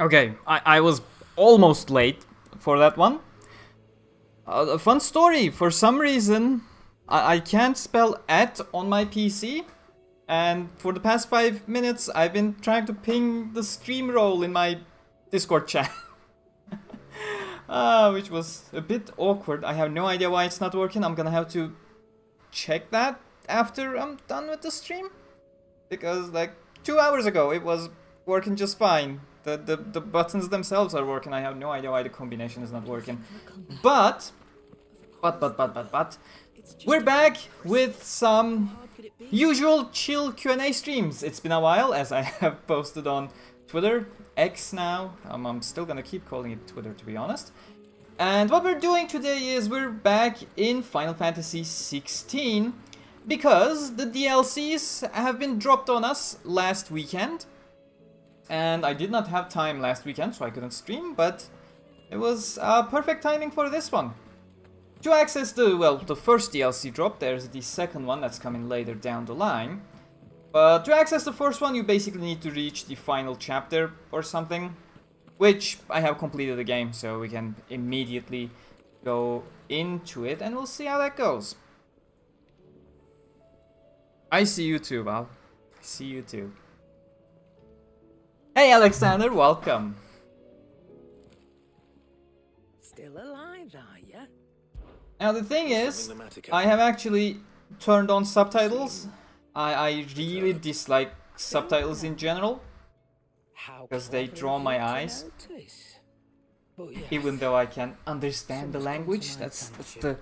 Okay, I was almost late for that one. A fun story. For some reason, I can't spell at on my PC. And for the past 5 minutes, I've been trying to ping the stream role in my Discord chat. Which was a bit awkward. I have no idea why it's not working. I'm gonna have to check that after I'm done with the stream. Because like 2 hours ago, it was working just fine. The buttons themselves are working. I have no idea why the combination is not working. But we're back with some usual chill Q&A streams. It's been a while, as I have posted on Twitter, X now. I'm still gonna keep calling it Twitter, to be honest. And what we're doing today is we're back in Final Fantasy XVI because the DLCs have been dropped on us last weekend. And I did not have time last weekend, so I couldn't stream, but it was perfect timing for this one. To access the first DLC drop, there's the second one that's coming later down the line. But to access the first one, you basically need to reach the final chapter or something, which I have completed the game, so we can immediately go into it, and we'll see how that goes. I see you too, Val. I see you too. Hey Alexander, welcome. Still alive, are you? Now the thing is, I have actually turned on subtitles. I really dislike subtitles in general, because they draw my eyes. Even though I can understand the language, that's the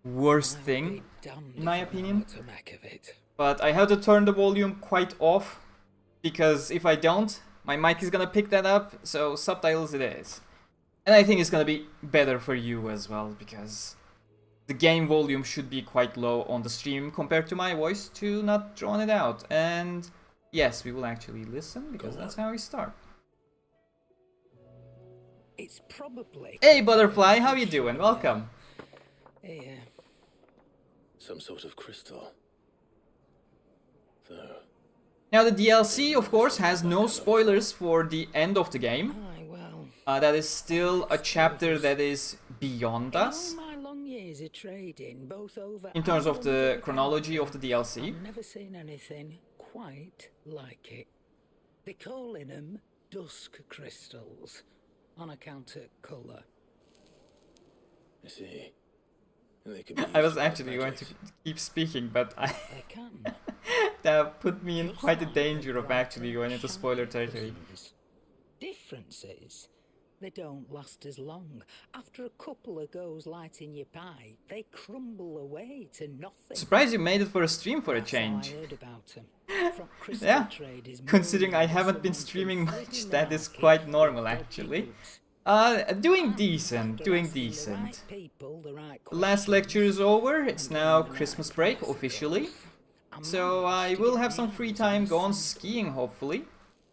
worst thing, in my opinion. But I have to turn the volume quite off, because if I don't, my mic is gonna pick that up, so subtitles it is. And I think it's gonna be better for you as well, because the game volume should be quite low on the stream compared to my voice to not drown it out. And yes, we will actually listen, because that's how we start. It's probably... Hey Butterfly, how you doing? Welcome. Yeah. Some sort of crystal. Though. Now the DLC, of course, has no spoilers for the end of the game. Aye, well, That is still a chapter that is beyond us. in all my long years of trading, both over In terms of and the under chronology counter, of the DLC. I've never seen anything quite like it. They're calling them dusk crystals on account of colour. I see. And they could be I was used for actually going to magic. keep speaking, but They can. that put me in quite a danger of actually going into spoiler territory. Difference is, they don't last as long. After a couple of goes lighting your pie, they crumble away to nothing. Surprised you made it for a stream for a That's how change. I heard about 'em. From crystal Yeah, traders considering I millions haven't of been them streaming from much, flooding that the is market quite normal with actually. dodgy goods. Doing And decent, after doing asking the decent. right people the right Last questions, lecture is over, it's and now getting the Christmas right break price officially. across, I So I managed to will get have some round free to time, the go on sun. skiing hopefully.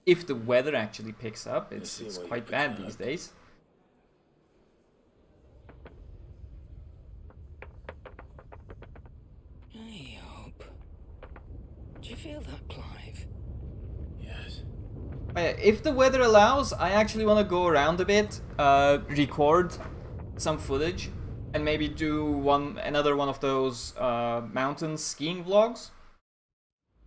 If the weather actually picks up, I it's see what quite you've bad become. these days. I hope. Do you feel that, Clive? Yes. If the weather allows, I actually want to go around a bit, record some footage, and maybe do another one of those mountain skiing vlogs.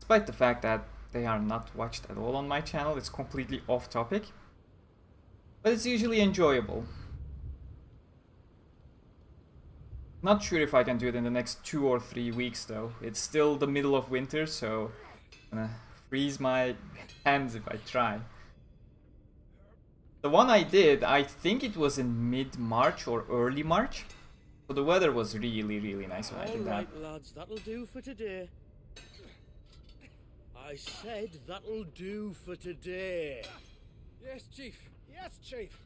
Despite the fact that they are not watched at all on my channel, it's completely off topic. But it's usually enjoyable. Not sure if I can do it in the next 2 or 3 weeks though. It's still the middle of winter, so I'm gonna freeze my hands if I try. The one I did, I think it was in mid-March or early March. So the weather was really nice when I did that. Alright lads, that'll do for today. I said that'll do for today. Yes, Chief. Yes, Chief.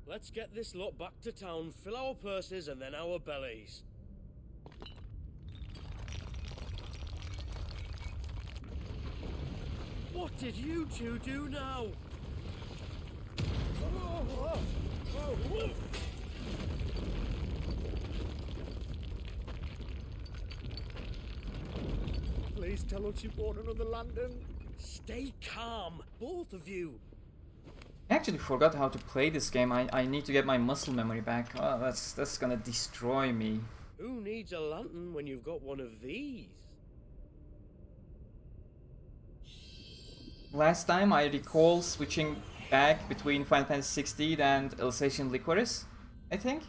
Let's get this lot back to town, fill our purses and then our bellies. What did you two do now? Please tell us you bought another lantern. Stay calm, both of you. I actually forgot how to play this game. I need to get my muscle memory back. Oh, that's gonna destroy me. Who needs a lantern when you've got one of these? Last time I recall switching back between Final Fantasy 16 and Alsatian Licorice, I think.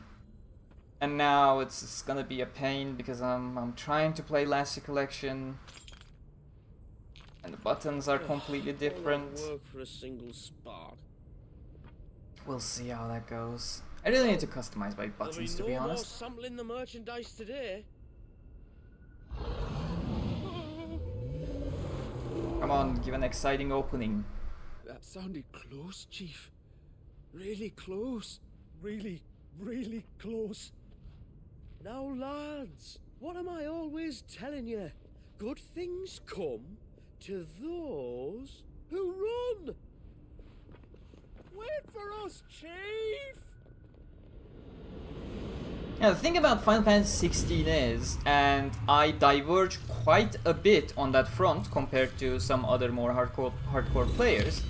And now it's gonna be a pain because I'm trying to play Last Year Collection, and the buttons are completely different. All that work for a single spark. We'll see how that goes. I really need to customize my buttons, to be no honest. more sampling the merchandise today. Come on, give an exciting opening. That sounded close, Chief. Really close. Really, really close. Now, lads, what am I always telling you? Good things come to those who run. Wait for us, Chief! Yeah, the thing about Final Fantasy 16 is, and I diverge quite a bit on that front compared to some other more hardcore players,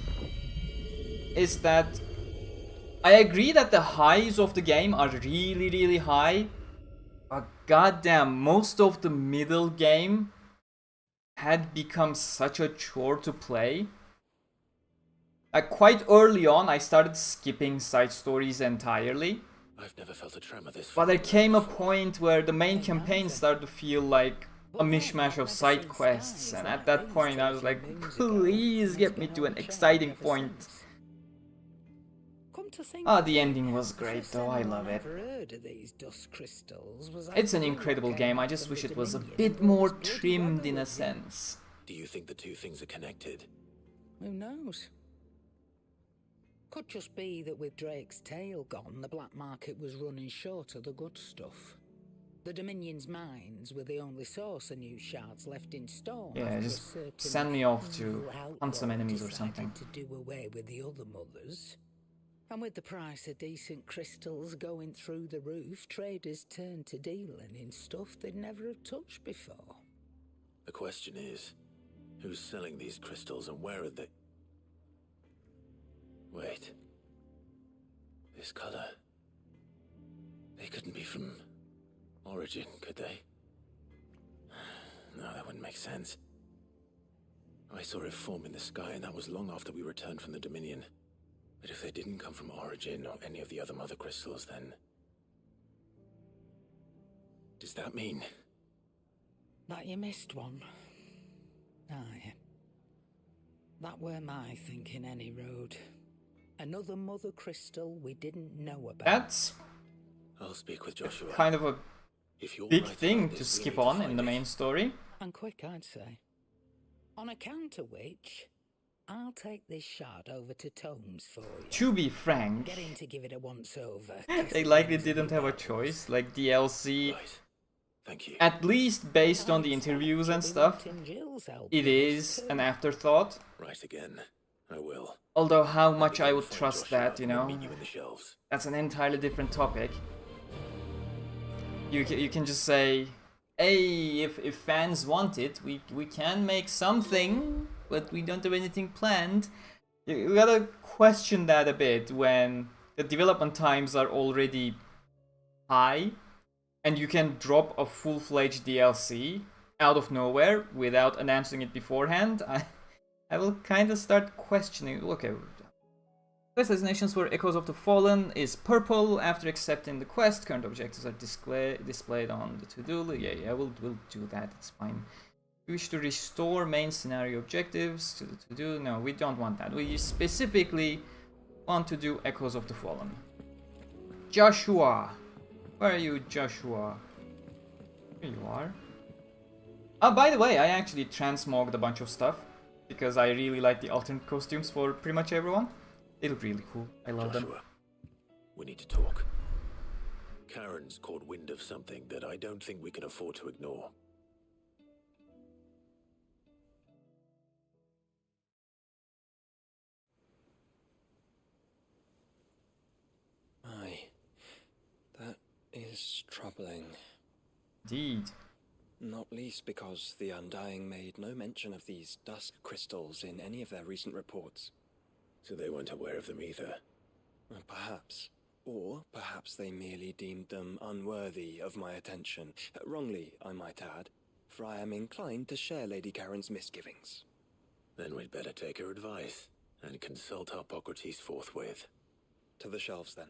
is that I agree that the highs of the game are really, really high, but goddamn, most of the middle game had become such a chore to play. Quite early on, I started skipping side stories entirely. I've never felt a tremor this But far. there came a point where the main campaign started to feel like a mishmash of side quests, and at that point I was like, please get me to an exciting point. The ending was great though, I love it. It's an incredible game, I just wish it was a bit more trimmed in a sense. Do you think the two things are connected? Who knows? Could just be that with Drake's tail gone, the black market was running short of the good stuff. The Dominion's mines were the only source of new shards left in stone. Yeah, just send me off to hunt some enemies or something. To do away with the other mothers. And with the price of decent crystals going through the roof, traders turned to dealing in stuff they'd never have touched before. The question is, who's selling these crystals and where are they? Wait. This color. They couldn't be from Origin, could they? No, that wouldn't make sense. I saw it form in the sky, and that was long after we returned from the Dominion. But if they didn't come from Origin or any of the other mother crystals, then... does that mean... that you missed one? Aye. That were my thinking, any road. Another mother crystal we didn't know about. That's I'll speak with Joshua. kind of a If you're big right thing about to this, we skip need to on in find the it. main story. And quick, I'd say. On account of which, I'll take this shard over to Tomes for you. To be frank, Get him to give it a once-over. they likely didn't have a choice, like DLC, Right. Thank you. at least based on the interviews and stuff, it is an afterthought. Right again. I will. Although how I'll much be I going would to find trust Joshua that, you and then know, meet you in the shelves. that's an entirely different topic. You can just say, hey, if fans want it, we can make something, but we don't have anything planned. You gotta question that a bit when the development times are already high, and you can drop a full-fledged DLC out of nowhere without announcing it beforehand. I will kind of start questioning. Okay, quest designations for Echoes of the Fallen is purple. After accepting the quest, current objectives are displayed on the to-do list. Yeah, we'll do that. It's fine. We wish to restore main scenario objectives to the to-do. No, we don't want that. We specifically want to do Echoes of the Fallen. Joshua, where are you, Joshua? Here you are. Oh, by the way, I actually transmogged a bunch of stuff because I really like the alternate costumes for pretty much everyone. They look really cool. I love them. Joshua, we need to talk. Karen's caught wind of something that I don't think we can afford to ignore. Aye, that is troubling. Indeed. Not least because the Undying made no mention of these dusk crystals in any of their recent reports. So they weren't aware of them either. Perhaps. Or perhaps they merely deemed them unworthy of my attention. Wrongly, I might add, for I am inclined to share Lady Karen's misgivings. Then we'd better take her advice and consult Hippocrates forthwith. To the shelves, then.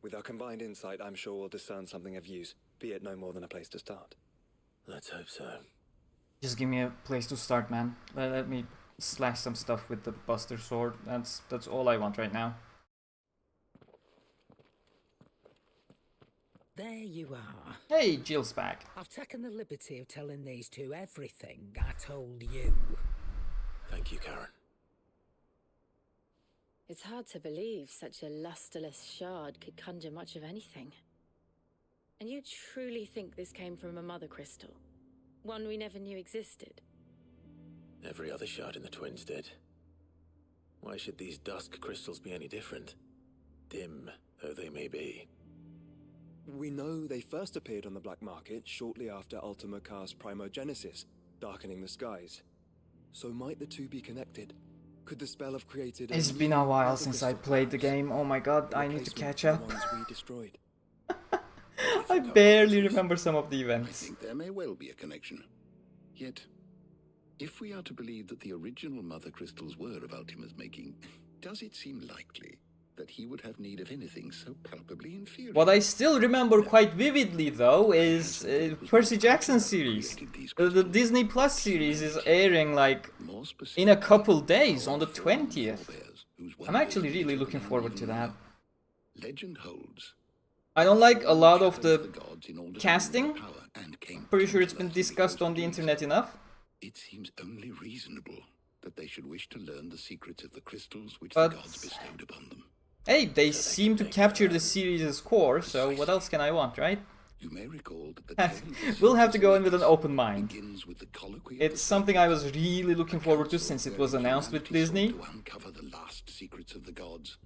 With our combined insight, I'm sure we'll discern something of use, be it no more than a place to start. Let's hope so. Just give me a place to start, man. Let me slash some stuff with the Buster Sword. That's all I want right now. There you are. Hey, Jill's back. I've taken the liberty of telling these two everything I told you. Thank you, Karen. It's hard to believe such a lusterless shard could conjure much of anything. And you truly think this came from a mother crystal? One we never knew existed? Every other shard in the Twins did. Why should these dusk crystals be any different? Dim though they may be. We know they first appeared on the black market shortly after Ultima Car's primogenesis, darkening the skies. So might the two be connected? Could the spell have created It's been a while since I played the game. Oh my god, I need to catch up. The ones we destroyed? I barely remember some of the I events. think there may well be a connection. Yet, if we are to believe that the original mother crystals were of Ultima's making, does it seem likely that he would have need of anything so palpably inferior? What I still remember quite vividly, though, is Percy Jackson series. The Disney Plus series is airing like in a couple days, on the 20th. I'm actually really looking forward to that. Legend holds. I don't like a lot of the casting. Pretty sure it's been discussed on the internet enough. It seems only reasonable that they should wish to learn the secrets of the crystals which But the gods bestowed upon them. hey, they seem to capture the series' core, so what else can I want, right? You may recall that the tale of the We'll have to go in Secrets with an open mind. begins with the colloquy of It's the something I was really looking forward to since it was announced with Disney. to uncover the last secrets of the gods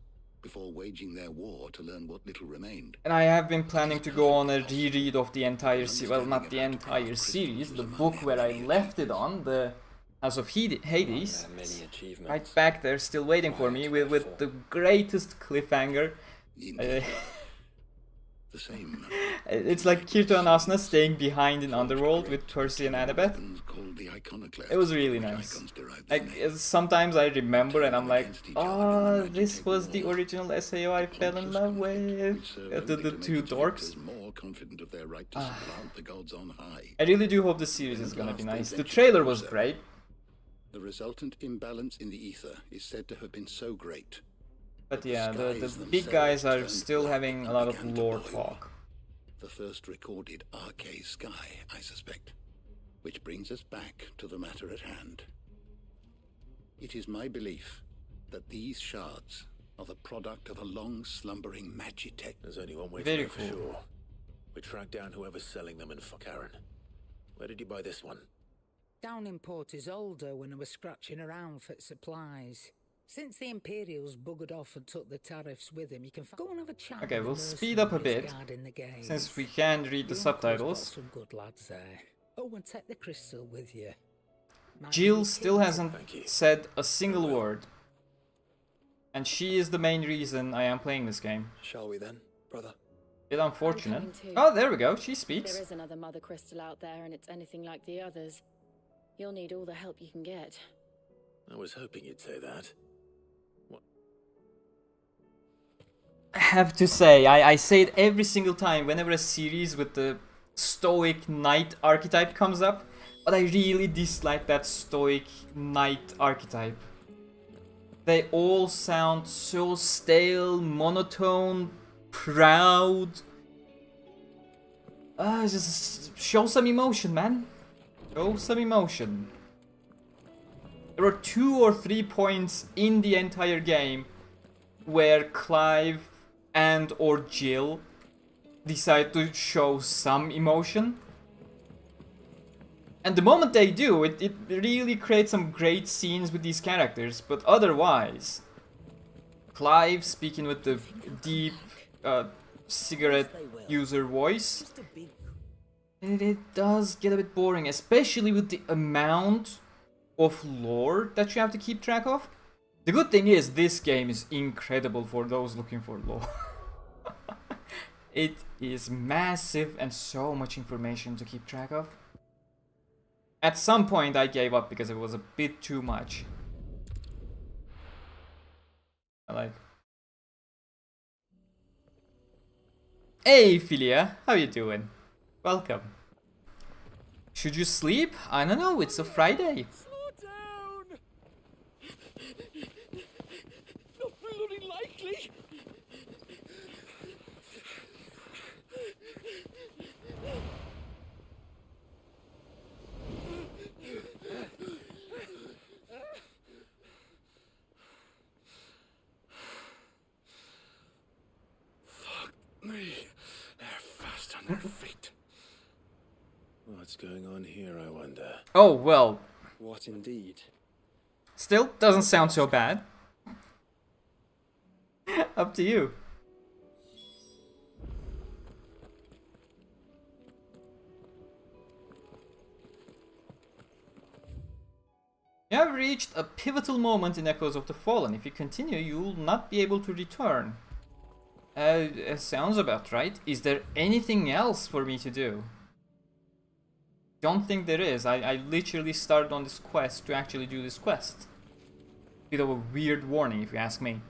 before waging their war to learn what little remained. And I have been planning to go on a reread of the entire series, well, not the entire series, the book where I left it on, the House of Hades. There are many achievements. Right back there, still waiting for me, with the greatest cliffhanger. Indeed, the same. It's like Kirito and Asuna staying behind in Underworld with Percy and Annabeth. Weapons called the iconoclast, It was really which nice. icons derived their Like, name. sometimes I remember and I'm like, oh, this was the original SAO I fell in love with. The two dorks. More confident of their right to supplant the gods on high. I really do hope the series is gonna be nice. The trailer was great. The resultant imbalance in the ether is said to have been so great. But yeah, the big guys are still having a lot of lore talk. The first recorded arcane sky, I suspect. Which brings us back to the matter at hand. It is my belief that these shards are the product of a long slumbering magitech. There's only one way Very to know for cool. sure. We track down whoever's selling them and fuck Karen. Where did you buy this one? Down in Port Isolde when I was scratching around for supplies. Since the Imperials buggered off and took the tariffs with him, you can go and have a chat. Okay, with we'll the speed up a mercenaries bit, guarding the gate. since we can read the Your uncle's got subtitles. some good lads there. Oh, and take the crystal with you. Might Jill be still key. hasn't Thank you. said a single word. And she is the main reason I am playing this game. Shall we then, brother? Bit unfortunate. coming too. Oh, there we go, she If speaks. there is another mother crystal out there and it's anything like the others, you'll need all the help you can get. I was hoping you'd say that. What? I have to say, I say it every single time whenever a series with the stoic knight archetype comes up, but I really dislike that stoic knight archetype. They all sound so stale, monotone, proud. Just show some emotion, man. Show some emotion. There are 2 or 3 points in the entire game where Clive and or Jill decide to show some emotion. And the moment they do, it really creates some great scenes with these characters, but otherwise, Clive speaking with the deep cigarette user voice, Just a big It does get a bit boring, especially with the amount of lore that you have to keep track of. The good thing is this game is incredible for those looking for lore. It is massive and so much information to keep track of. At some point I gave up because it was a bit too much. Hey Philia, how you doing? Welcome. Should you sleep? I don't know, it's a Friday. Slow down! Not bloody likely! Me. They're fast on their feet. What's going on here, I wonder? Oh, well. What indeed? Still, doesn't sound so bad. Up to you. You have reached a pivotal moment in Echoes of the Fallen. If you continue, you will not be able to return. It sounds about right. Is there anything else for me to do? Don't think there is. I literally started on this quest to actually do this quest. Bit of a weird warning if you ask me.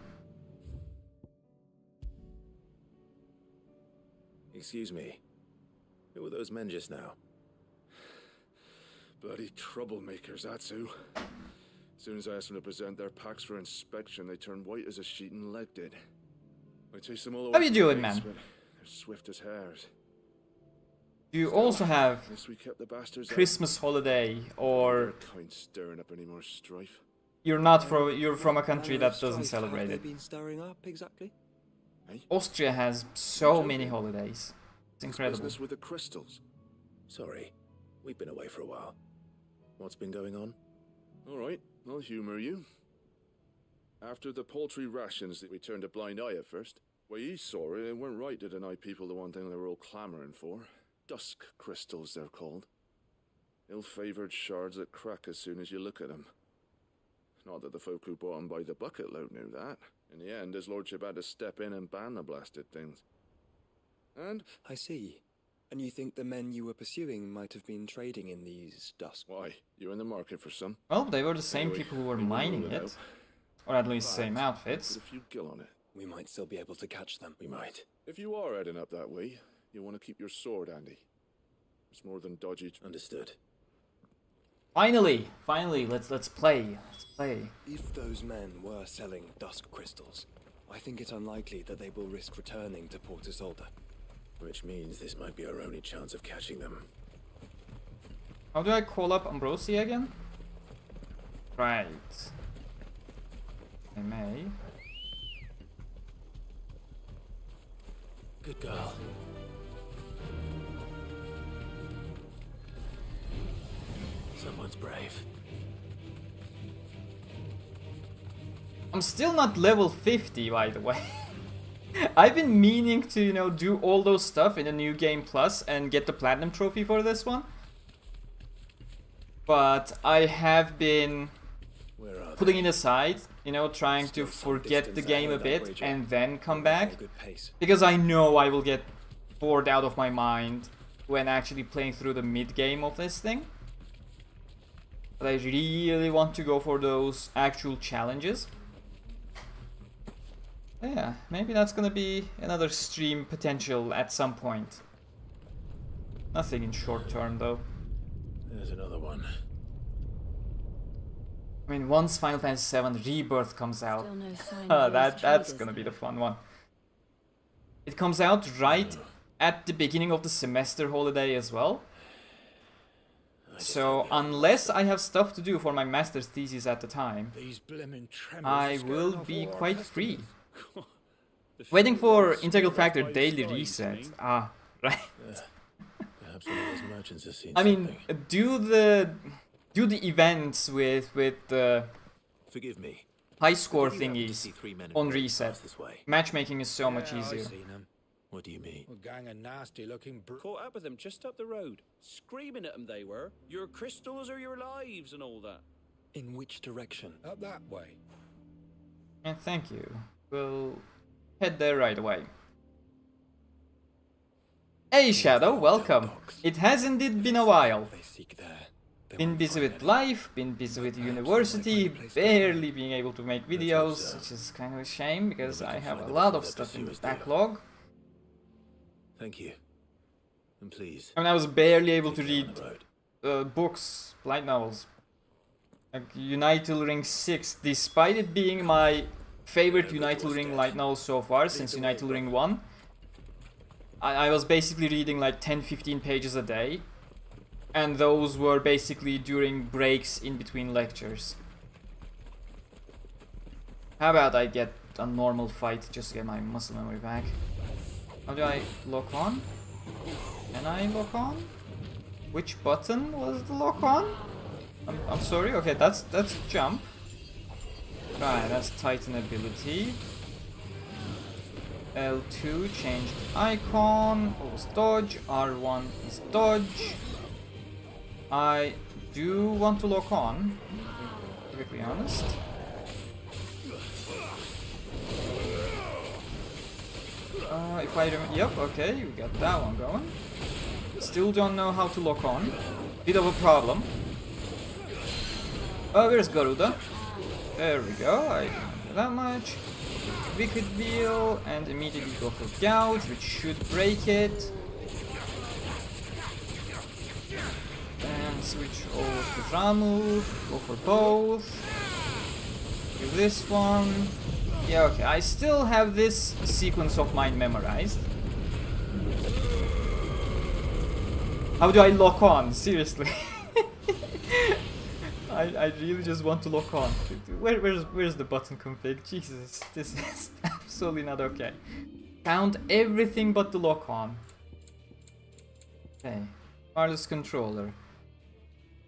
Excuse me. Who were those men just now? Bloody troublemakers, that's who. As soon as I asked them to present their packs for inspection, they turned white as a sheet and legged it. I chased them all the way. How you doing, to the man? basement. They're swift as hares. You also have Guess we kept the bastards Christmas holiday, or kind stirring up any more strife. you're from a country Manner of that doesn't strife celebrate have it. they been stirring up exactly? Austria has so many holidays. It's incredible. Business with the crystals. Sorry, we've been away for a while. What's been going on? All right, I'll humor you. After the poultry rations that we turned a blind eye at first, well, you saw it, it weren't right to deny people the one thing they were all clamoring for. Dusk crystals, they're called. Ill-favored shards that crack as soon as you look at them. Not that the folk who bought them by the bucket load knew that. In the end, his lordship had to step in and ban the blasted things. And I see. And you think the men you were pursuing might have been trading in these dusk? why, you in the market for some? Well, they were the same Anyway, people who were we won't mining rule it. out. Or at least But same outfits. Put a few gil on it. We might still be able to catch them. We might. If you are heading up that way, you'll want to keep your sword handy. It's more than dodgy. Understood. Finally, let's play. Let's play. If those men were selling dusk crystals, I think it unlikely that they will risk returning to Port Isolde. Which means this might be our only chance of catching them. How do I call up Ambrosia again? Right. I may. Good girl. Someone's brave. I'm still not level 50, by the way. I've been meaning to, you know, do all those stuff in the New Game Plus and get the Platinum Trophy for this one. But I have been Where are putting they? it aside, you know, trying to Still some forget the distance game a ahead, bit I'd wager. and then come At back. a good pace. Because I know I will get bored out of my mind when actually playing through the mid-game of this thing. But I really want to go for those actual challenges. Yeah, maybe that's gonna be another stream potential at some point. Nothing in short term though. There's another one. I mean, once Final Fantasy VII Rebirth comes out, Still no sign of those that's traders, gonna be though. the fun one. It comes out right at the beginning of the semester holiday as well. So unless I have stuff to do for my master's thesis at the time, These blimmin' tremors I are scaring will off be all our quite free. customers. The Waiting fear for of Integral spirit Factor by daily skies, reset. you mean? Ah, right. Perhaps one of those merchants has seen I mean, something. do the events with the Forgive me. high score Did you happen to thingies see three men in on red reset. pass this way? Matchmaking is so much Yeah, I easier. seen 'em. What do you mean? A gang of nasty-looking Caught up with them just up the road. Screaming at them they were. Your crystals or your lives and all that. In which direction? up that way. And thank you. We'll head there right away. Hey Shadow, welcome. It has indeed been a while. They seek there. Been busy with life, been busy with university, barely being able to make videos, which is kind of a shame because I have a lot of stuff in the backlog. Thank you. And please. I mean, I was barely able to keep read down the road. books, light novels. Like United Ring 6, despite it being my favorite United Ring light novel so far since United Ring 1, I was basically reading like 10-15 pages a day, and those were basically during breaks in between lectures. How about I get a normal fight just to get my muscle memory back? How do I lock on? Can I lock on? Which button was the lock on? I'm sorry, okay, that's jump. Right, that's Titan ability. L2 changed icon, was dodge, R1 is dodge. I do want to lock on, to be perfectly honest. If I remember, yep, okay, you got that one going. Still don't know how to lock on. Bit of a problem. Oh, where's Garuda? There we go, I don't do that much. Wicked Wheel, and immediately go for Gouge, which should break it. And switch over to Ramu, go for both. Do this one. Yeah, okay, I still have this sequence of mine memorized. How do I lock on? Seriously. I really just want to lock on. Where's the button config? Jesus, this is absolutely not okay. Count everything but the lock on. Okay, wireless controller.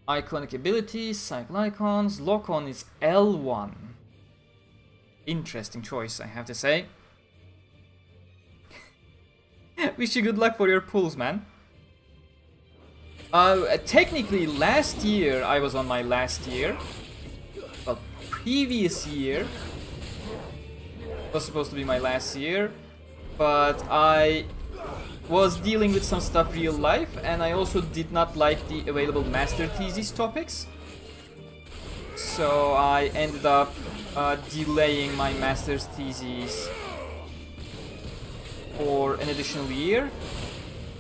Iconic abilities, cycle icons. Lock on is L1. Interesting choice, I have to say. Wish you good luck for your pulls, man. Technically, last year I was on my last year. Well, previous year was supposed to be my last year, but I was dealing with some stuff real life, and I also did not like the available master thesis topics. So I ended up delaying my master's thesis for an additional year,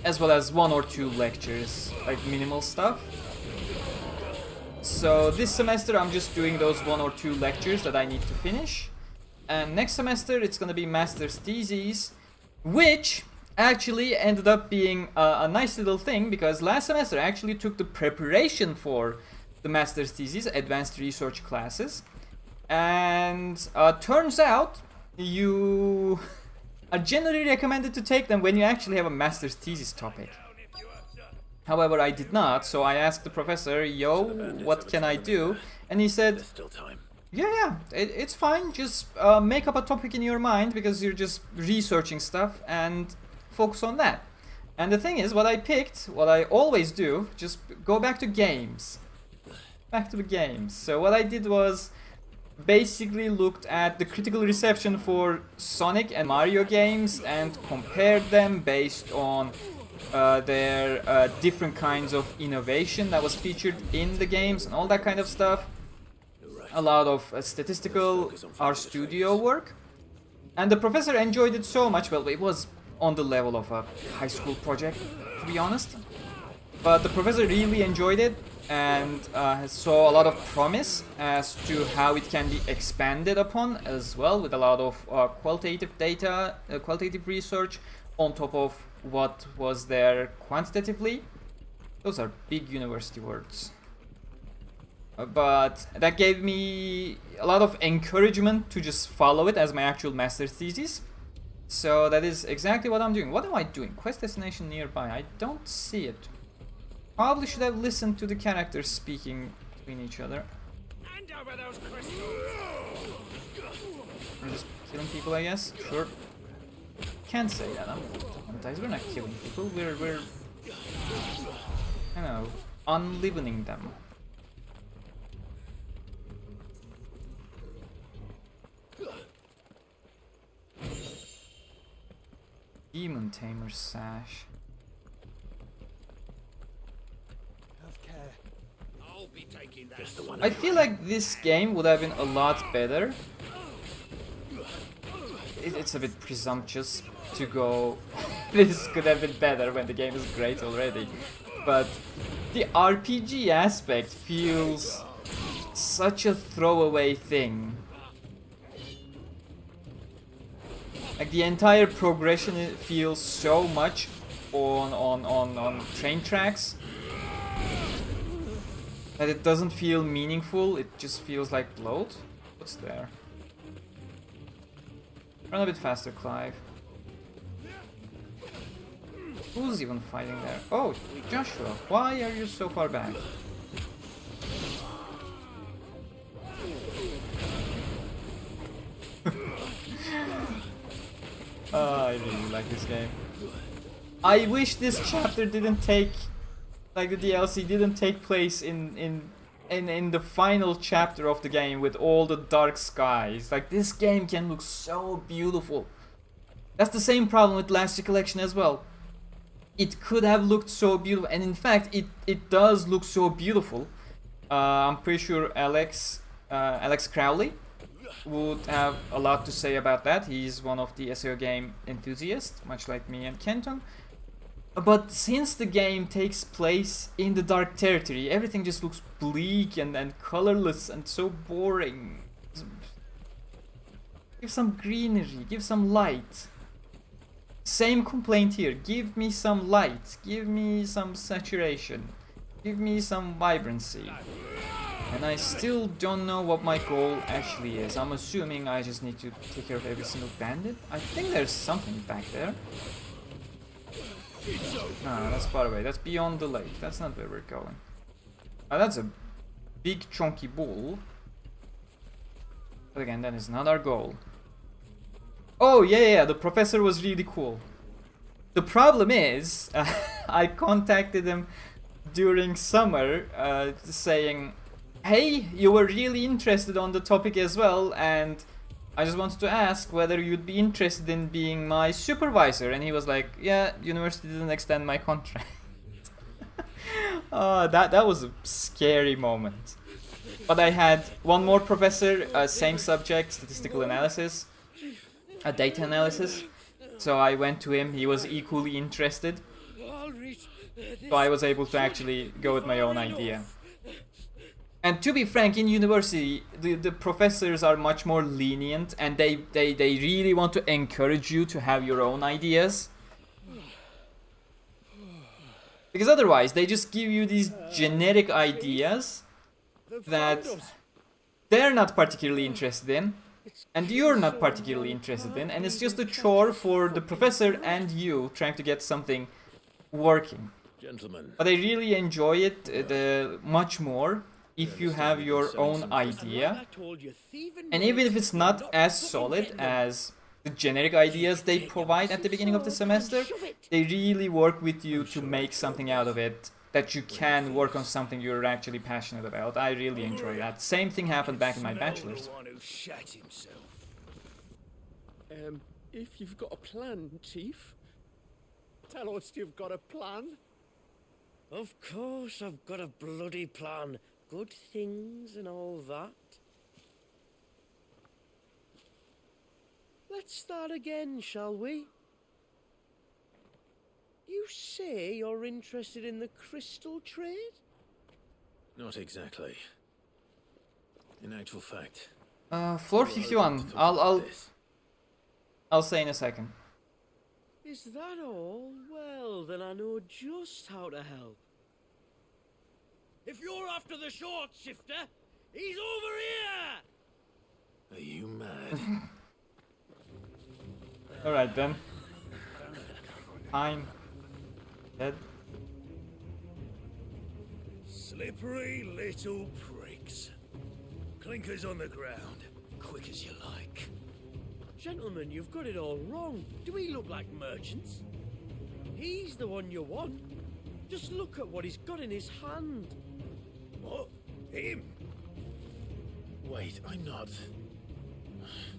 as well as 1 or 2 lectures, like minimal stuff. So this semester I'm just doing those 1 or 2 lectures that I need to finish, and next semester it's gonna be master's thesis, which actually ended up being a nice little thing, because last semester I actually took the preparation for the master's thesis, advanced research classes, and turns out you are generally recommended to take them when you actually have a master's thesis topic. However, I did not, so I asked the professor, yo, what can I do? And he said, There's still time. yeah, it's fine, just make up a topic in your mind, because you're just researching stuff, and focus on that. And the thing is, what I picked, what I always do, just go back to games. Back to the games. So what I did was basically looked at the critical reception for Sonic and Mario games and compared them based on their different kinds of innovation that was featured in the games and all that kind of stuff. A lot of statistical RStudio work. And the professor enjoyed it so much. Well, it was on the level of a high school project, to be honest. But the professor really enjoyed it and saw a lot of promise as to how it can be expanded upon as well, with a lot of qualitative data, qualitative research on top of what was there quantitatively. Those are big university words. But that gave me a lot of encouragement to just follow it as my actual master's thesis. So that is exactly what I'm doing. What am I doing? Quest destination nearby. I don't see it. Probably should have listened to the characters speaking between each other. Hand over those crystals. I'm just killing people, I guess. Sure. can't say that. We're not killing people. We're you know, unleavening them. Demon Tamer Sash. I feel like this game would have been a lot better. It's a bit presumptuous to go, this could have been better when the game is great already. But the RPG aspect feels such a throwaway thing. Like the entire progression feels so much on train tracks that it doesn't feel meaningful, it just feels like bloat. What's there? Run a bit faster, Clive. Who's even fighting there? Oh, Joshua, why are you so far back? Oh, I really like this game. I wish this chapter didn't take, like the DLC didn't take place in the final chapter of the game with all the dark skies. Like, this game can look so beautiful. That's the same problem with Last Year Collection as well. It could have looked so beautiful, and in fact it does look so beautiful. I'm pretty sure Alex Crowley would have a lot to say about that. He's one of the SEO game enthusiasts, much like me and Kenton. But since the game takes place in the dark territory, everything just looks bleak and colorless and so boring. Give some greenery, give some light. Same complaint here. Give me some light, give me some saturation, give me some vibrancy. And I still don't know what my goal actually is. I'm assuming I just need to take care of every single bandit. I think there's something back there. No, that's far away. That's beyond the lake. That's not where we're going. That's a big chunky bull. But again, that is not our goal. Oh, yeah, the professor was really cool. The problem is, I contacted him during summer saying, hey, you were really interested on the topic as well, and I just wanted to ask whether you'd be interested in being my supervisor. And he was like, yeah, university didn't extend my contract. That was a scary moment. But I had one more professor, same subject, statistical analysis, data analysis. So I went to him, he was equally interested. So I was able to actually go with my own idea. And to be frank, in university, the professors are much more lenient, and they really want to encourage you to have your own ideas. Because otherwise, they just give you these generic ideas that they're not particularly interested in, and you're not particularly interested in, and it's just a chore for the professor and you trying to get something working. Gentlemen. But I really enjoy it much more if you have your own idea, and even if it's not as solid as the generic ideas they provide at the beginning of the semester, they really work with you to make something out of it, that you can work on something you're actually passionate about. I really enjoy that. Same thing happened back in my bachelor's. If you've got a plan, Chief, tell us you've got a plan. Of course I've got a bloody plan. Good things and all that. Let's start again, shall we? You say you're interested in the crystal trade? Not exactly. In actual fact. Floor 51. I'll say in a second. Is that all? Well, then I know just how to help. If you're after the short shifter, he's over here! Are you mad? Alright then. I'm dead. Slippery little pricks. Clinkers on the ground, quick as you like. Gentlemen, you've got it all wrong. Do we look like merchants? He's the one you want. Just look at what he's got in his hand. What? Him? Wait, I'm not.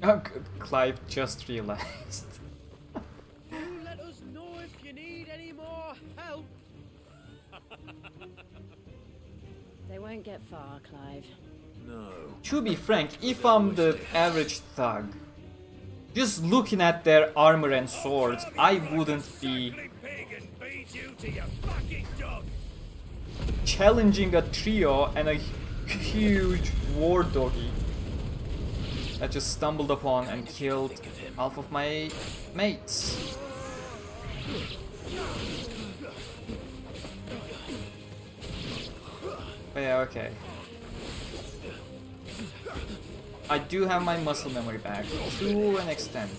Oh, good. Clive just realized. You let us know if you need any more help. They won't get far, Clive. No. To be frank, if I'm the average thug, just looking at their armor and swords, I wouldn't be challenging a trio and a huge war doggy that just stumbled upon and killed half of my mates. But yeah, okay. I do have my muscle memory back, to an extent.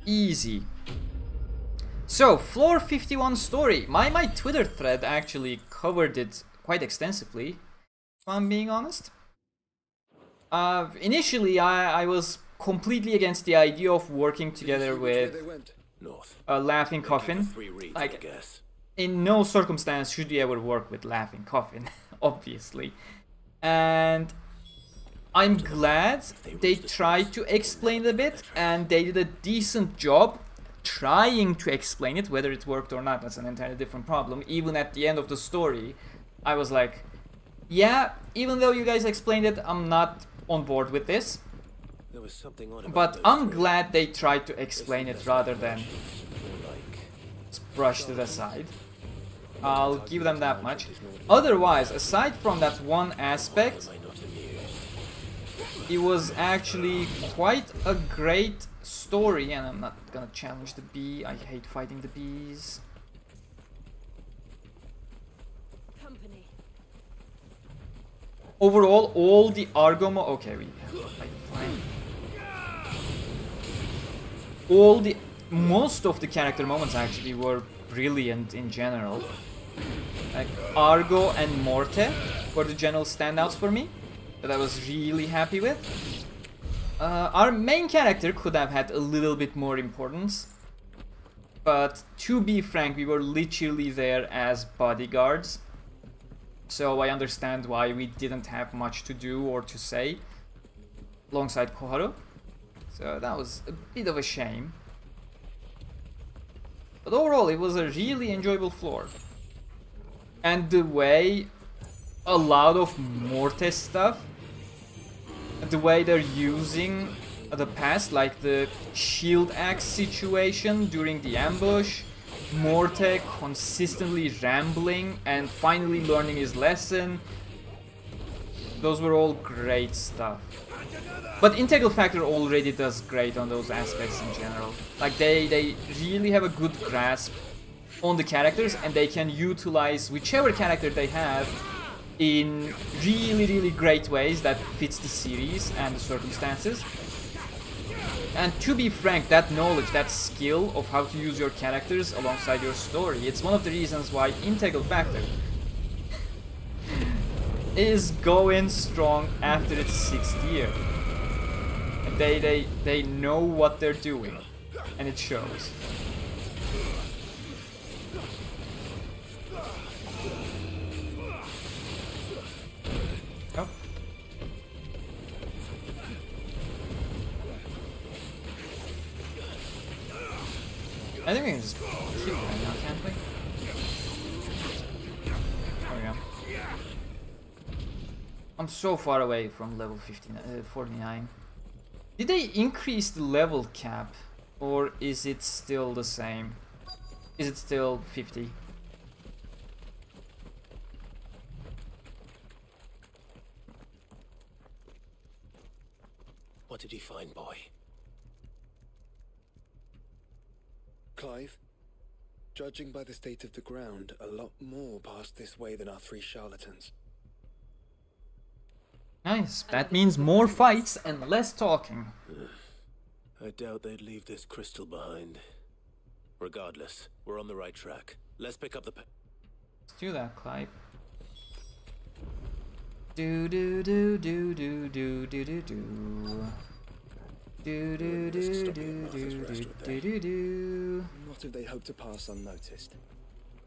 Easy. So, floor 51 story. My Twitter thread actually covered it quite extensively, if I'm being honest. Initially, I was completely against the idea of working together with a Laughing Coffin. Like, in no circumstance should you ever work with Laughing Coffin, obviously. And I'm glad they tried to explain it a bit, and they did a decent job trying to explain it. Whether it worked or not, that's an entirely different problem. Even at the end of the story, I was like, yeah, even though you guys explained it, I'm not on board with this. But I'm glad they tried to explain it rather than brushed it aside. I'll give them that much. Otherwise, aside from that one aspect, it was actually quite a great story, and I'm not gonna challenge the bee. I hate fighting the bees. Company. Overall, all the Argomo. Okay, fine. Most of the character moments actually were brilliant in general. Like Argo and Morte were the general standouts for me that I was really happy with. Our main character could have had a little bit more importance, but to be frank, we were literally there as bodyguards, so I understand why we didn't have much to do or to say alongside Koharu. So that was a bit of a shame. But overall, it was a really enjoyable floor. And the way a lot of Morte stuff, the way they're using the past, like the shield axe situation during the ambush, Morte consistently rambling and finally learning his lesson, those were all great stuff. But Integral Factor already does great on those aspects in general. Like they really have a good grasp on the characters, and they can utilize whichever character they have in really great ways that fits the series and the circumstances. And to be frank, that knowledge, that skill of how to use your characters alongside your story, it's one of the reasons why Integral Factor is going strong after its 6th year. They know what they're doing, and it shows. Oh. I think we can just keep going now, can't we? There we go. I'm so far away from level 49. Did they increase the level cap, or is it still the same? Is it still 50? What did you find, boy? Clive, judging by the state of the ground, a lot more passed this way than our 3 charlatans. Nice. That means more fights and less talking. I doubt they'd leave this crystal behind. Regardless, we're on the right track. Let's pick up the Let's do that, Clive. Do do do do do do do do do. Do do do do do do do do. Not if they hope to pass unnoticed.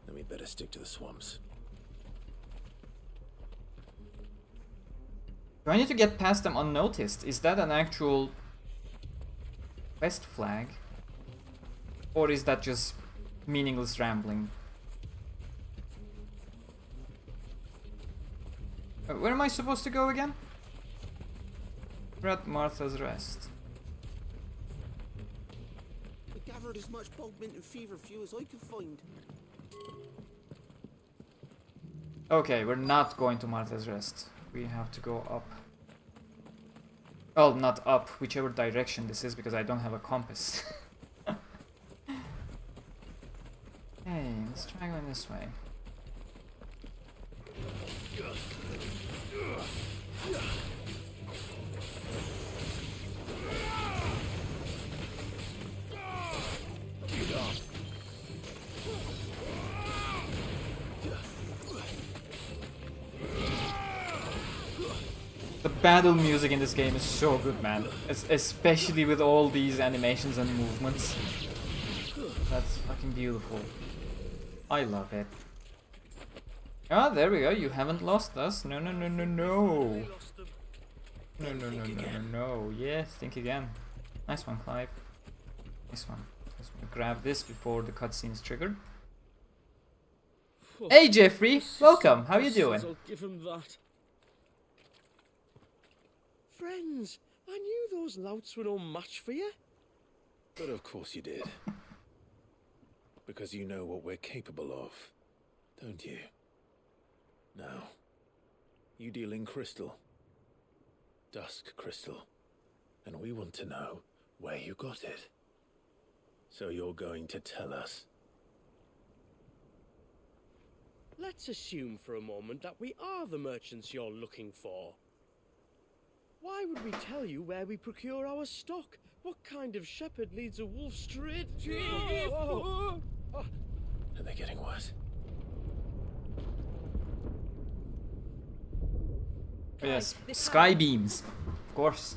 Then we'd better stick to the swamps. Do I need to get past them unnoticed? Is that an actual quest flag? Or is that just meaningless rambling? Where am I supposed to go again? We're at Martha's Rest. I gathered as much bog mint and feverfew as I could find. Okay, we're not going to Martha's Rest. We have to go up. Oh, not up, whichever direction this is, because I don't have a compass. Hey, let's try going this way. The battle music in this game is so good, man. Especially with all these animations and movements. That's fucking beautiful. I love it. Ah, there we go. You haven't lost us. No, no, no, no, no. No, no, no, no, no, no. Yes, think again. Nice one, Clive. Nice one. Just want to grab this before the cutscene's triggered. Hey, Jeffrey. Welcome. How you doing? I'll give him that. Friends, I knew those louts were no match for you. But of course you did. Because you know what we're capable of, don't you? Now, you deal in crystal. Dusk crystal. And we want to know where you got it. So you're going to tell us. Let's assume for a moment that we are the merchants you're looking for. Why would we tell you where we procure our stock? What kind of shepherd leads a wolf straight? Whoa. Oh. Are they getting worse? Yes, sky beams. Of course.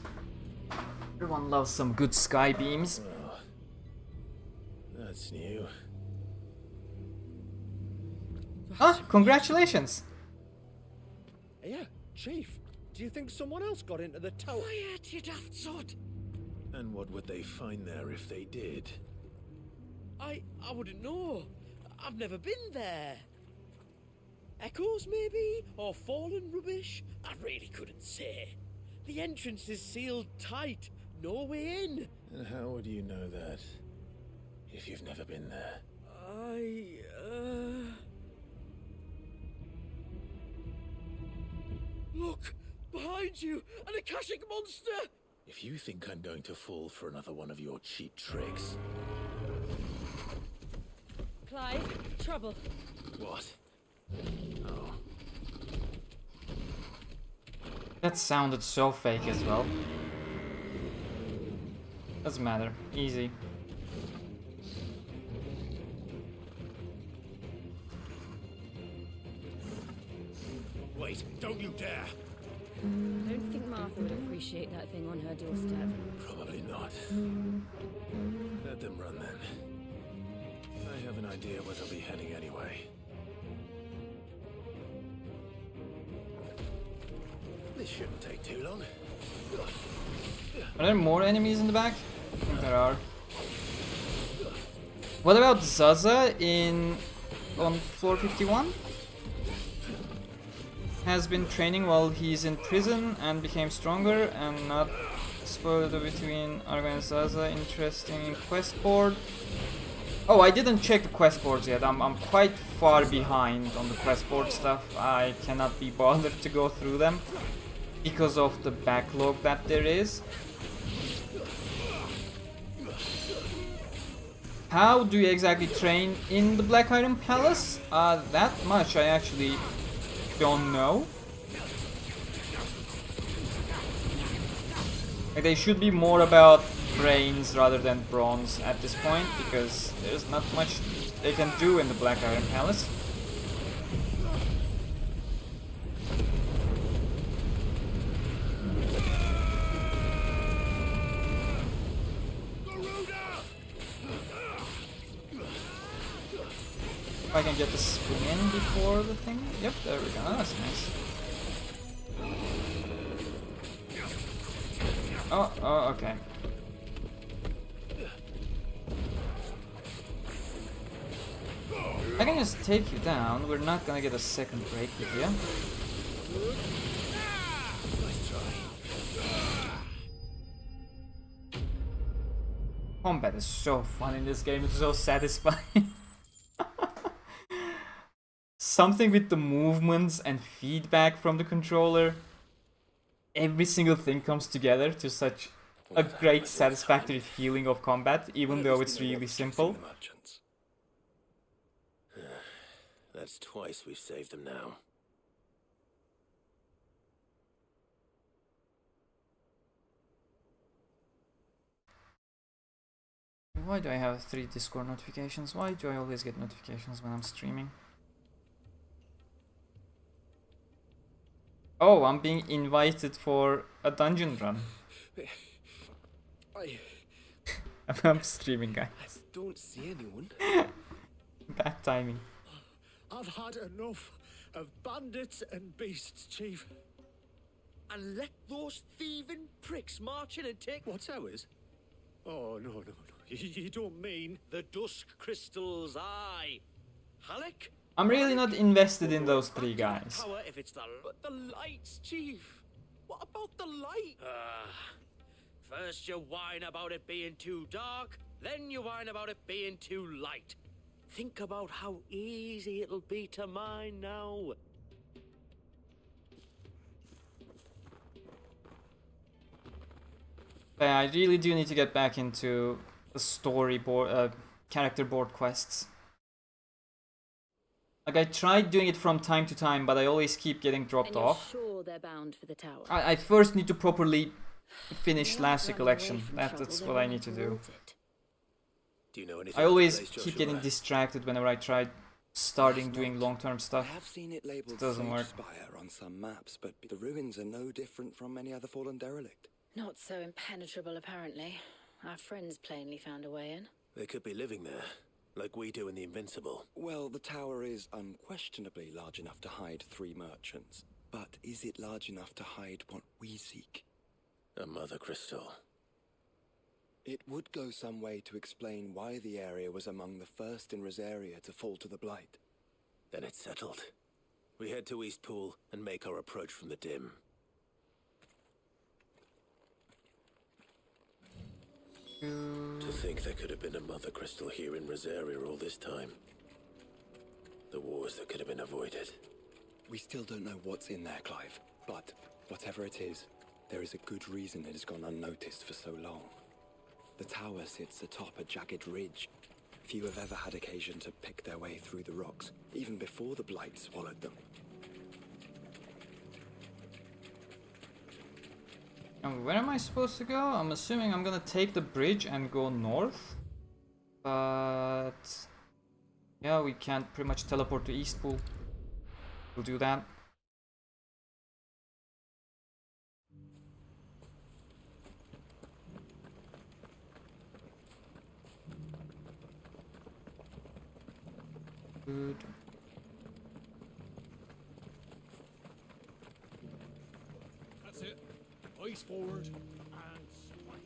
Everyone loves some good sky beams. Oh, that's new. Ah, congratulations! Yeah, Chief. Do you think someone else got into the tower? Quiet, you daft sod! And what would they find there if they did? I wouldn't know. I've never been there. Echoes, maybe? Or fallen rubbish? I really couldn't say. The entrance is sealed tight. No way in. And how would you know that? If you've never been there? Look! Behind you! An Akashic monster! If you think I'm going to fall for another one of your cheap tricks... Clive, trouble. What? Oh. That sounded so fake as well. Doesn't matter. Easy. Wait, don't you dare! I don't think Martha would appreciate that thing on her doorstep. Probably not. Let them run then. I have an idea where they'll be heading anyway. This shouldn't take too long. Are there more enemies in the back? I think there are. What about Zaza on floor 51? Has been training while he's in prison and became stronger and not spoiled between Argo and Zaza. Interesting quest board. Oh, I didn't check the quest boards yet. I'm quite far behind on the quest board stuff. I cannot be bothered to go through them because of the backlog that there is. How do you exactly train in the Black Iron Palace? That much I actually don't know. Like, they should be more about brains rather than bronze at this point, because there's not much they can do in the Black Iron Palace. If I can get the spin in before the thing. Yep, there we go. Oh, that's nice. Oh, okay. I can just take you down. We're not gonna get a second break with you. Combat is so fun in this game. It's so satisfying. Something with the movements and feedback from the controller. Every single thing comes together to such a great satisfactory feeling of combat, even though it's really simple. That's twice we've saved them now. Why do I have 3 Discord notifications? Why do I always get notifications when I'm streaming? Oh, I'm being invited for a dungeon run. I'm streaming, guys. I don't see anyone. Bad timing. I've had enough of bandits and beasts, Chief. And let those thieving pricks march in and take What's ours? Oh, no. You don't mean the dusk crystals, aye. Halleck? I'm really not invested in those 3 guys. Power if it's but the lights, Chief. What about the light? First you whine about it being too dark, then you whine about it being too light. Think about how easy it'll be to mine now. Yeah, I really do need to get back into the storyboard, character board quests. Like, I tried doing it from time to time, but I always keep getting dropped off. Sure they're bound for the tower. I first need to properly finish last collection. That's what I need to do. Do you know anything? I always keep getting distracted whenever I try starting doing long-term stuff. I have seen it labeled Doesn't work. Spire on some maps, but the ruins are no different from any other fallen derelict. Not so impenetrable, apparently. Our friends plainly found a way in. They could be living there, like we do in the Invincible. Well, the tower is unquestionably large enough to hide 3 merchants. But is it large enough to hide what we seek? A mother crystal. It would go some way to explain why the area was among the first in Rosaria to fall to the Blight. Then it's settled. We head to Eastpool and make our approach from the dim. To think there could have been a mother crystal here in Rosaria all this time. The wars that could have been avoided. We still don't know what's in there, Clive. But whatever it is, there is a good reason it has gone unnoticed for so long. The tower sits atop a jagged ridge. Few have ever had occasion to pick their way through the rocks, even before the Blight swallowed them. And where am I supposed to go? I'm assuming I'm gonna take the bridge and go north. But yeah, we can't pretty much teleport to Eastpool. We'll do that. Good. That's it. Eyes forward and swipe.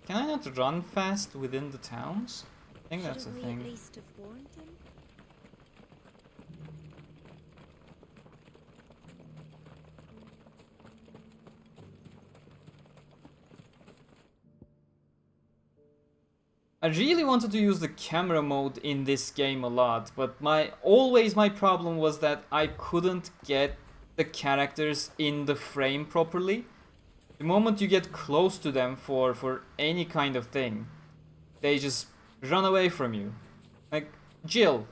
Can I not run fast within the towns? I think that's a Shouldn't we thing. at least have warned him? I really wanted to use the camera mode in this game a lot, but always my problem was that I couldn't get the characters in the frame properly. The moment you get close to them for any kind of thing, they just run away from you. Like, Jill,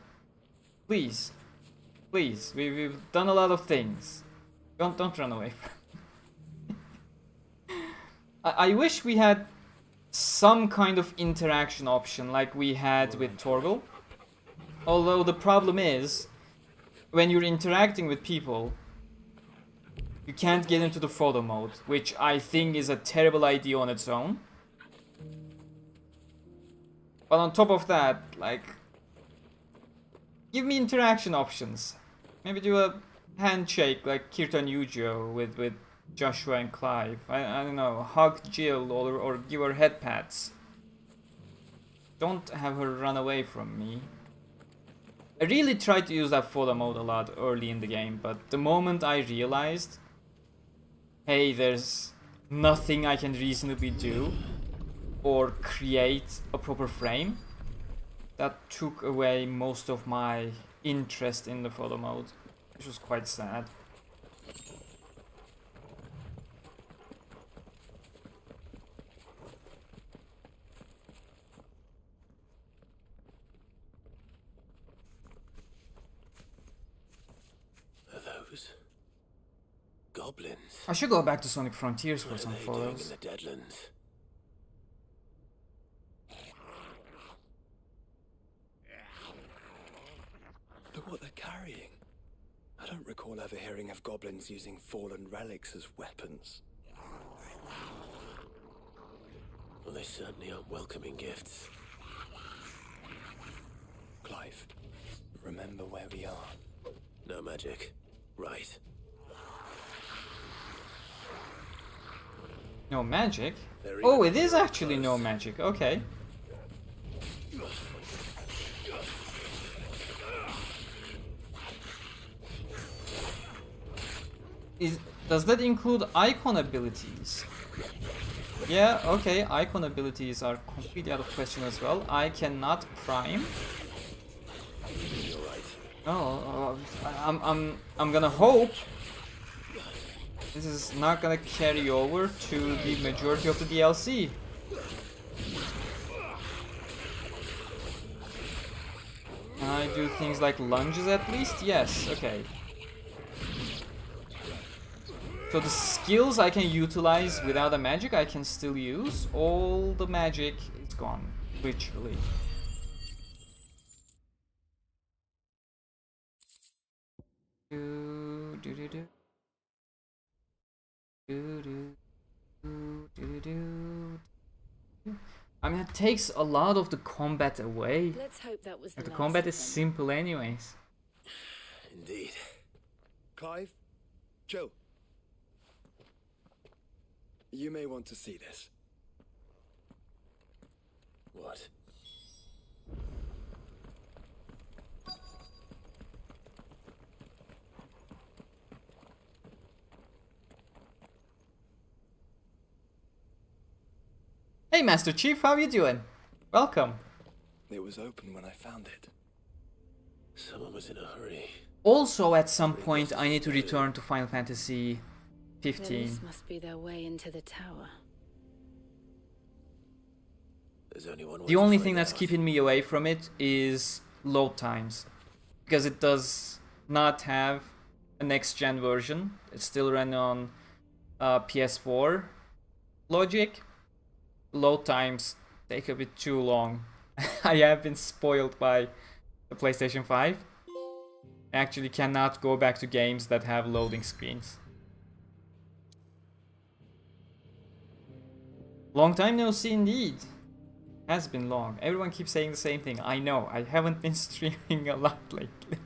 please, we've done a lot of things. Don't run away from me. I wish we had some kind of interaction option like we had with Torgal. Although the problem is, when you're interacting with people, you can't get into the photo mode, which I think is a terrible idea on its own. But on top of that, like, give me interaction options. Maybe do a handshake like Kirtan and Yujo with Joshua and Clive. I don't know, hug Jill or give her head pats. Don't have her run away from me. I really tried to use that photo mode a lot early in the game, but the moment I realized, hey, there's nothing I can reasonably do or create a proper frame, that took away most of my interest in the photo mode, which was quite sad. Are those goblins? I should go back to Sonic Frontiers for What some are they doing in photos. the Deadlands? Look what they're carrying. I don't recall ever hearing of goblins using fallen relics as weapons. Well, they certainly aren't welcoming gifts. Clive, remember where we are. No magic. Right. No magic? They're Oh, even it is very actually no close. magic. Okay. Does that include icon abilities? Yeah, okay, icon abilities are completely out of question as well. I cannot prime. You're right. Oh, I'm gonna hope this is not gonna carry over to the majority of the DLC. Can I do things like lunges at least? Yes, okay. So the skills I can utilize without the magic I can still use. All the magic is gone, literally. I mean, it takes a lot of the combat away. Let's hope that was The last combat of is them. simple anyways. Indeed. Clive, Jill. You may want to see this. What? Hey Master Chief, how you doing? Welcome. It was open when I found it. Someone was in a hurry. Also, at some point, I need to return to Final Fantasy Then 15. this must be their way into the tower. There's only one way The to only find thing that's out. keeping me away from it is load times. Because it does not have a next-gen version. It's still running on PS4 logic. Load times take a bit too long. I have been spoiled by the PlayStation 5. I actually cannot go back to games that have loading screens. Long time no see indeed. Has been long. Everyone keeps saying the same thing. I know. I haven't been streaming a lot lately.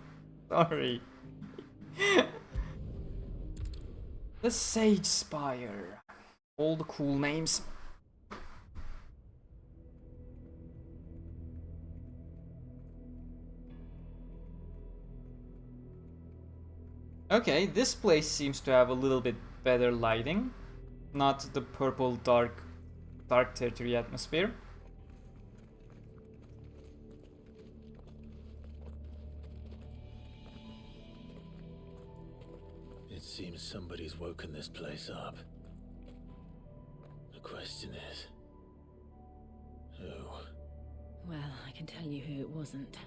Sorry. The Sage Spire. All the cool names. Okay, this place seems to have a little bit better lighting. Not the purple dark territory atmosphere. It seems somebody's woken this place up. The question is, who? Well, I can tell you who it wasn't.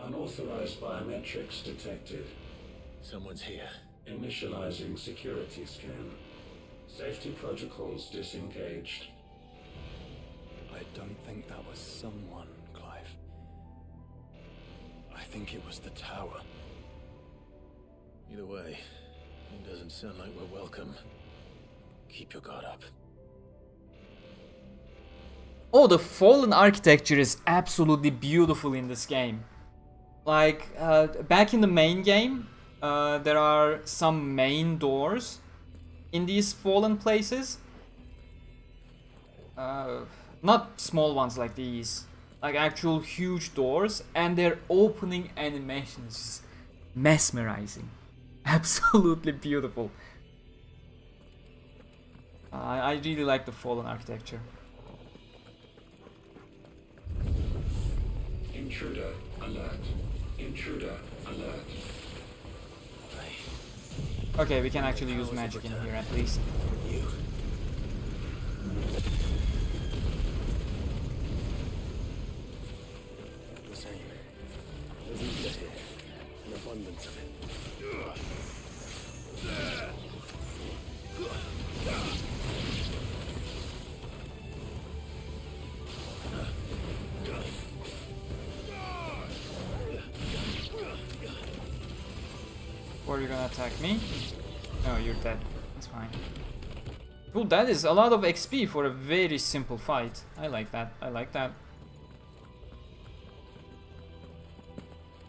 Unauthorized biometrics detected. Someone's here. Initializing security scan. Safety protocols disengaged. I don't think that was someone, Clive. I think it was the tower. Either way, it doesn't sound like we're welcome. Keep your guard up. Oh, the Fallen architecture is absolutely beautiful in this game. Like, back in the main game, there are some main doors in these Fallen places. Not small ones like these, like actual huge doors, and their opening animations is mesmerizing. Absolutely beautiful. I really like the Fallen architecture. Intruder alert. Intruder alert. Okay, we can actually use magic in here at least. The same. There's ether here. An abundance of it. Or you're gonna attack me? No, you're dead. That's fine. Ooh, that is a lot of XP for a very simple fight. I like that. I like that.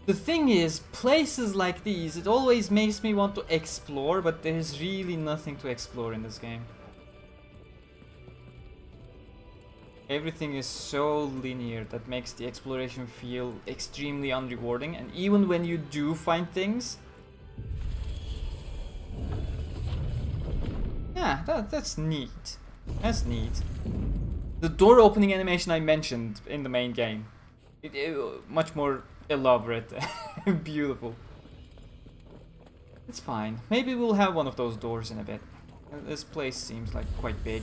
The thing is, places like these, it always makes me want to explore, but there's really nothing to explore in this game. Everything is so linear that makes the exploration feel extremely unrewarding, and even when you do find things, yeah, that's neat. That's neat. The door opening animation I mentioned in the main game, it much more elaborate and beautiful. It's fine. Maybe we'll have one of those doors in a bit. This place seems like quite big.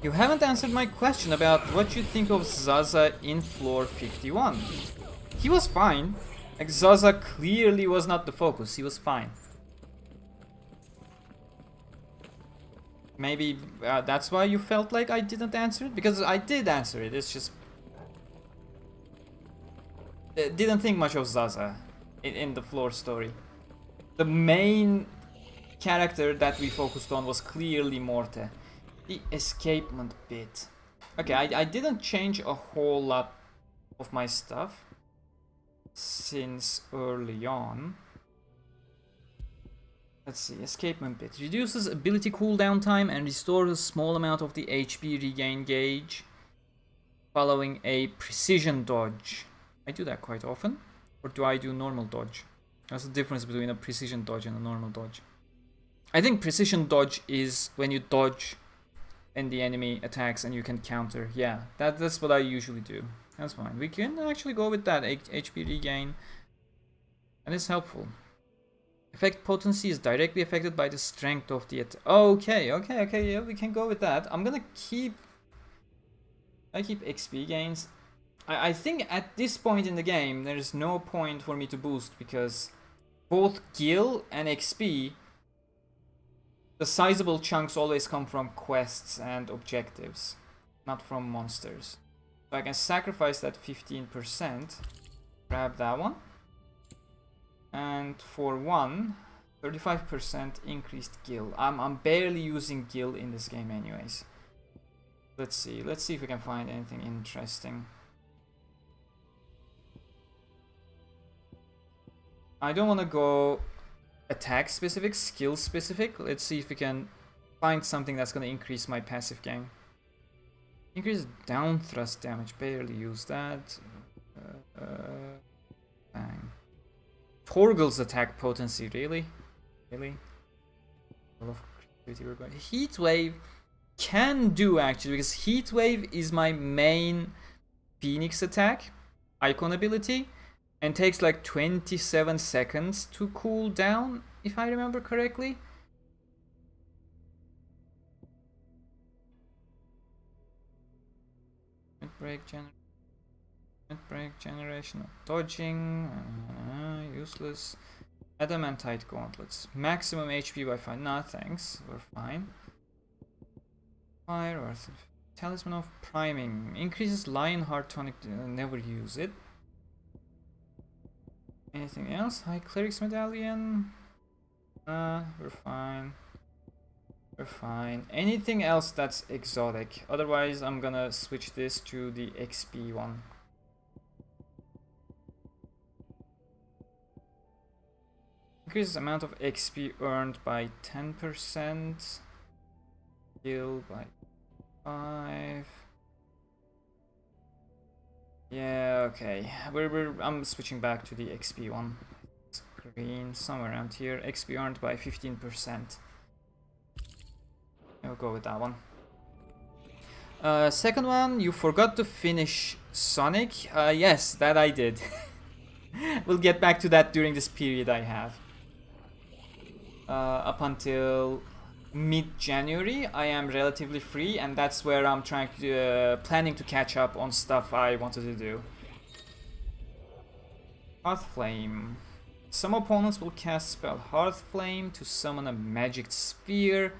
You haven't answered my question about what you think of Zaza in floor 51. He was fine. Like, Zaza clearly was not the focus. He was fine. Maybe that's why you felt like I didn't answer it? Because I did answer it. It's just... didn't think much of Zaza in the floor story. The main character that we focused on was clearly Morte. The escapement bit. Okay, I didn't change a whole lot of my stuff since early on. Let's see, escapement bit. Reduces ability cooldown time and restores a small amount of the HP regain gauge following a precision dodge. I do that quite often. Or do I do normal dodge? There's a difference between a precision dodge and a normal dodge. I think precision dodge is when you dodge and the enemy attacks and you can counter. Yeah, that's what I usually do. That's fine. We can actually go with that HP regain. And it's helpful. Effect potency is directly affected by the strength of the attack. Okay, yeah, we can go with that. I'm gonna keep... I keep XP gains. I think at this point in the game, there is no point for me to boost because both Gil and XP, the sizable chunks always come from quests and objectives, not from monsters. So I can sacrifice that 15%, grab that one, and for 35% increased Gil. I'm barely using Gil in this game anyways. Let's see if we can find anything interesting. I don't want to go attack specific, skill specific. Let's see if we can find something that's going to increase my passive gain. Increase down thrust damage, barely use that. Bang. Torgal's attack potency, really? Heat Wave can do actually, because Heat Wave is my main Phoenix attack, icon ability. And takes like 27 seconds to cool down, if I remember correctly. Break generation of dodging, useless. Adamantite gauntlets. Maximum HP by 5. Nah, thanks. We're fine. Fire Earth. Talisman of Priming. Increases Lionheart tonic. Never use it. Anything else? High Cleric's Medallion. We're fine. We're fine. Anything else that's exotic? Otherwise, I'm gonna switch this to the XP one. Increases amount of XP earned by 10%. Heal by 5. Yeah, okay. I'm switching back to the XP one. It's green, somewhere around here. XP earned by 15%. I'll go with that one. Second one, you forgot to finish Sonic. Yes, that I did. We'll get back to that during this period I have. Up until mid-January, I am relatively free, and that's where I'm planning to catch up on stuff I wanted to do. Hearthflame. Some opponents will cast spell Hearthflame to summon a magic sphere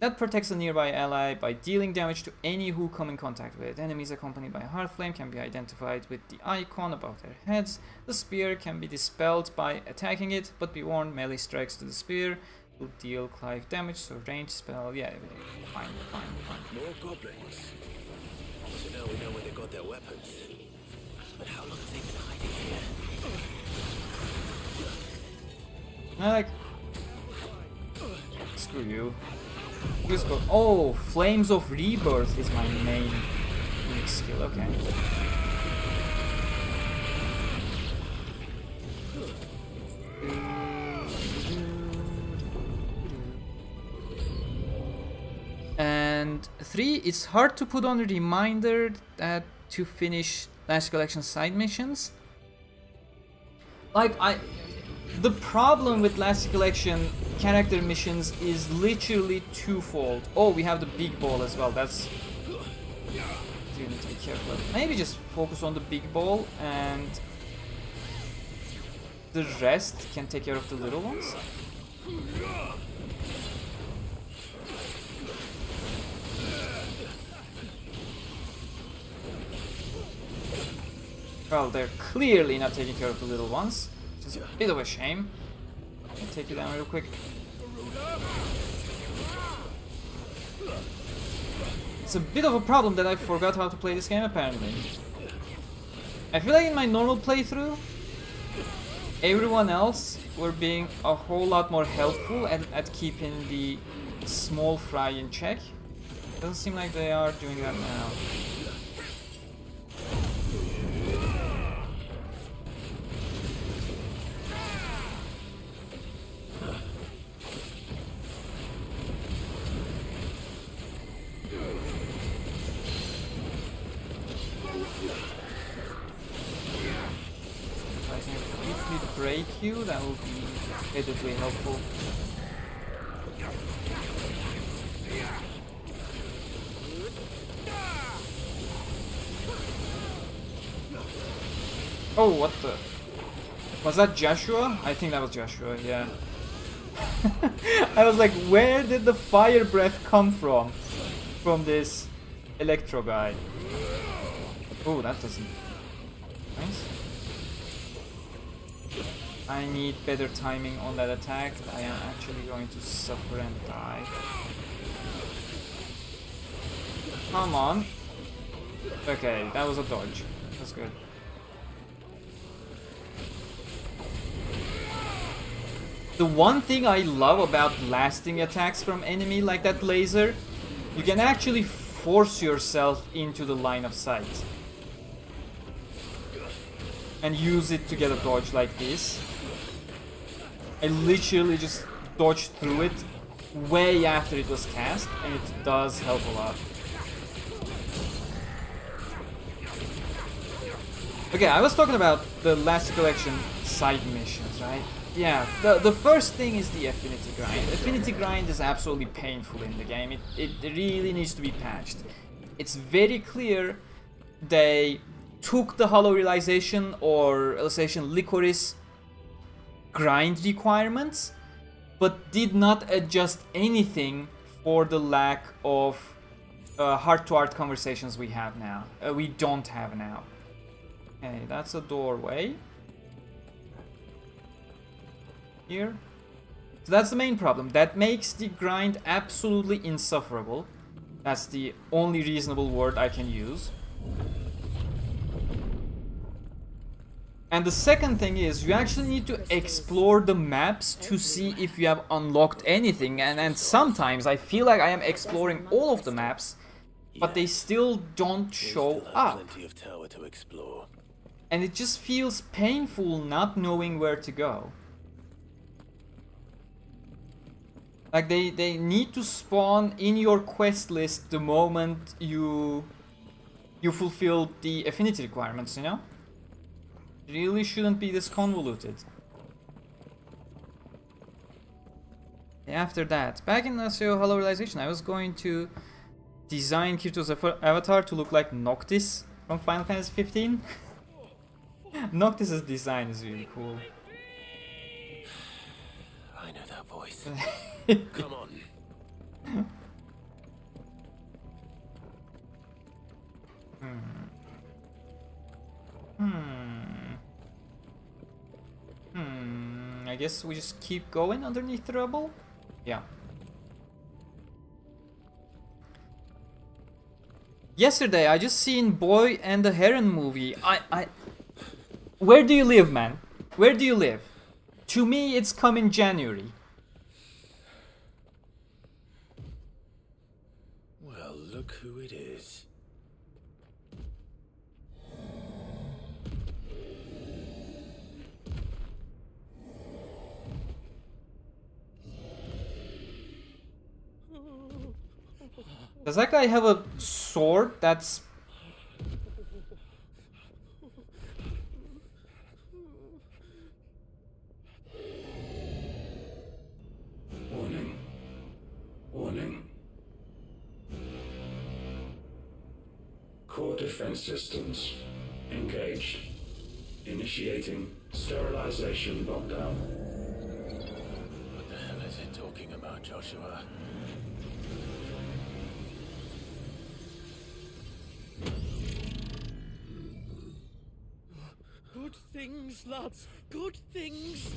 that protects a nearby ally by dealing damage to any who come in contact with it. Enemies accompanied by Hearthflame can be identified with the icon above their heads. The spear can be dispelled by attacking it, but be warned, melee strikes to the spear will deal Clive damage, so range spell, yeah, fine. More goblins. So now we know where they got their weapons. But how long have they been hiding here? Screw you. Just go. Oh, Flames of Rebirth is my main unique skill. Okay. And 3, it's hard to put on a reminder that to finish Last Collection side missions. The problem with Last Collection character missions is literally twofold. Oh, we have the big ball as well. That's... You need to be careful. Maybe just focus on the big ball and the rest can take care of the little ones. Well, they're clearly not taking care of the little ones. Which is a bit of a shame. I'll take you down real quick. It's a bit of a problem that I forgot how to play this game, apparently. I feel like in my normal playthrough, everyone else were being a whole lot more helpful at keeping the small fry in check. Doesn't seem like they are doing that now. Break you, that will be incredibly helpful. Oh, what the? Was that Joshua? I think that was Joshua, yeah. I was like, where did the fire breath come from? From this electro guy. Oh, that doesn't... Nice. I need better timing on that attack. I am actually going to suffer and die. Come on. Okay, that was a dodge. That's good. The one thing I love about lasting attacks from enemy like that laser, you can actually force yourself into the line of sight. And use it to get a dodge like this. I literally just dodged through it way after it was cast, and it does help a lot. Okay, I was talking about the Last Collection side missions, right? Yeah, the first thing is the Affinity Grind. Affinity Grind is absolutely painful in the game. It really needs to be patched. It's very clear they took the Hollow Realization or Realization Licorice grind requirements, but did not adjust anything for the lack of heart-to-heart conversations we have now. We don't have now. Okay, that's a doorway. Here. So that's the main problem. That makes the grind absolutely insufferable. That's the only reasonable word I can use. And the second thing is, you actually need to explore the maps to see if you have unlocked anything. And sometimes I feel like I am exploring all of the maps, but they still don't show up. Plenty of tower to explore. And it just feels painful not knowing where to go. Like they need to spawn in your quest list the moment you fulfill the affinity requirements, you know? Really shouldn't be this convoluted. After that, back in SEO Hollow Realization, I was going to design Kirito's avatar to look like Noctis from Final Fantasy 15. Noctis's design is really cool. I know that voice. Come on. I guess we just keep going underneath the rubble? Yeah. Yesterday I just seen Boy and the Heron movie. Where do you live, man? Where do you live? To me it's coming January. Well, look who it is. Does that guy have a sword that's... Warning. Warning. Core defense systems engaged. Initiating sterilization lockdown. What the hell is it talking about, Joshua? Good things, lads. Good things.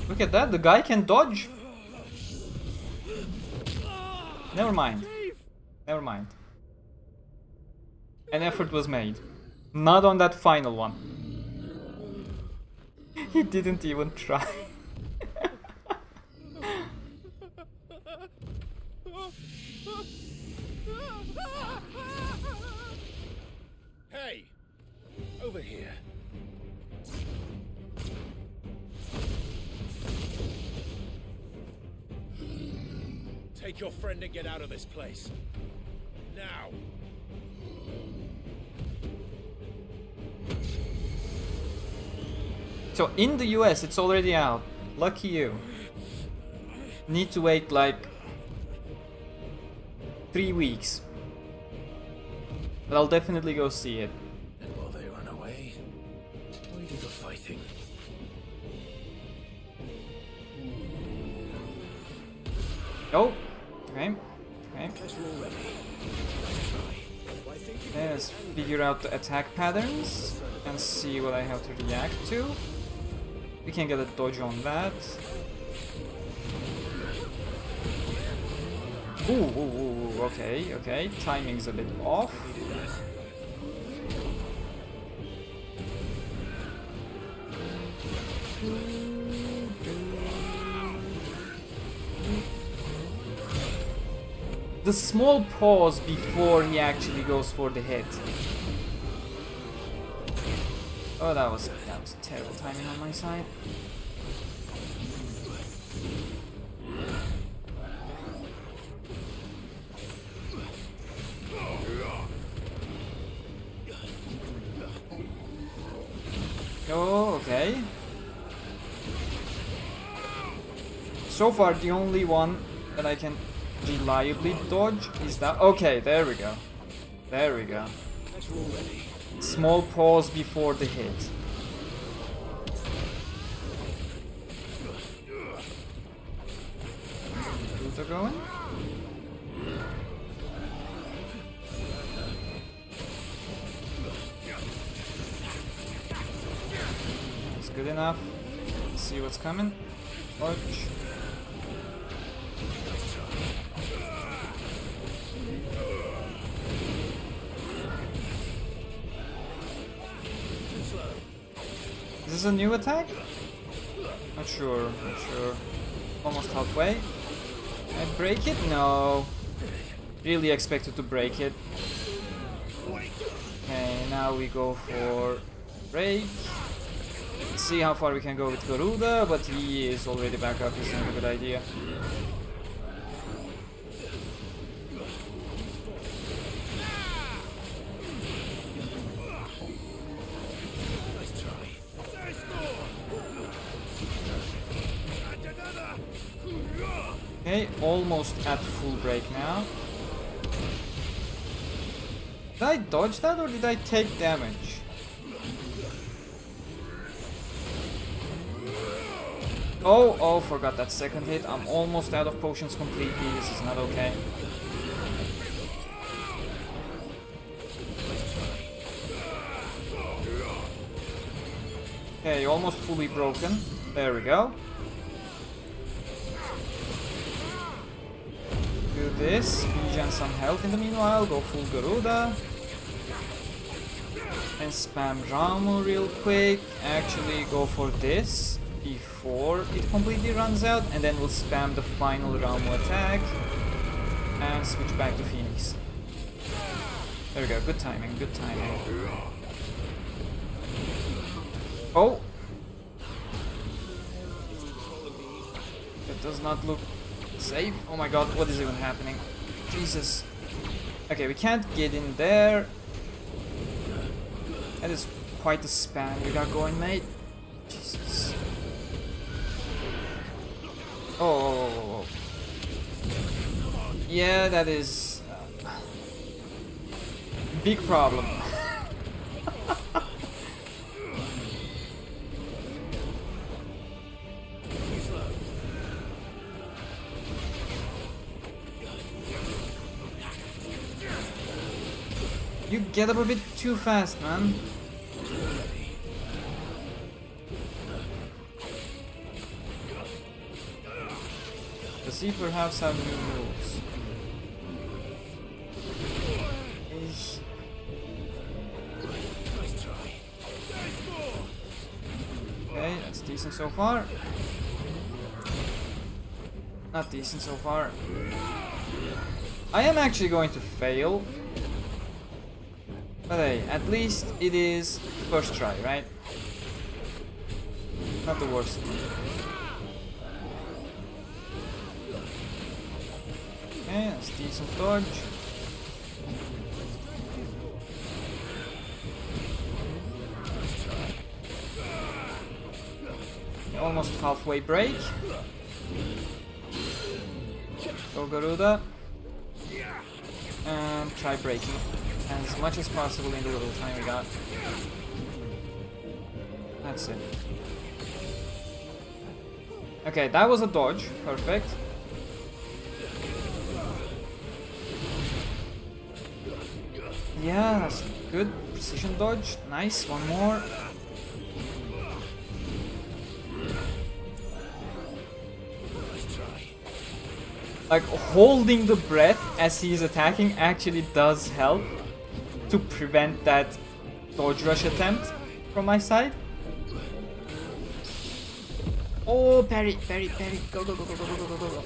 Look at that, the guy can dodge. Never mind. Never mind. An effort was made. Not on that final one. He didn't even try. Hey! Over here. Take your friend and get out of this place. Now! So in the US it's already out. Lucky you. Need to wait like 3 weeks. But I'll definitely go see it. And while they run away, we do the fighting. Oh, okay. Okay. Let's figure out the attack patterns and see what I have to react to. We can get a dodge on that. Ooh, okay, okay. Timing's a bit off. The small pause before he actually goes for the hit. Oh, that was terrible timing on my side. Oh, okay. So far, the only one that I can reliably dodge is that. Okay, there we go. There we go. Small pause before the hit. Luther going? That's good enough. Let's see what's coming. Dodge. Is this a new attack? Not sure, not sure. Almost halfway. Can I break it? No. Really expected to break it. Okay, now we go for break. Let's see how far we can go with Garuda, but he is already back up. It's not a good idea. Okay, almost at full break now. Did I dodge that or did I take damage? Oh, forgot that second hit. I'm almost out of potions completely. This is not okay. Okay, almost fully broken. There we go. Do this, regen some health in the meanwhile, go full Garuda. And spam Ramu real quick. Actually go for this before it completely runs out, and then we'll spam the final Ramu attack and switch back to Phoenix. There we go, good timing, good timing. Oh! That does not look safe. Oh my god, what is even happening? Jesus. Okay, we can't get in there. That is quite the spam we got going, mate. Jesus. Oh. Yeah, that is big problem. You get up a bit too fast, man. Does he perhaps have new moves? Okay, that's decent so far. Not decent so far. I am actually going to fail. But hey, at least it is first try, right? Not the worst. Okay, that's decent dodge. Almost halfway break. Go Garuda. And try breaking as much as possible in the little time we got. That's it. Okay, that was a dodge. Perfect. Yeah, that's good. Precision dodge. Nice. One more. Like, holding the breath as he is attacking actually does help to prevent that dodge rush attempt from my side. Oh, parry, parry, parry. Go, go, go, go, go, go, go, go, go.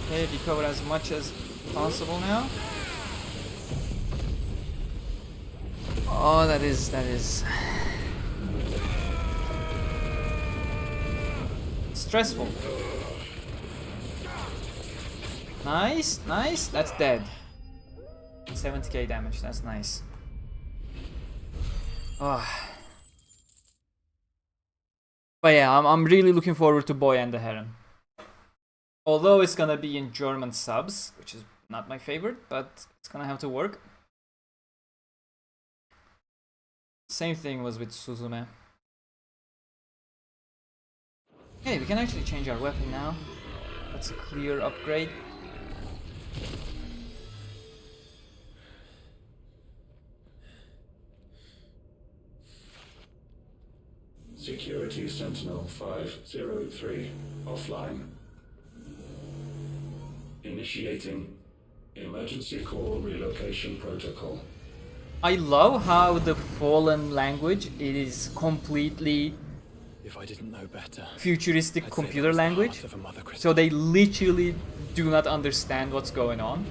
Okay, recover as much as possible now. Oh, that is... stressful. Nice, nice. That's dead. 70k damage. That's nice. Oh. But yeah, I'm really looking forward to Boy and the Heron. Although it's gonna be in German subs, which is not my favorite, but it's gonna have to work. Same thing was with Suzume. Okay, we can actually change our weapon now. That's a clear upgrade. Security Sentinel 503 offline. Initiating emergency call relocation protocol. I love how the Fallen language is completely If I didn't know better, futuristic I'd say computer that was the language. heart of a Mother Crystal. So they literally do not understand what's going on.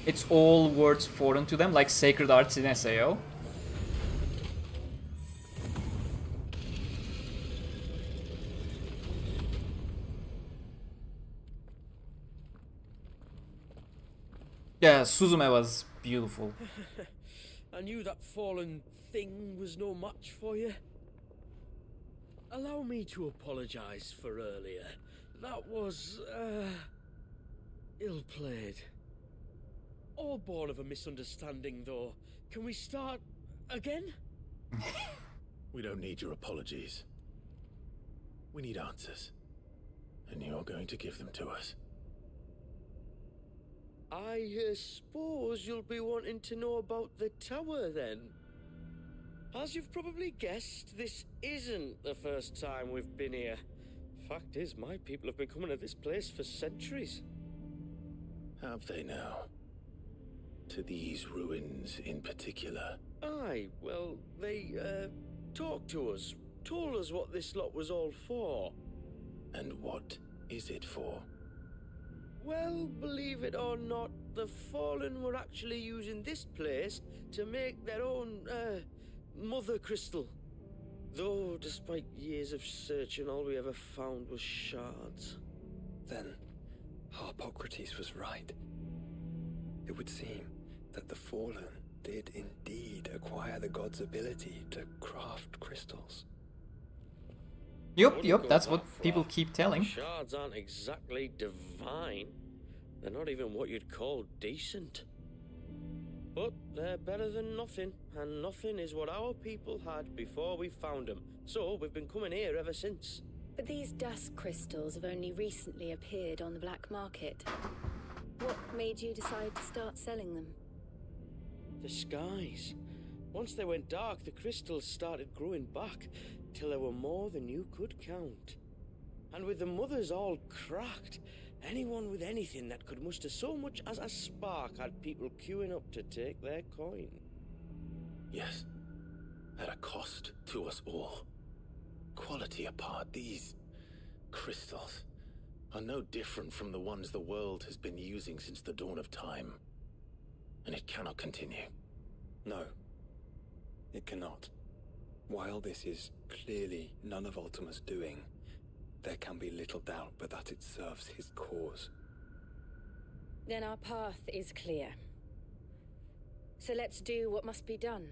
It's all words foreign to them, like sacred arts in SAO. Yeah, Suzume was beautiful. I knew that fallen thing was no match for you. Allow me to apologize for earlier. That was, ill-played. All born of a misunderstanding, though. Can we start again? We don't need your apologies. We need answers. And you're going to give them to us. I suppose you'll be wanting to know about the tower then. As you've probably guessed, this isn't the first time we've been here. Fact is, my people have been coming to this place for centuries. Have they now? To these ruins in particular? Aye, well, they, talked to us, told us what this lot was all for. And what is it for? Well, believe it or not, the Fallen were actually using this place to make their own, Mother Crystal. Though, despite years of searching, all we ever found was shards. Then, Harpocrates was right. It would seem that the Fallen did indeed acquire the god's ability to craft crystals. Yup, that's what people keep telling. Shards aren't exactly divine. They're not even what you'd call decent. But they're better than nothing, and nothing is what our people had before we found them. So we've been coming here ever since. But these dusk crystals have only recently appeared on the black market. What made you decide to start selling them? The skies. Once they went dark, the crystals started growing back, till there were more than you could count. And with the mothers all cracked, anyone with anything that could muster so much as a spark had people queuing up to take their coin. Yes, at a cost to us all. Quality apart, these crystals are no different from the ones the world has been using since the dawn of time. And it cannot continue. No, it cannot. While this is clearly none of Ultima's doing, there can be little doubt but that it serves his cause. Then our path is clear. So let's do what must be done.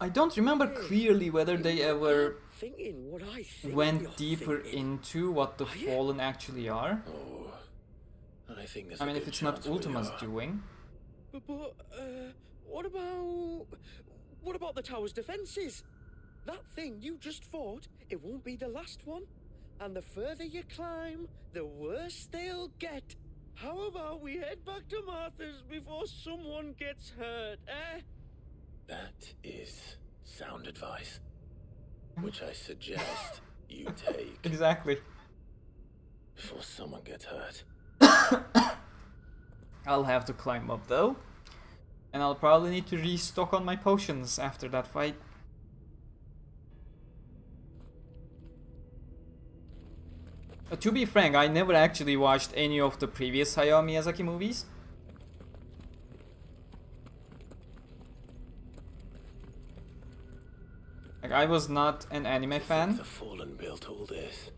I don't remember clearly whether they ever Thinking what I think went you're deeper thinking. into what the Fallen actually are. Oh, I think there's I mean, a if good it's not chance we Ultima's are. doing. But, what about the tower's defenses? That thing you just fought, it won't be the last one. And the further you climb, the worse they'll get. How about we head back to Martha's before someone gets hurt, eh? That is sound advice, which I suggest you take Exactly. before someone gets hurt. I'll have to climb up though. And I'll probably need to restock on my potions after that fight. To be frank, I never actually watched any of the previous Hayao Miyazaki movies. Like, I was not an anime fan The Fallen built all this.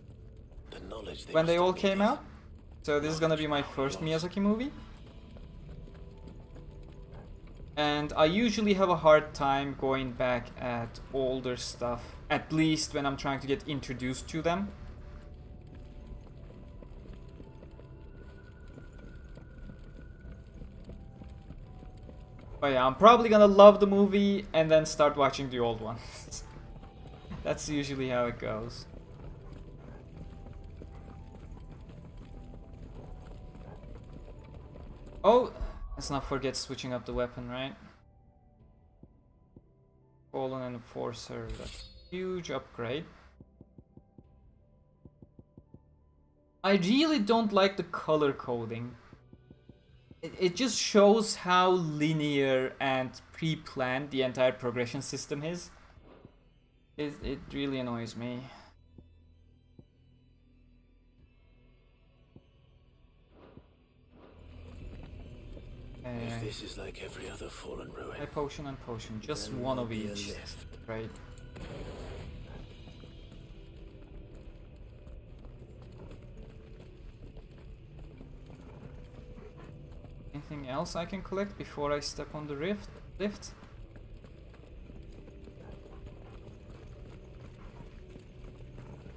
The knowledge when they must all have came needed. out. So this is gonna be my first Miyazaki movie. And I usually have a hard time going back at older stuff, at least when I'm trying to get introduced to them. Oh yeah, I'm probably gonna love the movie and then start watching the old ones. That's usually how it goes. Oh, let's not forget switching up the weapon, right? Fallen Enforcer, that's a huge upgrade. I really don't like the color coding. It just shows how linear and pre-planned the entire progression system is. It really annoys me. If this is like every other fallen ruin. A potion and potion, just one of each. Right. Anything else I can collect before I step on the lift?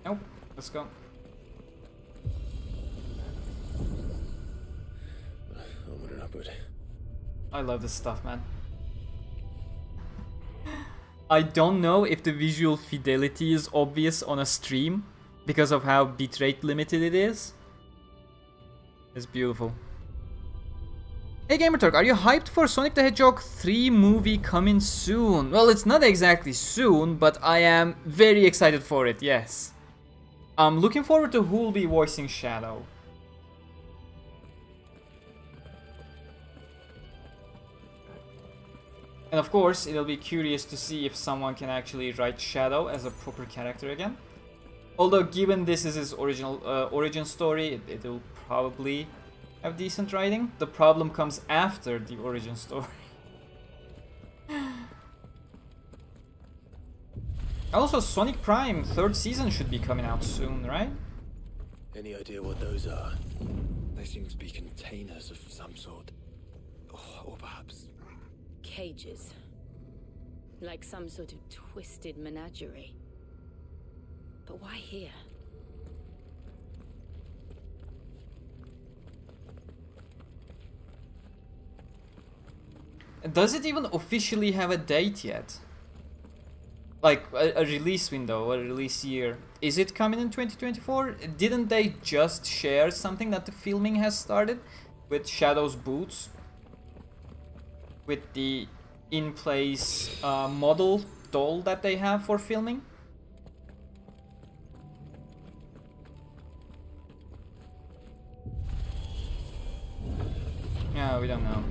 Nope. Let's go. I love this stuff, man. I don't know if the visual fidelity is obvious on a stream because of how bitrate limited it is. It's beautiful. Hey Gamerturk, are you hyped for Sonic the Hedgehog 3 movie coming soon? Well, it's not exactly soon, but I am very excited for it, yes. I'm looking forward to who will be voicing Shadow. And of course, it'll be curious to see if someone can actually write Shadow as a proper character again. Although, given this is his original origin story, it will probably have decent writing. The problem comes after the origin story. Also, Sonic Prime 3rd season should be coming out soon, right? Any idea what those are? They seem to be containers of some sort. Or perhaps... cages. Like some sort of twisted menagerie. But why here? Does it even officially have a date yet? Like a release window, a release year. Is it coming in 2024? Didn't they just share something that the filming has started with Shadow's boots? With the in-place model doll that they have for filming? Yeah, we don't know.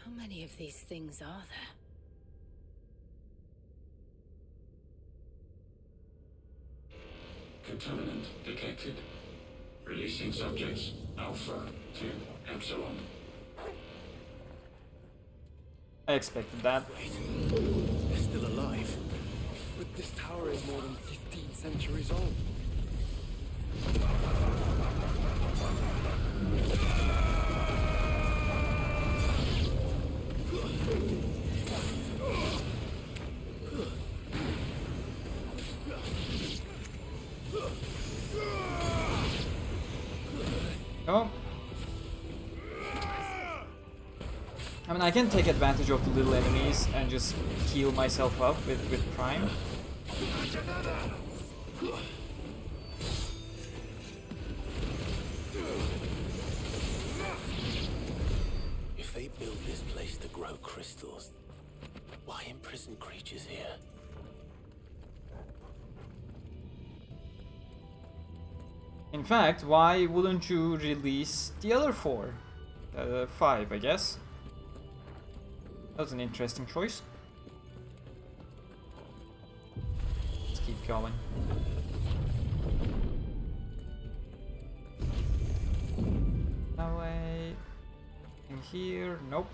How many of these things are there? Contaminant detected. Releasing subjects Alpha to Epsilon. I expected that. They're still alive. But this tower is more than 15 centuries old. Oh. I mean, I can take advantage of the little enemies and just heal myself up with Prime. If they build this place to grow crystals, why imprison creatures here? In fact, why wouldn't you release the other 4? 5, I guess. That's an interesting choice. Let's keep going. That way. In here, nope.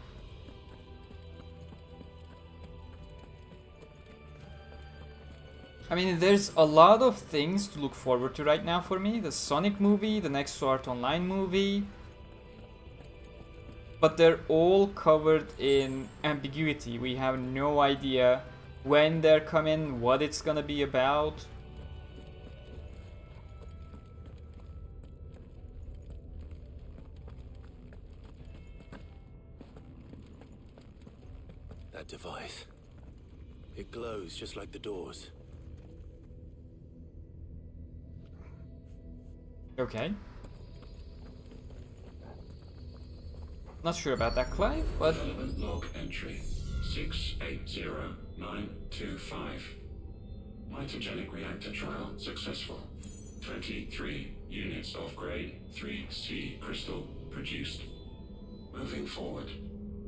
I mean, there's a lot of things to look forward to right now for me. The Sonic movie, the next Sword Art Online movie. But they're all covered in ambiguity. We have no idea when they're coming, what it's gonna be about. That device. It glows just like the doors. Okay. Not sure about that, Clive, but... Development log entry 680925. Mitogenic reactor trial successful. 23 units of grade 3C crystal produced. Moving forward,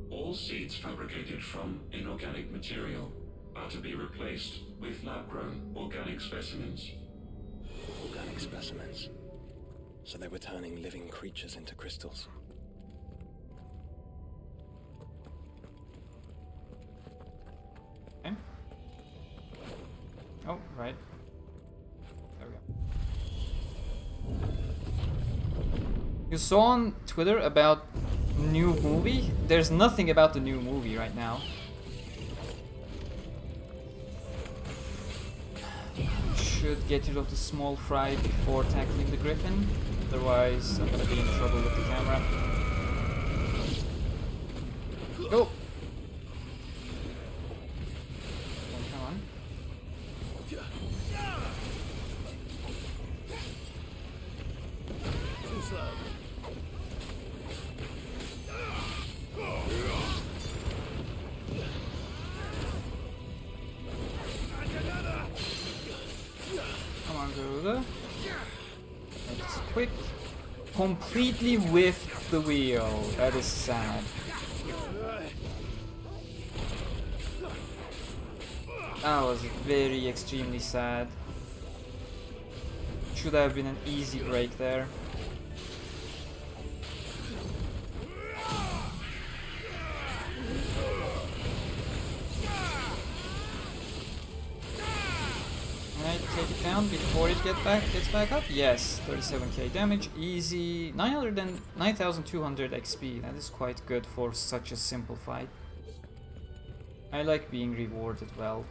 all seeds fabricated from inorganic material are to be replaced with lab-grown organic specimens. Organic specimens. So they were turning living creatures into crystals. Okay. Oh, right. There we go. You saw on Twitter about new movie? There's nothing about the new movie right now. Should get rid of the small fry before tackling the griffin. Otherwise, I'm gonna be in trouble with the camera. Go! Come on. Too slow. Come on, Garuda. It's quick. Completely whiffed the wheel. That is sad. That was very extremely sad. Should have been an easy break there. Take it down before it gets back up. Yes, 37k damage, easy. 9,200 XP. That is quite good for such a simple fight. I like being rewarded well.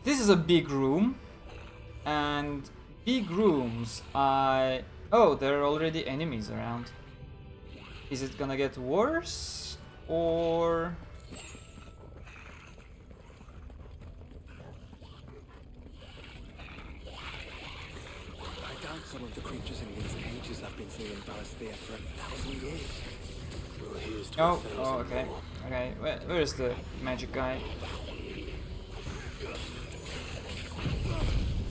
This is a big room. And big rooms, oh, there are already enemies around. Is it gonna get worse? Or... I doubt some of the creatures in these cages have been seeing Valisthea for 1,000 years. Well, here's to Oh, 1,000 oh, okay. more. Okay, where's the magic guy?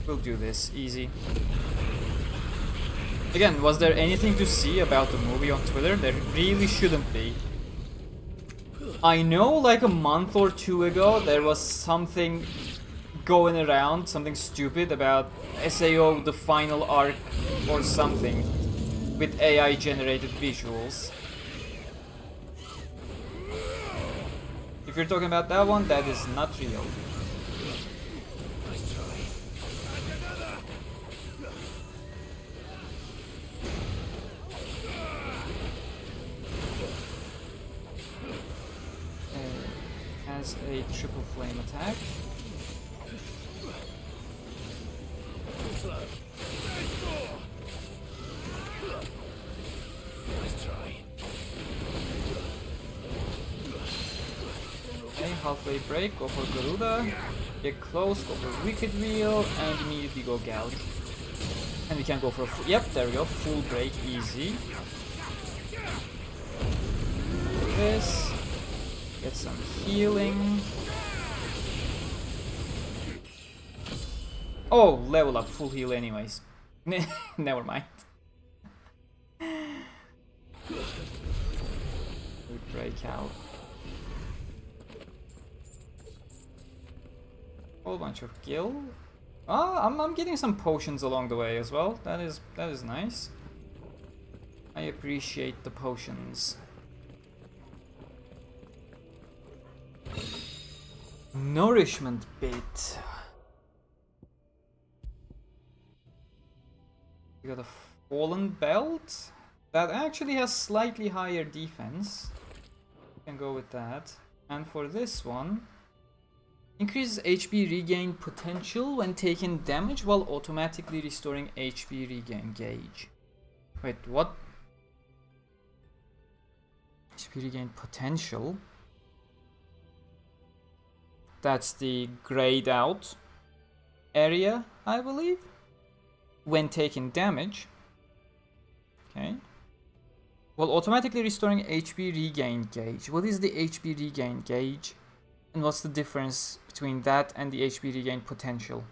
We'll do this, easy. Again, was there anything to see about the movie on Twitter? There really shouldn't be. I know like a month or two ago there was something going around, something stupid about SAO the final arc or something with AI generated visuals. If you're talking about that one, that is not real. Has a triple flame attack. Okay, halfway break, go for Garuda. Get close, go for Wicked Wheel, and immediately go Gouge. And we can go for a full, yep, there we go, full break, easy. This. Get some healing. Oh, level up, full heal anyways. Never mind. We break out. Whole bunch of gil. Ah, I'm getting some potions along the way as well. That is nice. I appreciate the potions. Nourishment bit. We got a fallen belt that actually has slightly higher defense. Can go with that. And for this one, increases HP regain potential when taking damage while automatically restoring HP regain gauge. Wait, what? HP regain potential? That's the grayed out area, I believe, when taking damage. Okay. Well, automatically restoring HP regain gauge. What is the HP regain gauge? And what's the difference between that and the HP regain potential?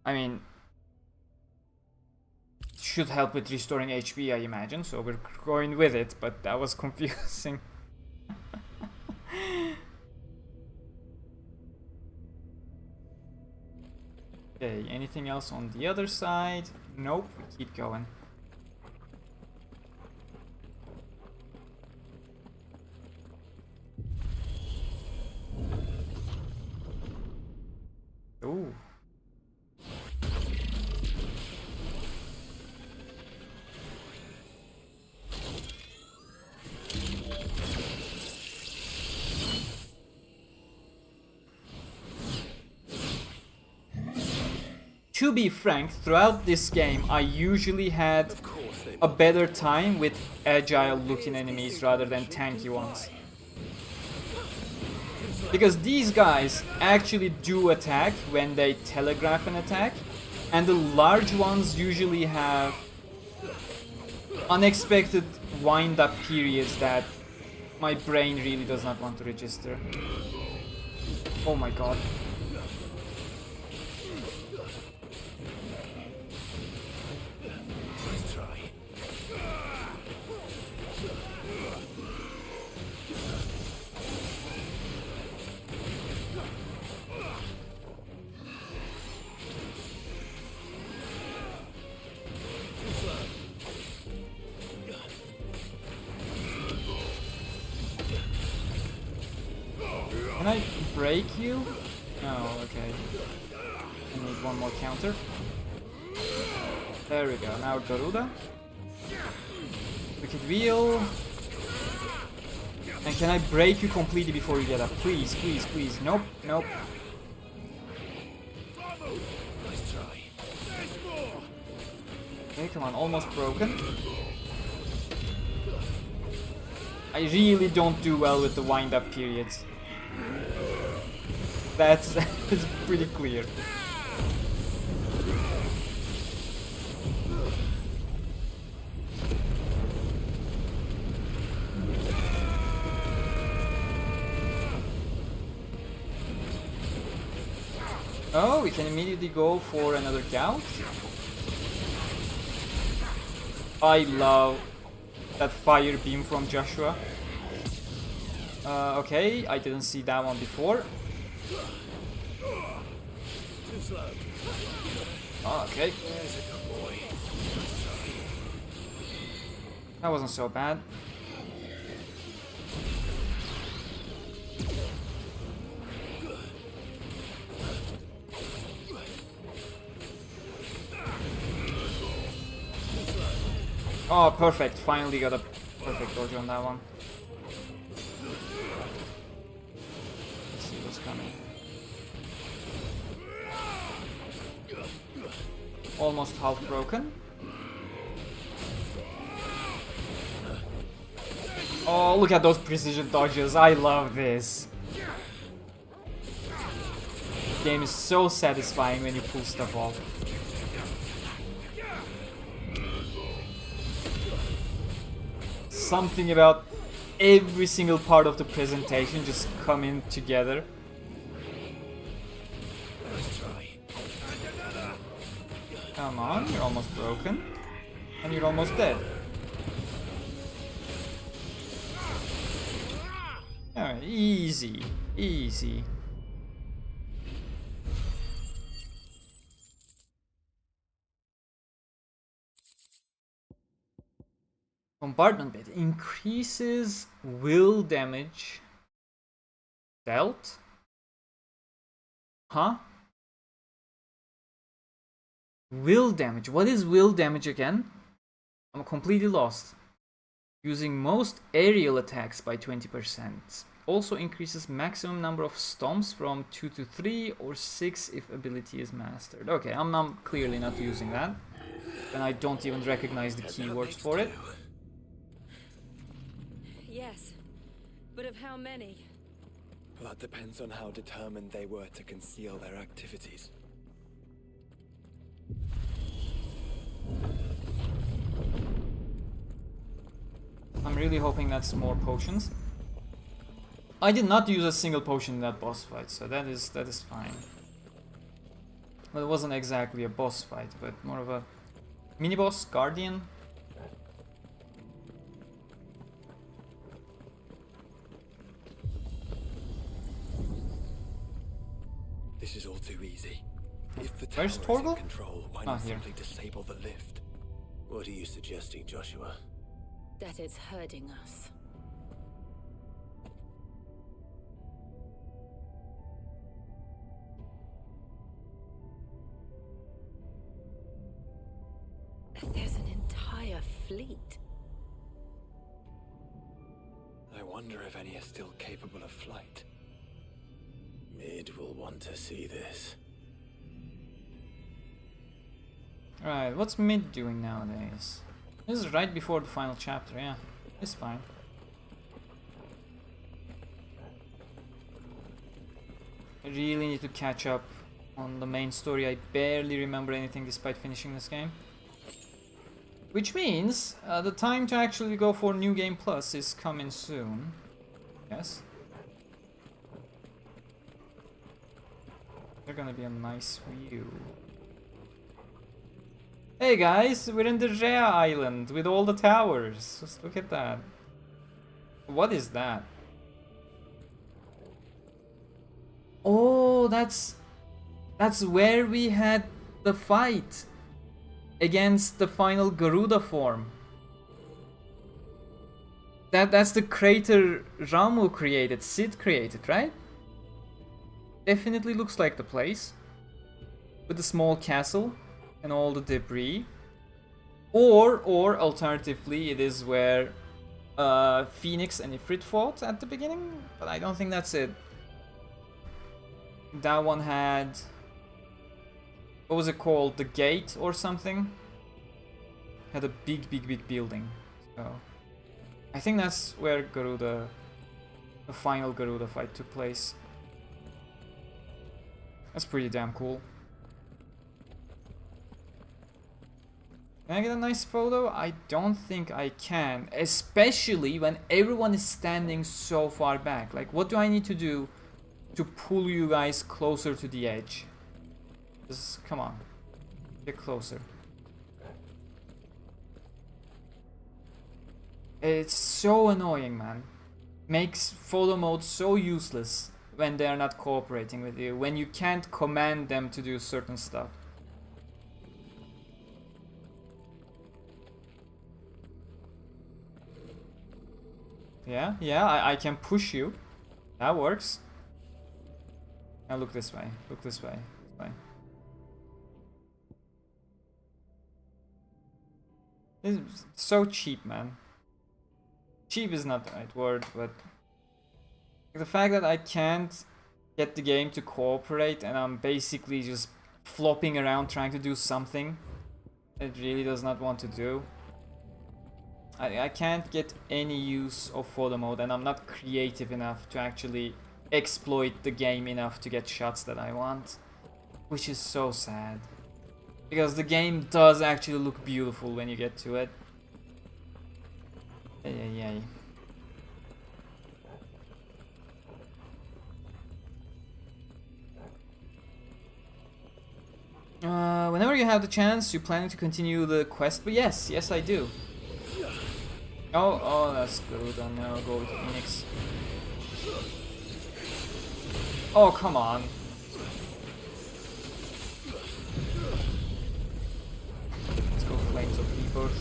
I mean, should help with restoring HP, I imagine, so we're going with it, but that was confusing. Okay, anything else on the other side? Nope, we keep going. Ooh. To be frank, throughout this game, I usually had a better time with agile looking enemies rather than tanky ones. Because these guys actually do attack when they telegraph an attack, and the large ones usually have unexpected wind-up periods that my brain really does not want to register. Oh my god. Can I break you? No, okay. I need one more counter. There we go, now Garuda. Wicked Wheel. And can I break you completely before you get up? Please, please, please. Nope, nope. Okay, come on, almost broken. I really don't do well with the wind-up periods. That's pretty clear. Oh, we can immediately go for another gout. I love that fire beam from Joshua. Okay, I didn't see that one before. Oh, okay. That wasn't so bad. Oh, perfect. Finally got a perfect dodge on that one. Let's see what's coming. Almost half broken. Oh, look at those precision dodges. I love this. The game is so satisfying when you pull stuff off. Something about every single part of the presentation just coming together. Come on, you're almost broken. And you're almost dead. Alright, easy. Easy. Bombardment bit increases will damage dealt. Huh? Will damage. What is will damage again? I'm completely lost. Using most aerial attacks by 20%. Also increases maximum number of stomps from 2 to 3 or 6 if ability is mastered. Okay, I'm clearly not using that. And I don't even recognize the keywords for it. Yes, but of how many? That depends on how determined they were to conceal their activities. I'm really hoping that's more potions. I did not use a single potion in that boss fight, so that is fine. Well, it wasn't exactly a boss fight, but more of a mini-boss, guardian. This is all too easy. If the Where's tower is in Torgal? control, why Ah, not here. simply disable the lift? What are you suggesting, Joshua? That it's hurting us. There's an entire fleet. I wonder if any are still capable of flight. Mid will want to see this. Right, what's Mid doing nowadays? This is right before the final chapter, yeah. It's fine. I really need to catch up on the main story. I barely remember anything despite finishing this game. Which means the time to actually go for New Game Plus is coming soon. Yes. They're gonna be a nice view. Hey guys, we're in the Rhea Island with all the towers. Just look at that. What is that? Oh, that's where we had the fight against the final Garuda form. That's the crater Ramu created, Sid created, right? Definitely looks like the place. With the small castle and all the debris. Or alternatively, it is where Phoenix and Ifrit fought at the beginning, but I don't think that's it. That one had, what was it called? The Gate or something? Had a big building. So I think that's where Garuda, the final Garuda fight took place. That's pretty damn cool. Can I get a nice photo? I don't think I can, especially when everyone is standing so far back. Like, what do I need to do to pull you guys closer to the edge? Just, come on, get closer. It's so annoying, man. Makes photo mode so useless when they are not cooperating with you, when you can't command them to do certain stuff. Yeah, I can push you. That works. Now look this way, look this way. It's so cheap, man. Cheap is not the right word, but the fact that I can't get the game to cooperate and I'm basically just flopping around trying to do something it really does not want to do. I can't get any use of photo mode, and I'm not creative enough to actually exploit the game enough to get shots that I want, which is so sad, because the game does actually look beautiful when you get to it. Yay. Whenever you have the chance, you're planning to continue the quest, but yes, I do. Oh, that's good. I'll now go with Phoenix. Oh, come on. Let's go Flames of Rebirth.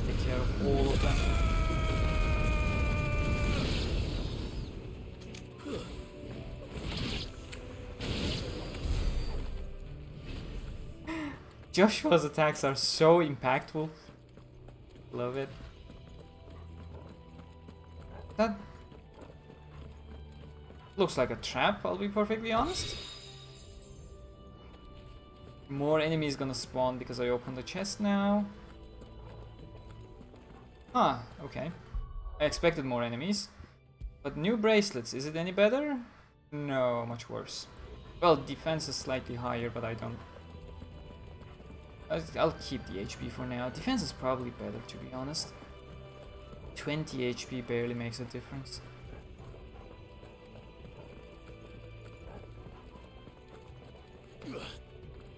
Take care of all of them. Joshua's attacks are so impactful. Love it. That looks like a trap, I'll be perfectly honest. More enemies gonna spawn because I opened the chest now. Ah, okay. I expected more enemies. But new bracelets, is it any better? No, much worse. Well, defense is slightly higher, but I don't... I'll keep the HP for now. Defense is probably better, to be honest. 20 HP barely makes a difference.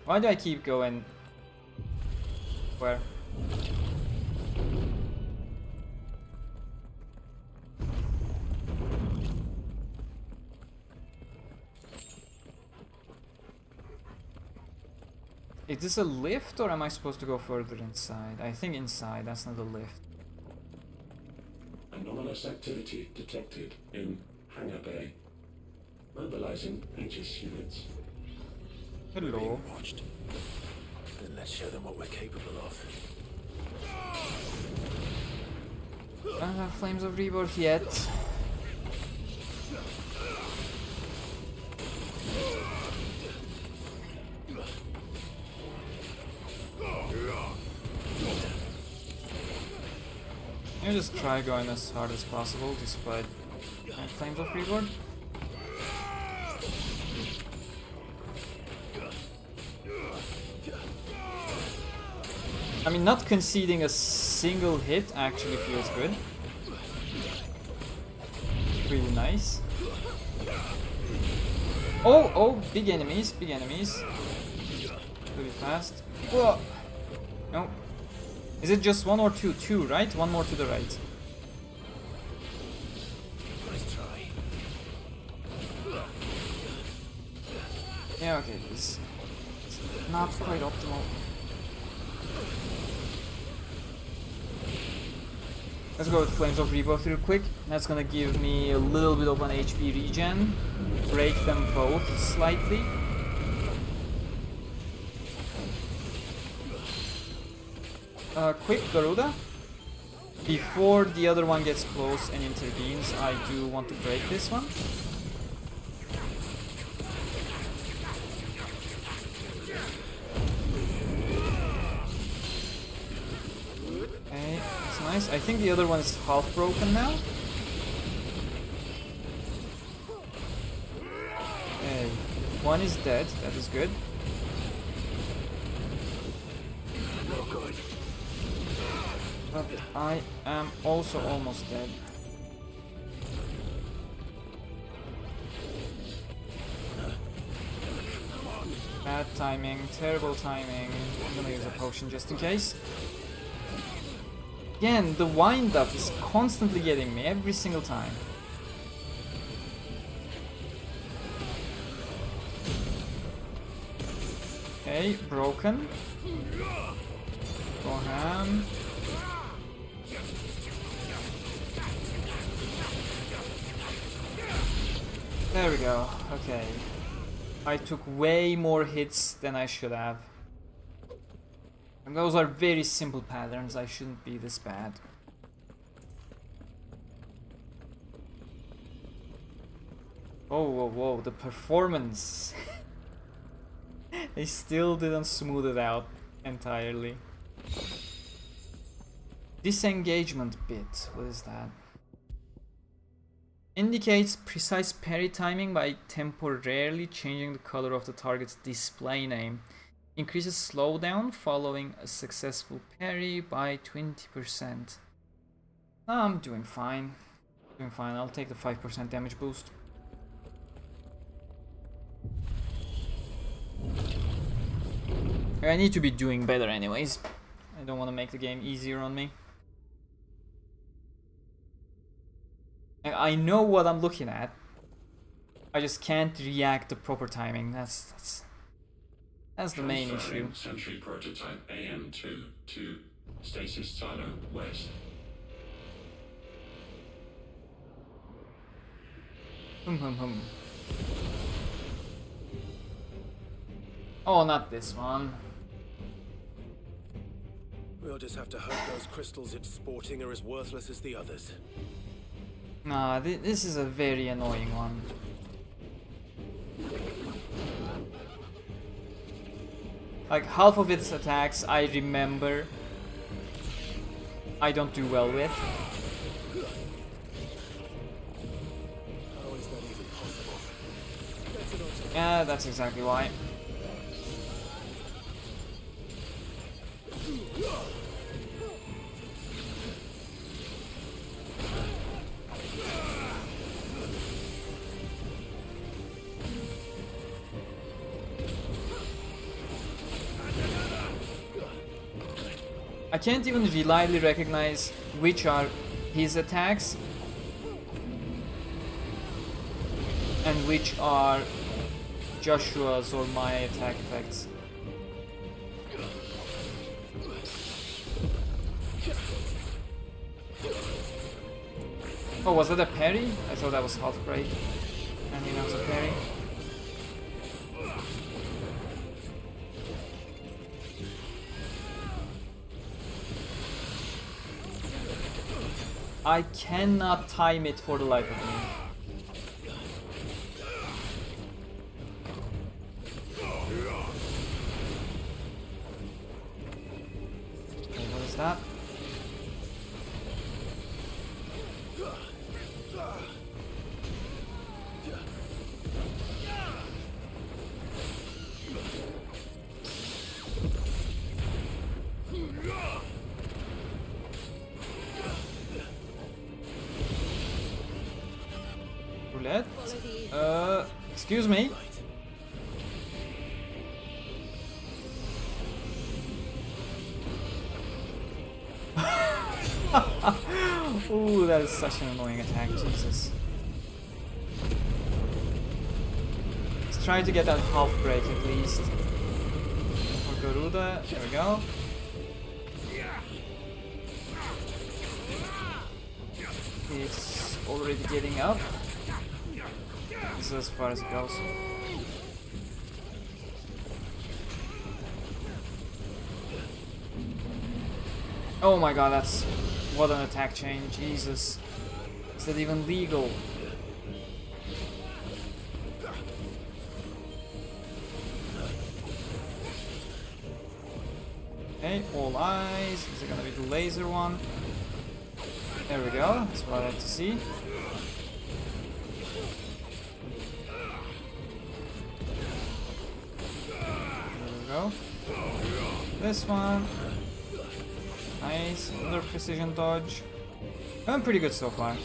Why do I keep going? Where? Is this a lift or am I supposed to go further inside? I think inside, that's not a lift. Anomalous activity detected in Hangar Bay. Mobilizing Aegis units. Hello. Watched. Then let's show them what we're capable of. I don't have Flames of Rebirth yet. You just try going as hard as possible despite Flames of Rebirth. I mean, not conceding a single hit actually feels good. Really nice. Oh, oh, big enemies, big enemies. Really fast. Whoa. No. Is it just one or two? Two, right? One more to the right. Nice try. Yeah, okay, this is not quite optimal. Let's go with Flames of Rebirth real quick. That's gonna give me a little bit of an HP regen. Break them both slightly. Quick Garuda. Before the other one gets close and intervenes, I do want to break this one. Okay, that's nice. I think the other one is half broken now. Okay, one is dead. That is good. But I am also almost dead. Bad timing, terrible timing. I'm gonna use a potion just in case. Again, the wind up is constantly getting me every single time. Okay, broken. Go ham. There we go, okay. I took way more hits than I should have. And those are very simple patterns, I shouldn't be this bad. Oh, whoa, whoa, the performance. They still didn't smooth it out entirely. Disengagement bit, what is that? Indicates precise parry timing by temporarily changing the color of the target's display name. Increases slowdown following a successful parry by 20%. I'm doing fine. Doing fine, I'll take the 5% damage boost. I need to be doing better anyways. I don't want to make the game easier on me. I know what I'm looking at. I just can't react to proper timing. That's the main issue. Sentry prototype AM2 to stasis silo west. Oh, not this one. We'll just have to hope those crystals it's sporting are as worthless as the others. Nah, this is a very annoying one. Like, half of its attacks I remember I don't do well with. How is that even possible? Yeah, that's exactly why. I can't even reliably recognize which are his attacks and which are Joshua's or my attack effects. Oh, was that a parry? I thought that was half break. I mean, that was a parry. I cannot time it for the life of me. Okay, what is that? Roulette? Excuse me? Ooh, that is such an annoying attack, Jesus. Let's try to get that half break at least. For Garuda, there we go. It's already getting up. This is as far as it goes. Oh my god, that's... what an attack chain, Jesus. Is that even legal? Okay, all eyes. Is it gonna be the laser one? There we go, that's what I like to see. Go. This one. Nice. Another precision dodge. I'm pretty good so far.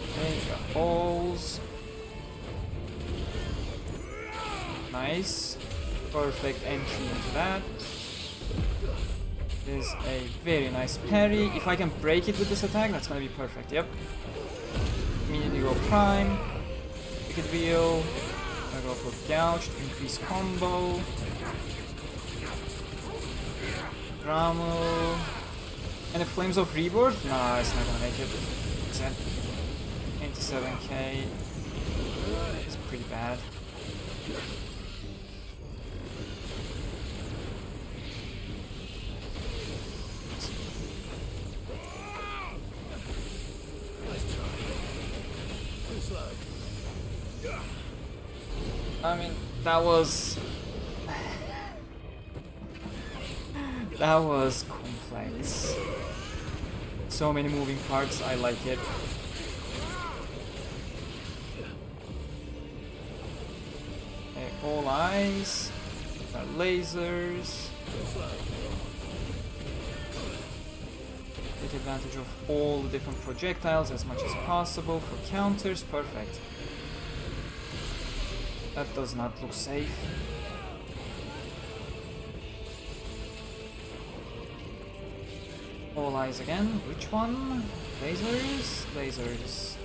Okay, got holes. Nice. Perfect entry into that. Is a very nice parry. If I can break it with this attack, that's gonna be perfect. Yep. Immediately go prime. Wicked Wheel. I go for gouged, increase combo. Ramu. And the Flames of Rebirth? Nah, it's not gonna make it. It's at 87k. It's pretty bad. I mean, that was... that was complex. So many moving parts, I like it. Okay, all eyes. Got lasers. Take advantage of all the different projectiles as much as possible for counters. Perfect. That does not look safe. All eyes again. Which one? Lasers? Lasers.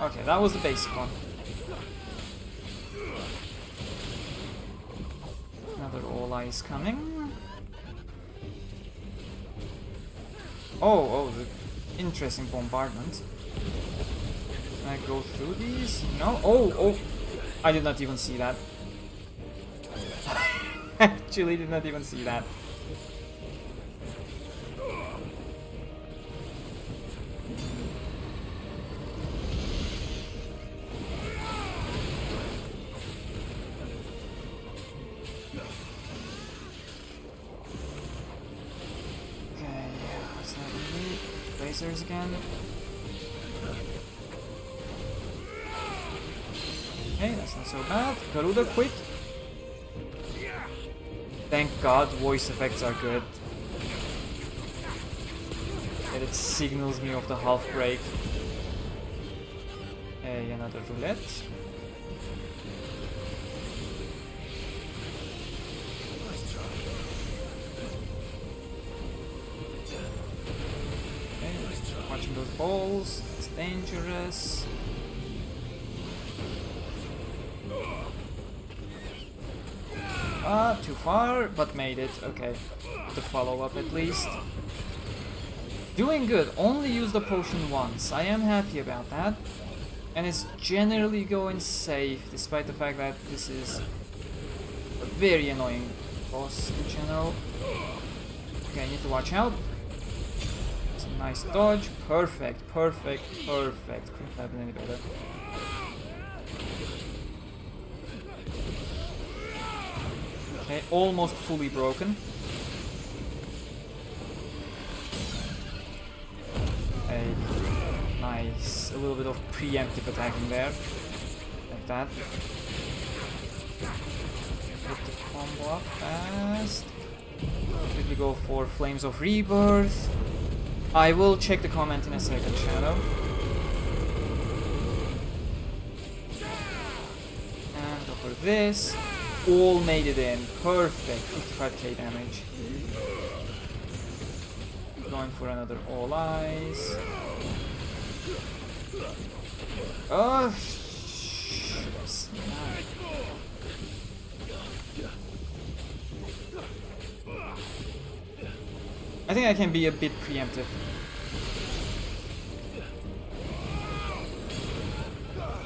Okay, that was the basic one. Another all eyes coming. Oh, the interesting bombardment. Can I go through these? No? Oh! I did not even see that. Actually did not even see that. Okay, what's that really? Lasers again. Okay, that's not so bad. Garuda, quick. Thank God voice effects are good. And it signals me of the half break. Okay, another roulette. Okay, watching those balls. It's dangerous. Ah, too far, but made it. Okay, the follow-up at least. Doing good. Only use the potion once. I am happy about that. And it's generally going safe, despite the fact that this is a very annoying boss in general. Okay, I need to watch out. It's a nice dodge. Perfect, perfect, perfect. Couldn't have been any better. Okay, almost fully broken. Hey, nice. A little bit of preemptive attacking there. Like that. Get the combo up fast. Quickly go for Flames of Rebirth. I will check the comment in a second, Shadow. And go for this. All made it in. Perfect. 55k damage. Going for another all eyes. Oh, snap. I think I can be a bit preemptive.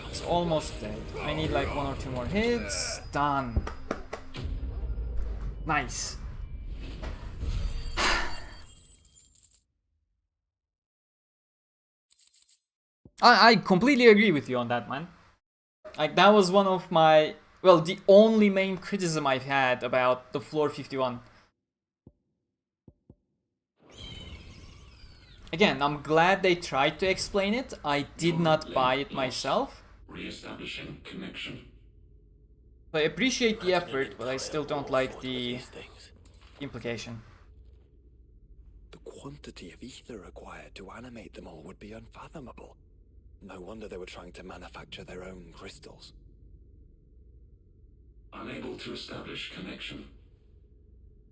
It's almost dead. I need like 1 or 2 more hits. Done. Nice. I completely agree with you on that, man. Like, that was one of my... Well, the only main criticism I've had about the Floor 51. Again, I'm glad they tried to explain it. I did not buy it myself. Re-establishing connection. I appreciate the effort, but I still don't like the implication. The quantity of ether required to animate them all would be unfathomable. No wonder they were trying to manufacture their own crystals. Unable to establish connection.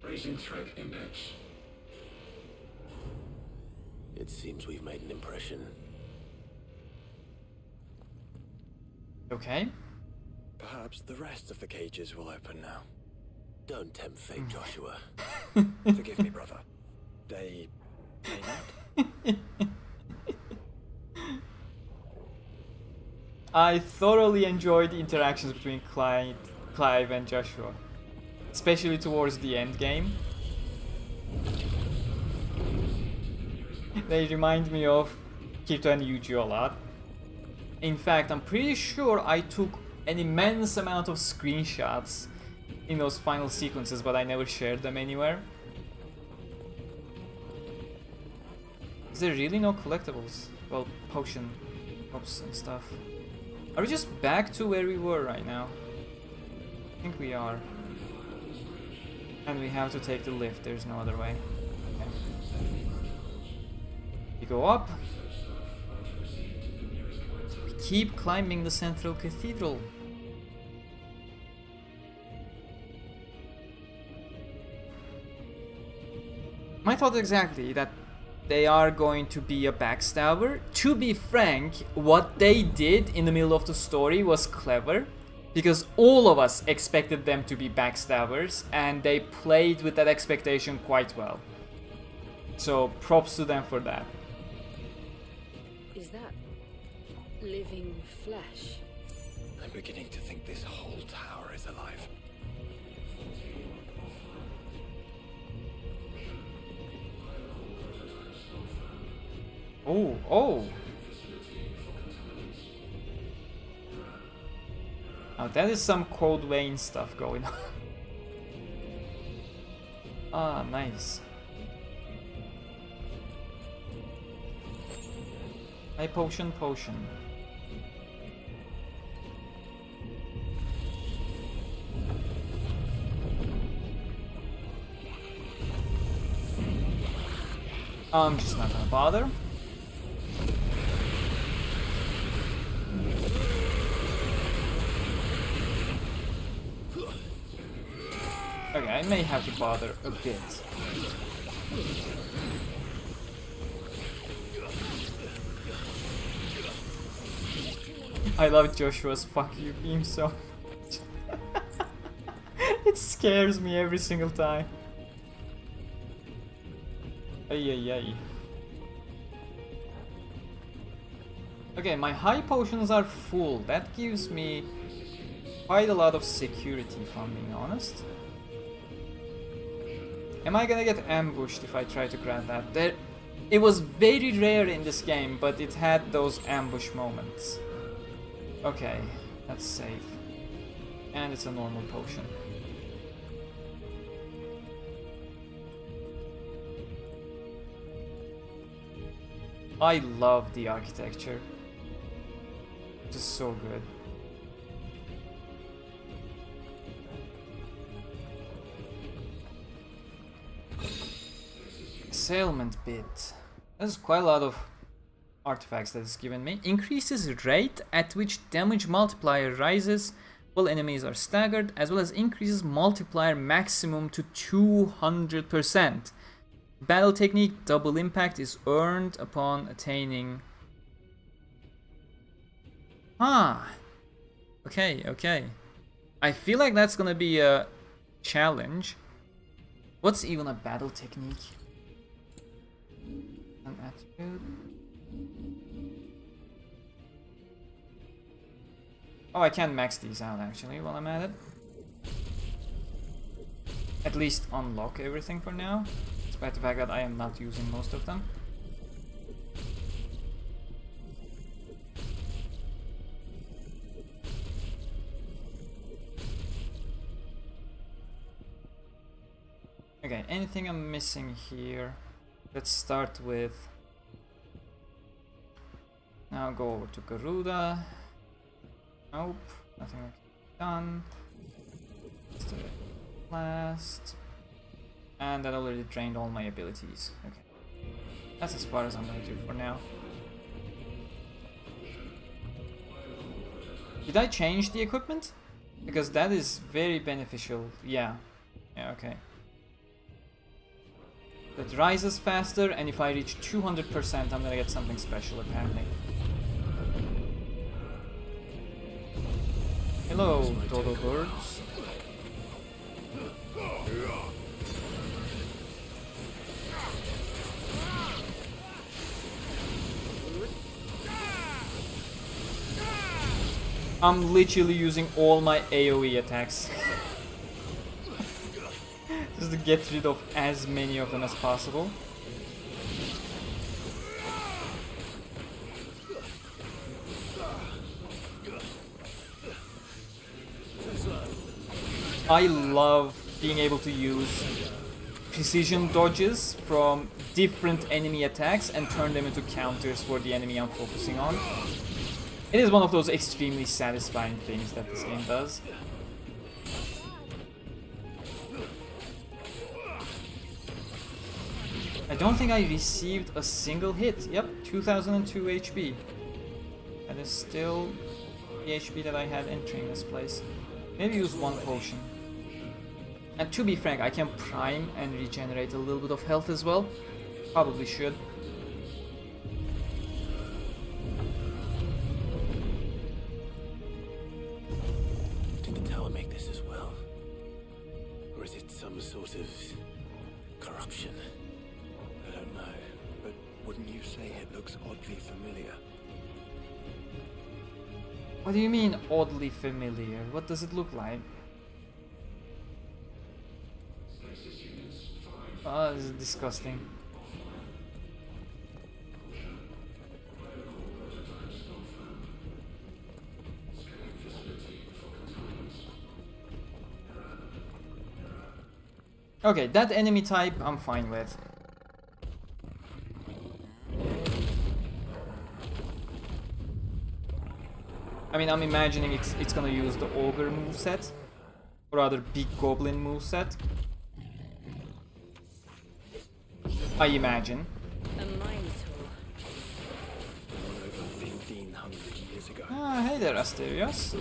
Raising threat index. It seems we've made an impression. Okay. Perhaps the rest of the cages will open now. Don't tempt fate, Joshua. Forgive me, brother. They may not. I thoroughly enjoyed the interactions between Clive and Joshua, especially towards the end game. They remind me of Kirito and Yuji a lot. In fact, I'm pretty sure I took an immense amount of screenshots in those final sequences, but I never shared them anywhere. Is there really no collectibles? Well, potion pops and stuff. Are we just back to where we were right now? I think we are. And we have to take the lift, there's no other way. Okay. We go up. We keep climbing the central cathedral. My thought exactly that they are going to be a backstabber. To be frank, what they did in the middle of the story was clever, because all of us expected them to be backstabbers, and they played with that expectation quite well. So props to them for that. Is that living flesh? I'm beginning to think this whole tower is alive. Oh, oh! Now that is some Cold Vein stuff going on. Ah, nice. High potion. I'm just not gonna bother. Okay, I may have to bother a bit. I love Joshua's fuck you beam so much. It scares me every single time. Ay. Okay, my high potions are full. That gives me quite a lot of security, if I'm being honest. Am I gonna get ambushed if I try to grab that? It was very rare in this game, but it had those ambush moments. Okay, that's safe. And it's a normal potion. I love the architecture. Just so good. Assailment bit. There's quite a lot of artifacts that it's given me. Increases rate at which damage multiplier rises while enemies are staggered, as well as increases multiplier maximum to 200%. Battle technique double impact is earned upon attaining. Okay. I feel like that's gonna be a challenge. What's even a battle technique? An attribute. Oh, I can max these out actually while I'm at it. At least unlock everything for now, despite the fact that I am not using most of them. Okay, anything I'm missing here? Let's start with... Now go over to Garuda. Nope, nothing like done. Let's do it last. And that already drained all my abilities. Okay, that's as far as I'm gonna do for now. Did I change the equipment? Because that is very beneficial. Yeah, okay. That rises faster, and if I reach 200%, I'm gonna get something special apparently. Hello, dodo birds. I'm literally using all my AoE attacks. Just to get rid of as many of them as possible. I love being able to use precision dodges from different enemy attacks and turn them into counters for the enemy I'm focusing on. It is one of those extremely satisfying things that this game does. I don't think I received a single hit. Yep, 2002 HP. That is still the HP that I had entering this place. Maybe use one potion. And to be frank, I can prime and regenerate a little bit of health as well. Probably should. Did the tower make this as well? Or is it some sort of corruption? I don't know, but wouldn't you say it looks oddly familiar? What do you mean oddly familiar? What does it look like? Oh, this is disgusting. Okay, that enemy type I'm fine with. I mean, I'm imagining it's gonna use the ogre moveset, or rather big goblin moveset. I imagine. A minotaur. Over 1,500 years ago. Ah, hey there, Asterios.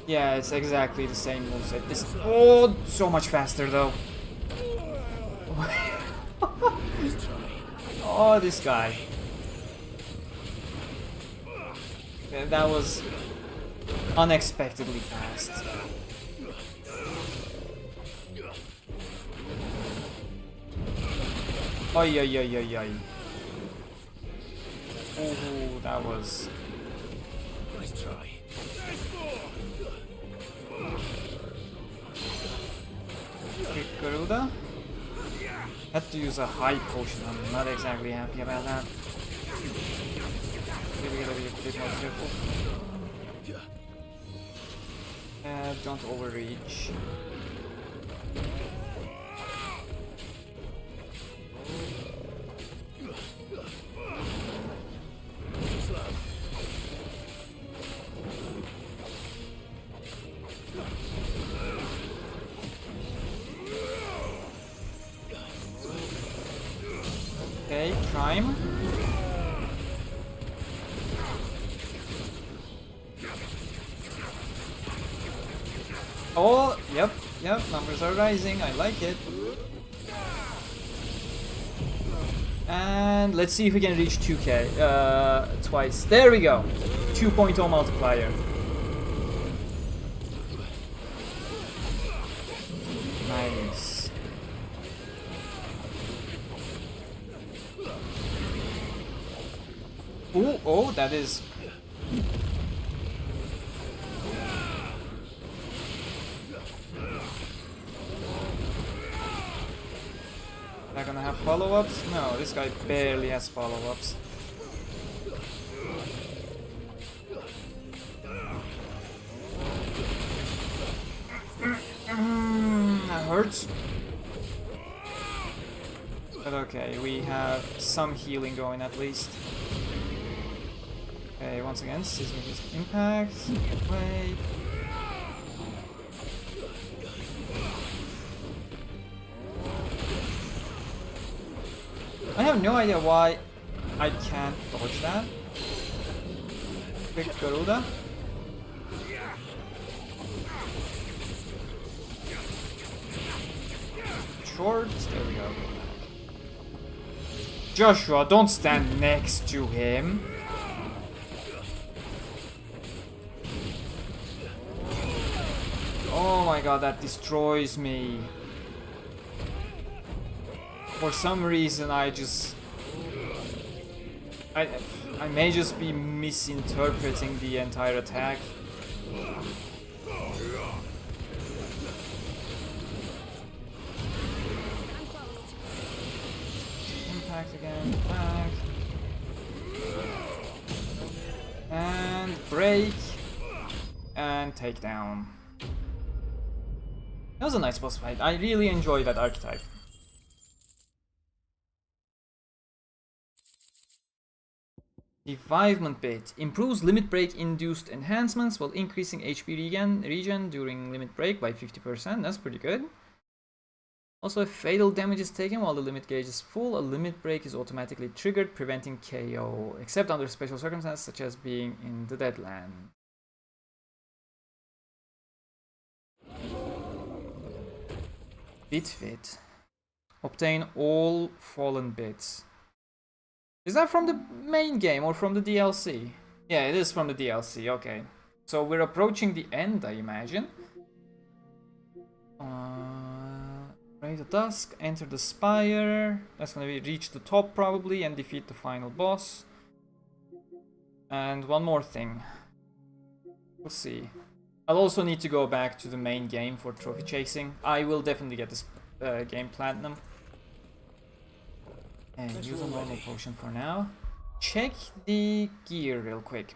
Yeah, it's exactly the same moveset. This so much faster though. Oh, this guy. Yeah, that was unexpectedly fast. Oi, oi, oi, oi, oi. Oh, that was... Nice try. Quick Garuda. Had to use a high potion. I'm not exactly happy about that. Really gotta be a bit more careful. Don't overreach. Okay, Prime. Oh, yep, numbers are rising, I like it. And let's see if we can reach 2k twice. There we go. 2.0 multiplier. Nice. Ooh, oh, that is... They're gonna have follow-ups? No, this guy barely has follow-ups. That hurts. But okay, we have some healing going at least. Okay, once again, Seismic Impact. Wait. I have no idea why I can't dodge that. Quick Garuda. Short. There we go. Joshua, don't stand next to him. Oh my god, that destroys me. For some reason I may just be misinterpreting the entire attack. Impact again, back. And break. And take down. That was a nice boss fight. I really enjoy that archetype. Revivement bit improves limit break induced enhancements while increasing HP regen during limit break by 50%. That's pretty good. Also, if fatal damage is taken while the limit gauge is full, a limit break is automatically triggered, preventing KO, except under special circumstances such as being in the Deadland. Bit fit. Obtain all fallen bits. Is that from the main game or from the DLC? Yeah, it is from the DLC, okay. So we're approaching the end, I imagine. Raid the Dusk, enter the Spire. That's gonna be reach the top probably and defeat the final boss. And one more thing. We'll see. I'll also need to go back to the main game for trophy chasing. I will definitely get this game platinum. And use a normal potion for now. Check the gear real quick.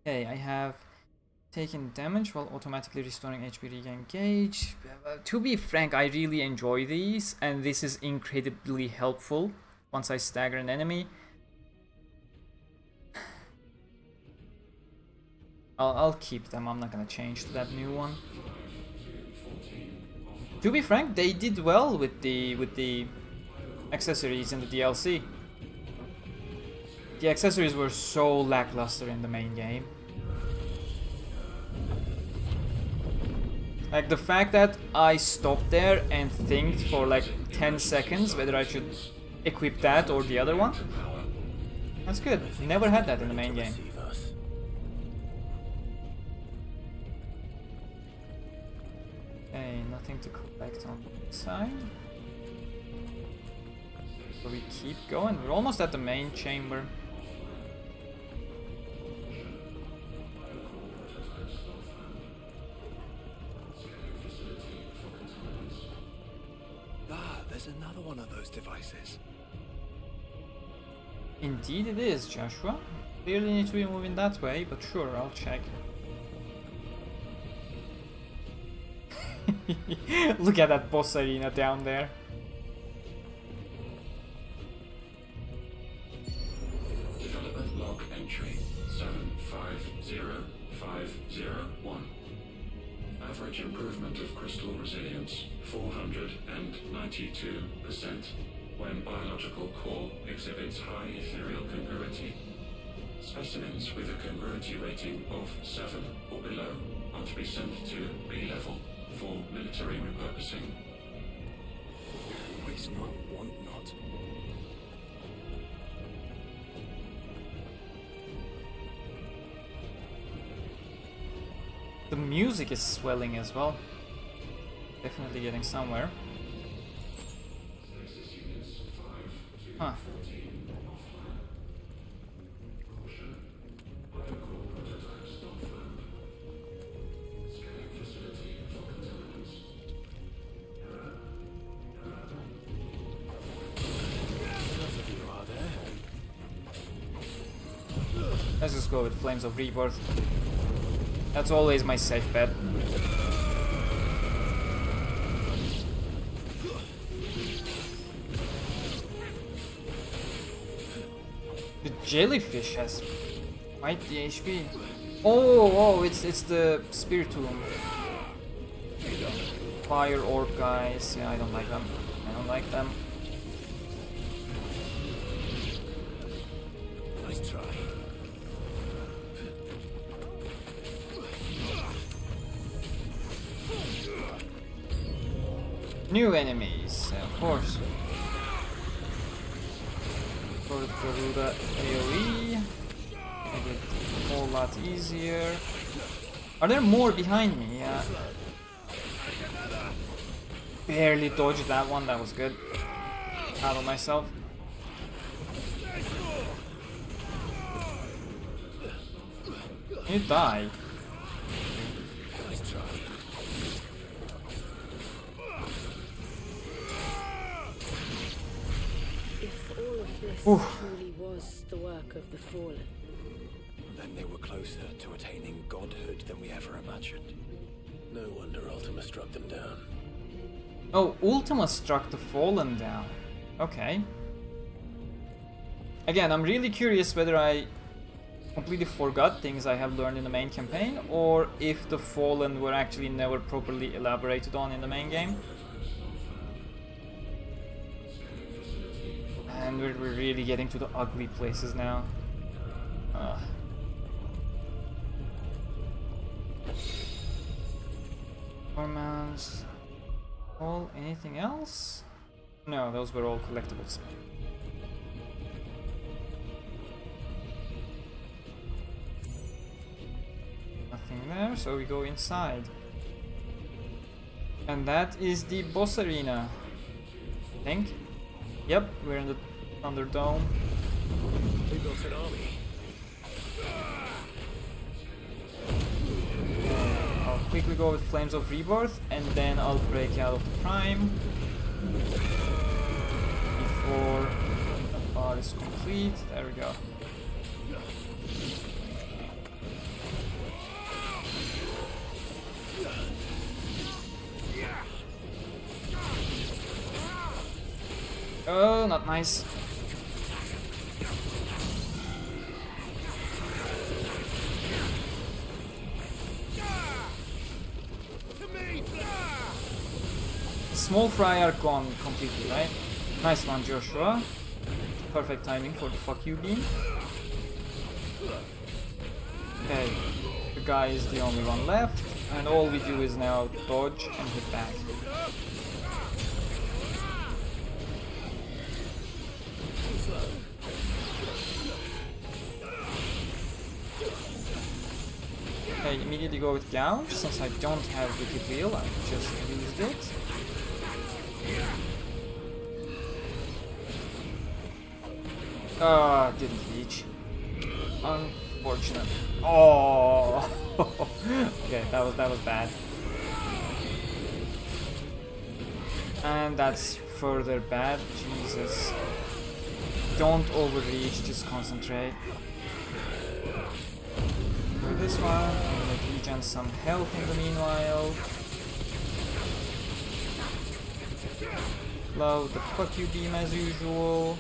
Okay, I have taken damage while automatically restoring HP regain gauge. To be frank, I really enjoy these, and this is incredibly helpful once I stagger an enemy. I'll keep them. I'm not gonna change to that new one. To be frank, they did well with the accessories in the DLC. The accessories were so lackluster in the main game. Like the fact that I stopped there and think for like 10 seconds whether I should equip that or the other one. That's good. Never had that in the main game. Okay, nothing to collect on the side. So we keep going. We're almost at the main chamber. There's another one of those devices. Indeed it is, Joshua. Clearly need to be moving that way, but sure, I'll check. Look at that boss arena down there. Development log entry 750501. Average improvement of crystal resilience 492% when biological core exhibits high ethereal congruity. Specimens with a congruity rating of 7 or below are to be sent to B level for military repurposing. Waste not, want not. The music is swelling as well. Definitely getting somewhere. Huh. Let's just go with Flames of Rebirth. That's always my safe bet. The jellyfish has quite the HP. Oh, it's the Spiritomb. Fire orb guys. Yeah, I don't like them. I don't like them. Nice try. New enemies, of course. Sort of Garuda AoE. Make it a whole lot easier. Are there more behind me? Yeah. Barely dodged that one, that was good. Proud of myself. You die. This truly was the work of the Fallen. Then they were closer to attaining godhood than we ever imagined. No wonder Ultima struck them down. Oh, Ultima struck the Fallen down. Okay. Again, I'm really curious whether I completely forgot things I have learned in the main campaign, or if the Fallen were actually never properly elaborated on in the main game. And we're really getting to the ugly places now. Performance. Anything else? No, those were all collectibles. Nothing there, so we go inside. And that is the boss arena. I think. Yep, we're in the Thunderdome. They built an army. I'll quickly go with Flames of Rebirth and then I'll break out of the Prime before the bar is complete. There we go. Oh, not nice. Small fry are gone completely, right? Nice one, Joshua. Perfect timing for the fuck you beam. Okay, the guy is the only one left, and all we do is now dodge and hit back. Okay, immediately go with Gouge, since I don't have Wicked Wheel, I just used it. Ah, didn't reach. Unfortunate. Oh, okay, that was bad. And that's further bad. Jesus. Don't overreach, just concentrate. For this one, I'm gonna regen some health in the meanwhile. Load the fuck you beam as usual.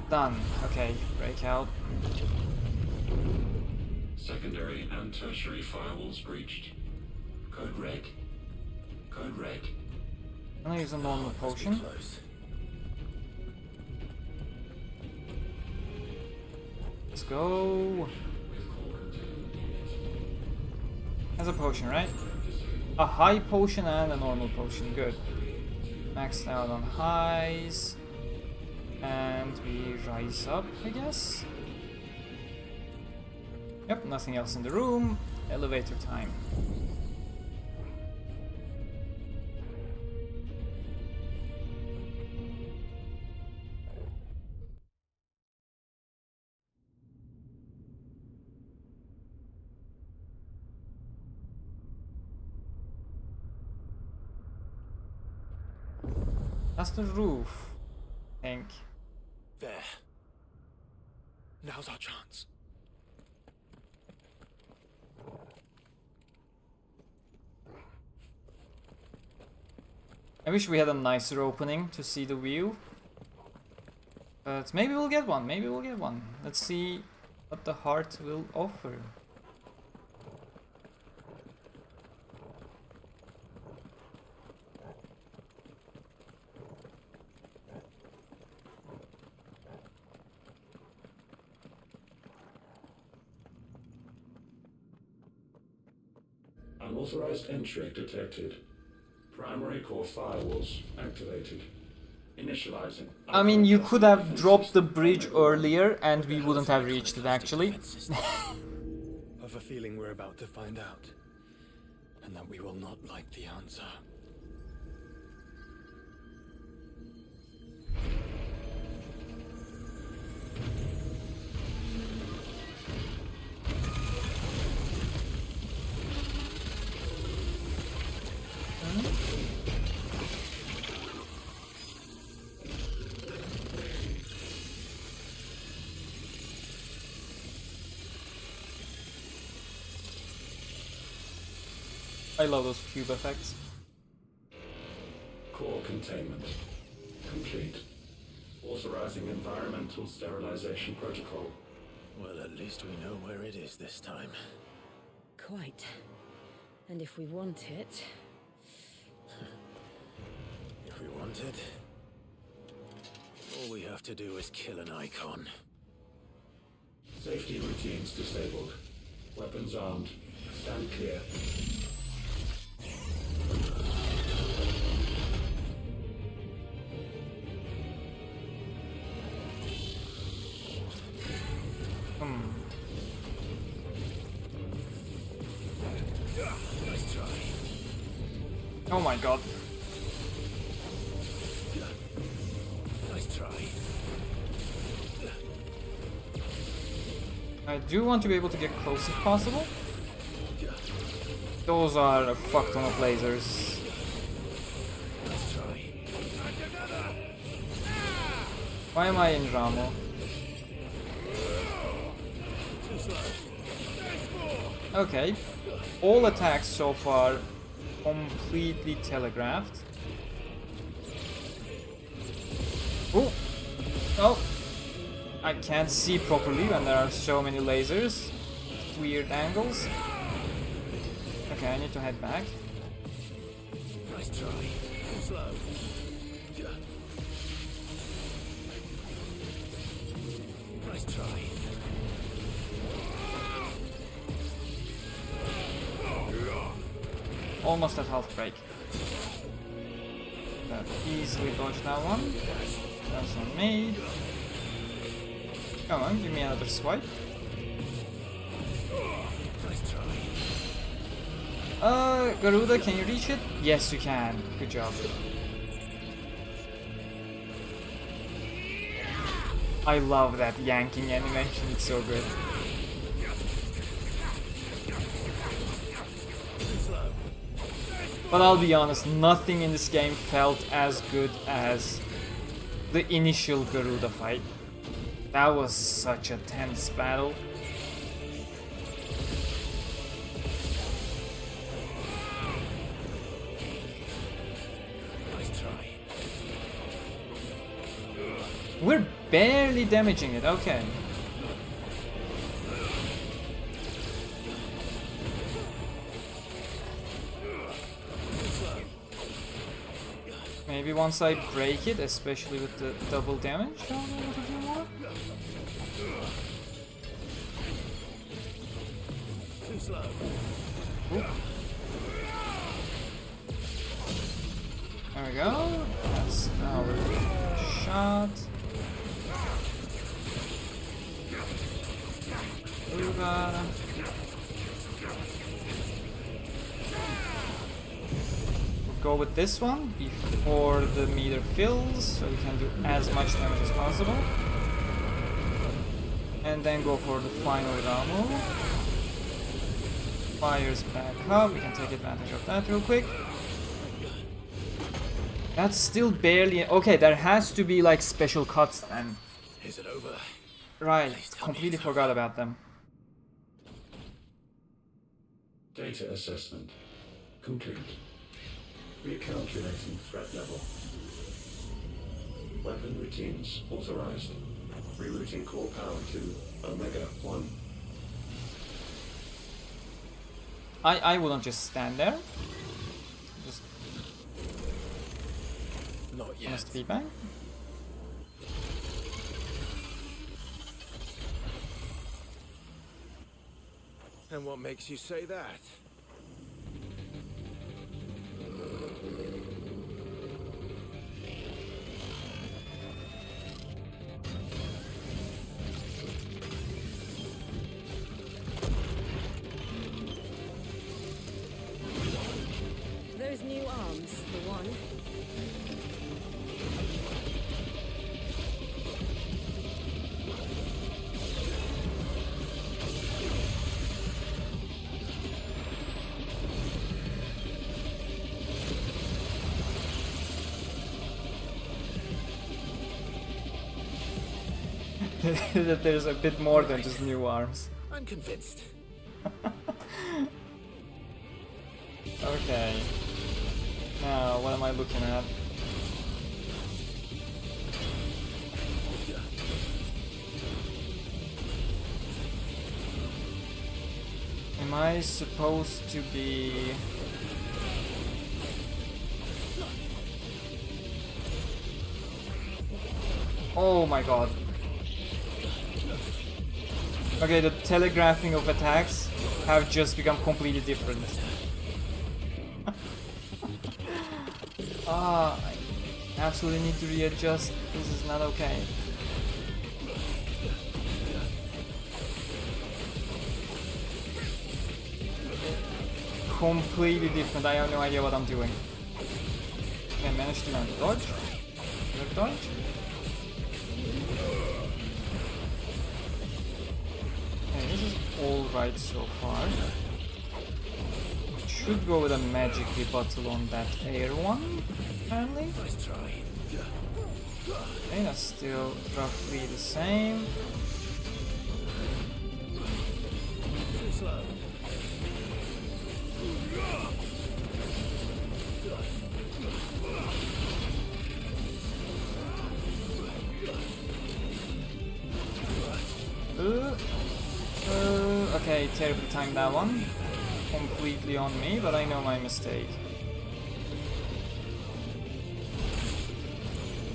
Done. Okay, break out. Secondary and tertiary firewalls breached. Code red. Code red. I'm gonna use a normal potion. Let's go. Has a potion, right? A high potion and a normal potion. Good. Maxed out on highs. And we rise up, I guess. Yep, nothing else in the room. Elevator time. That's the roof, I think. There. Now's our chance. I wish we had a nicer opening to see the view. But maybe we'll get one, maybe we'll get one. Let's see what the heart will offer. Unauthorized entry detected. Primary core firewalls activated. Initializing. I mean, you could have dropped the bridge earlier and we wouldn't have reached it actually. I have a feeling we're about to find out. And that we will not like the answer. I love those cube effects. Core containment complete. Authorizing environmental sterilization protocol. Well, at least we know where it is this time. Quite. And if we want it... If we want it, all we have to do is kill an icon. Safety routines disabled. Weapons armed. Stand clear. Oh my god. Nice try. I do want to be able to get close if possible. Those are a fuck ton of lasers. Nice try. Why am I in Ramo? Too slow. Okay. All attacks so far completely telegraphed. Oh! Oh! I can't see properly when there are so many lasers. Weird angles. Okay, I need to head back. Nice try. Too slow. Nice try. Almost at half break. Easily dodge that one. That's on me. Come on, give me another swipe. Nice try. Garuda, can you reach it? Yes, you can. Good job. I love that yanking animation, it's so good. But I'll be honest, nothing in this game felt as good as the initial Garuda fight. That was such a tense battle. Nice try. We're barely damaging it, okay. Maybe once I break it, especially with the double damage, I'll be able to do more. Too slow. Ooh. There we go. That's our shot. Uga. Go with this one before the meter fills, so we can do as much damage as possible. And then go for the final Ramu. Fires back up, we can take advantage of that real quick. That's still barely... Okay, there has to be like special cuts then. Is it over? Right, completely forgot about them. Data assessment complete. Recalculating threat level. Weapon routines authorized. Rerouting core power to Omega 1. I wouldn't just stand there. Just Not yet. honest feedback. And what makes you say that? Those new arms, for one. That there's a bit more than just new arms. I'm convinced. Okay. Now, what am I looking at? Am I supposed to be... Oh my god. Okay, the telegraphing of attacks have just become completely different. I absolutely need to readjust. This is not okay. Completely different. I have no idea what I'm doing. Okay, managed to land dodge. Good dodge. Okay, this is alright so far. Should go with a magic rebuttal on that air one, apparently. Okay, that's still roughly the same. Okay, terribly timed that one. Completely on me, but I know my mistake.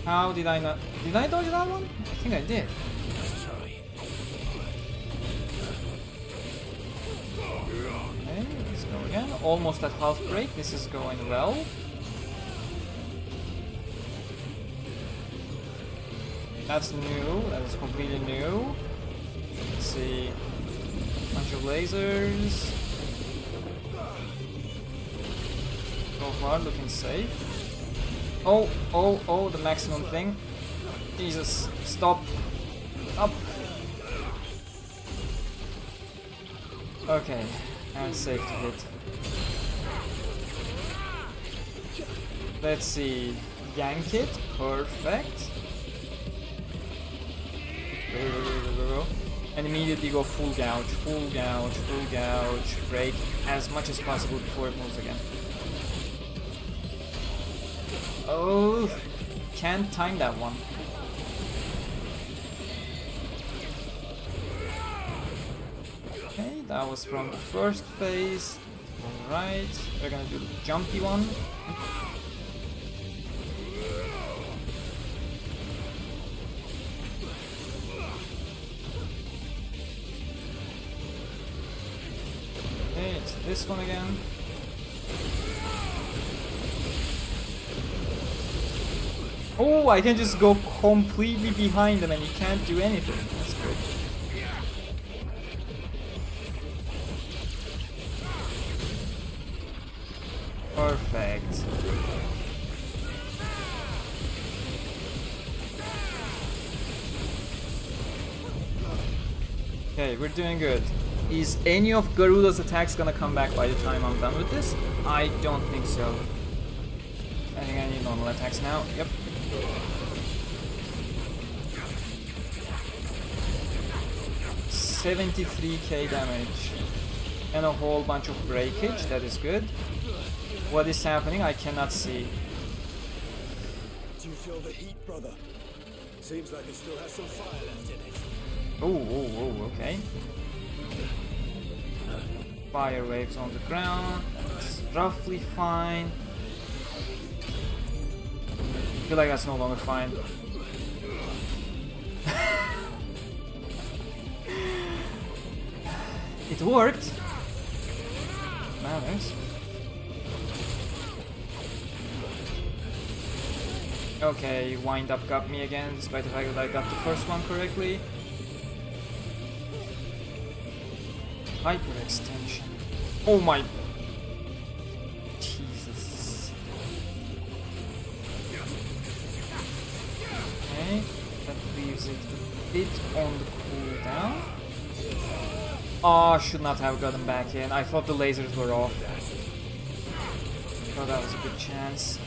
How did I not... Did I dodge that one? I think I did. Okay, let's go again. Almost at half break. This is going well. That's new. That is completely new. Let's see. Bunch of lasers. So far, looking safe. Oh, the maximum thing. Jesus, stop. Up. Okay, and safe to hit. Let's see. Yank it. Perfect. Go. And immediately go full gouge, full gouge, full gouge. Break as much as possible before it moves again. Oh, can't time that one. Okay, that was from the first phase. Alright, we're gonna do the jumpy one. Okay, it's this one again. Oh, I can just go completely behind them and you can't do anything. That's good. Perfect. Okay, we're doing good. Is any of Garuda's attacks gonna come back by the time I'm done with this? I don't think so. I think I need normal attacks now. Yep. $73k damage and a whole bunch of breakage. That is good. What is happening? I cannot see. Do you feel the heat, brother? Seems like it still has some fire left in it. Oh, okay. Fire waves on the ground. That's roughly fine. I feel like that's no longer fine. It worked. Matters. Okay, wind up got me again, despite the fact that I got the first one correctly. Hyperextension. Oh my... Jesus. Okay, that leaves it a bit on the cooldown. Oh, should not have gotten back in. I thought the lasers were off. Oh, that was a good chance.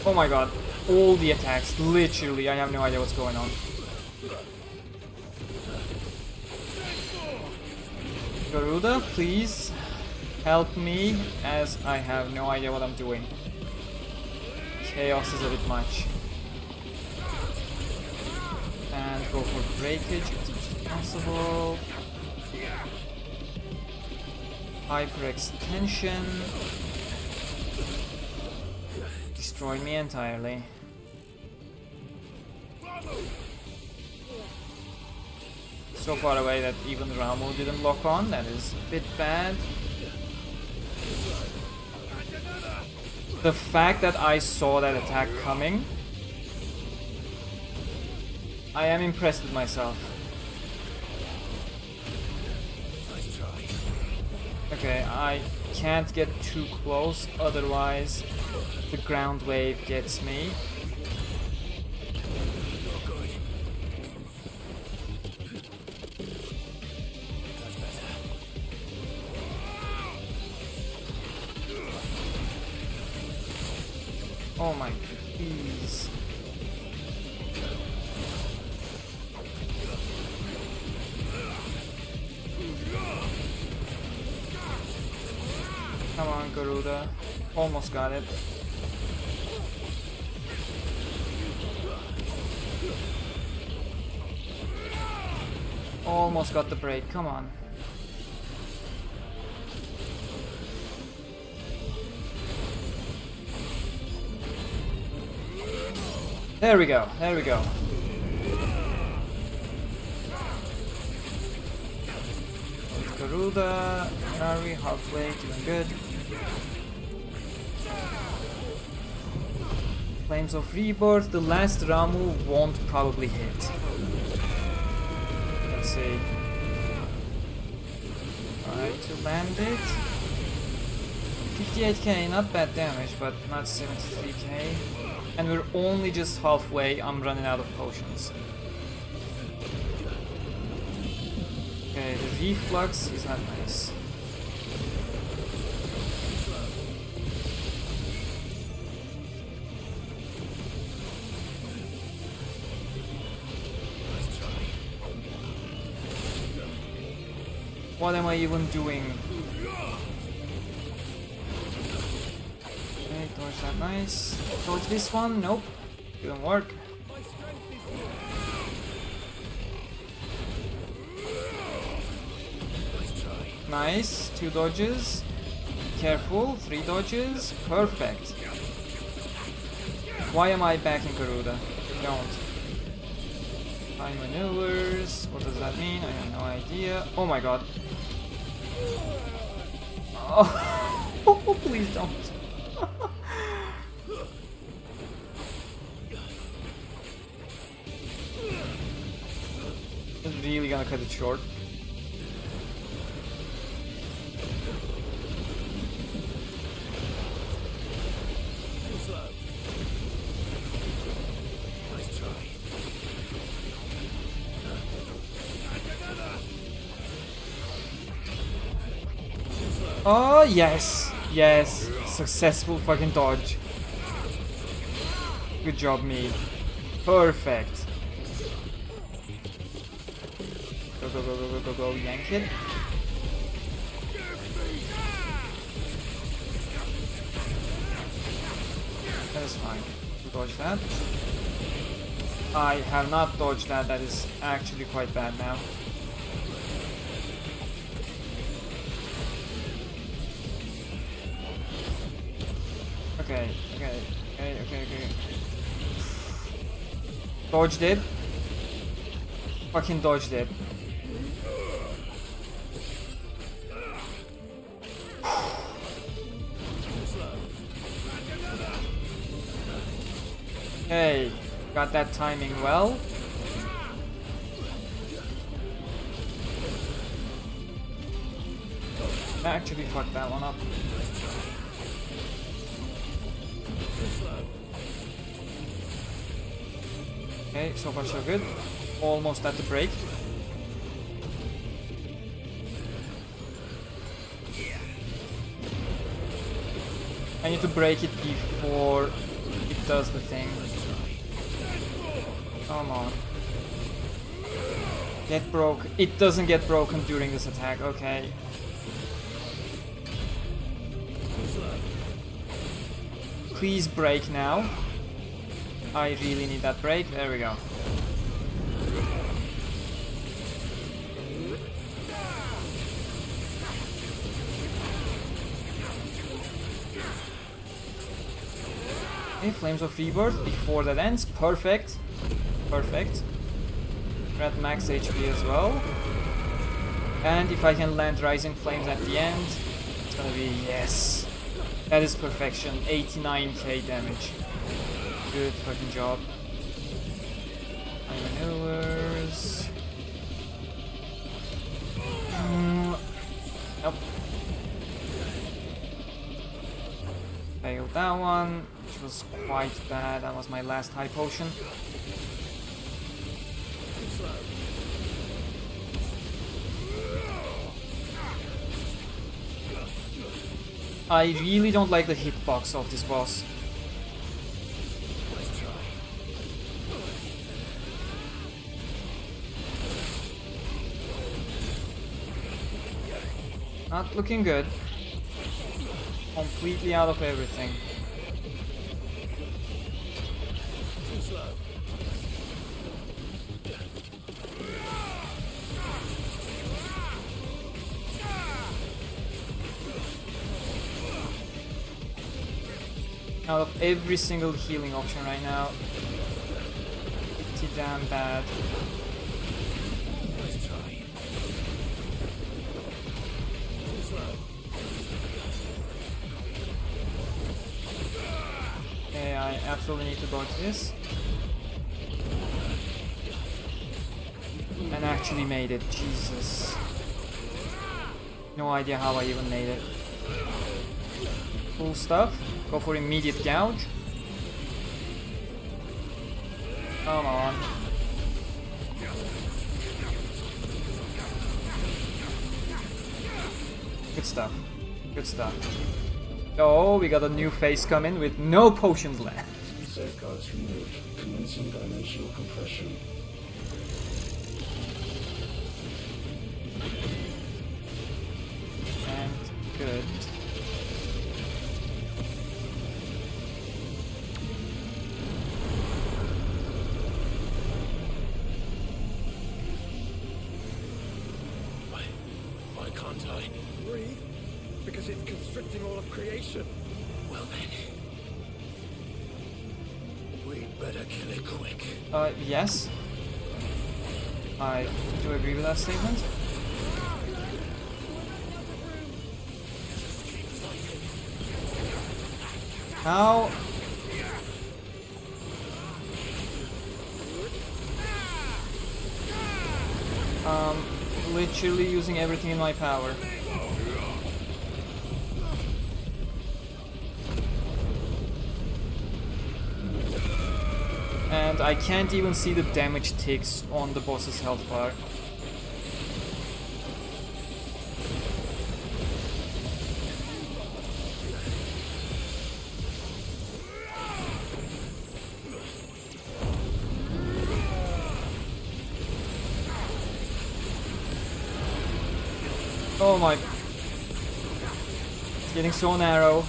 Oh my god. All the attacks, literally, I have no idea what's going on. Garuda, please help me, as I have no idea what I'm doing. Chaos is a bit much. And go for breakage as much as possible. Hyperextension. Destroy me entirely. So far away that even Ramo didn't lock on, that is a bit bad. The fact that I saw that attack coming, I am impressed with myself. Okay, I can't get too close, otherwise the ground wave gets me. Oh my, please. Come on, Garuda. Almost got it. Almost got the break, come on. There we go, there we go. Garuda, Nari, halfway, doing good. Flames of Rebirth, the last Ramu won't probably hit. Let's see. Try to land it. 58k, not bad damage, but not 73k. And we're only just halfway, I'm running out of potions. Okay, the reflux is not nice. What am I even doing? Okay, dodge that, nice. Dodge this one, nope, didn't work. Nice, 2 dodges. Careful, 3 dodges. Perfect. Why am I backing Garuda? Don't. Time maneuvers. What does that mean? I have no idea. Oh my god. Oh, please don't. I'm really gonna cut it short. Oh, yes. Yes. Successful fucking dodge. Good job, me. Perfect. Go, go, go, go, go, go, go. Yank it. That is fine. Dodge that. I have not dodged that. That is actually quite bad now. Okay. Dodged it. Fucking dodged it. Hey, got that timing well. I actually fucked that one up. Okay, so far so good. Almost at the break. I need to break it before it does the thing. Come on. Get broke. It doesn't get broken during this attack, okay. Please break now. I really need that break. There we go. Okay, Flames of Rebirth before that ends. Perfect. Perfect. We're at max HP as well. And if I can land Rising Flames at the end, it's gonna be yes. That is perfection. 89k damage. Good fucking job. My maneuvers. Nope. Failed that one, which was quite bad. That was my last high potion. I really don't like the hitbox of this boss. Not looking good. Completely out of everything. Too slow. Out of every single healing option right now. Pretty damn bad. Nice try. Too slow. Okay, I absolutely need to dodge this. And actually made it. Jesus. No idea how I even made it. Cool stuff. Go for immediate gouge. Come on. Good stuff. Good stuff. Oh, we got a new phase coming with no potions left. Safeguards removed. Commencing dimensional compression. And good. Why can't I breathe? Because it's constricting all of creation. Well then, we'd better kill it quick. Yes. I do agree with that statement. How? Literally using everything in my power. And I can't even see the damage ticks on the boss's health bar. Oh my... It's getting so narrow.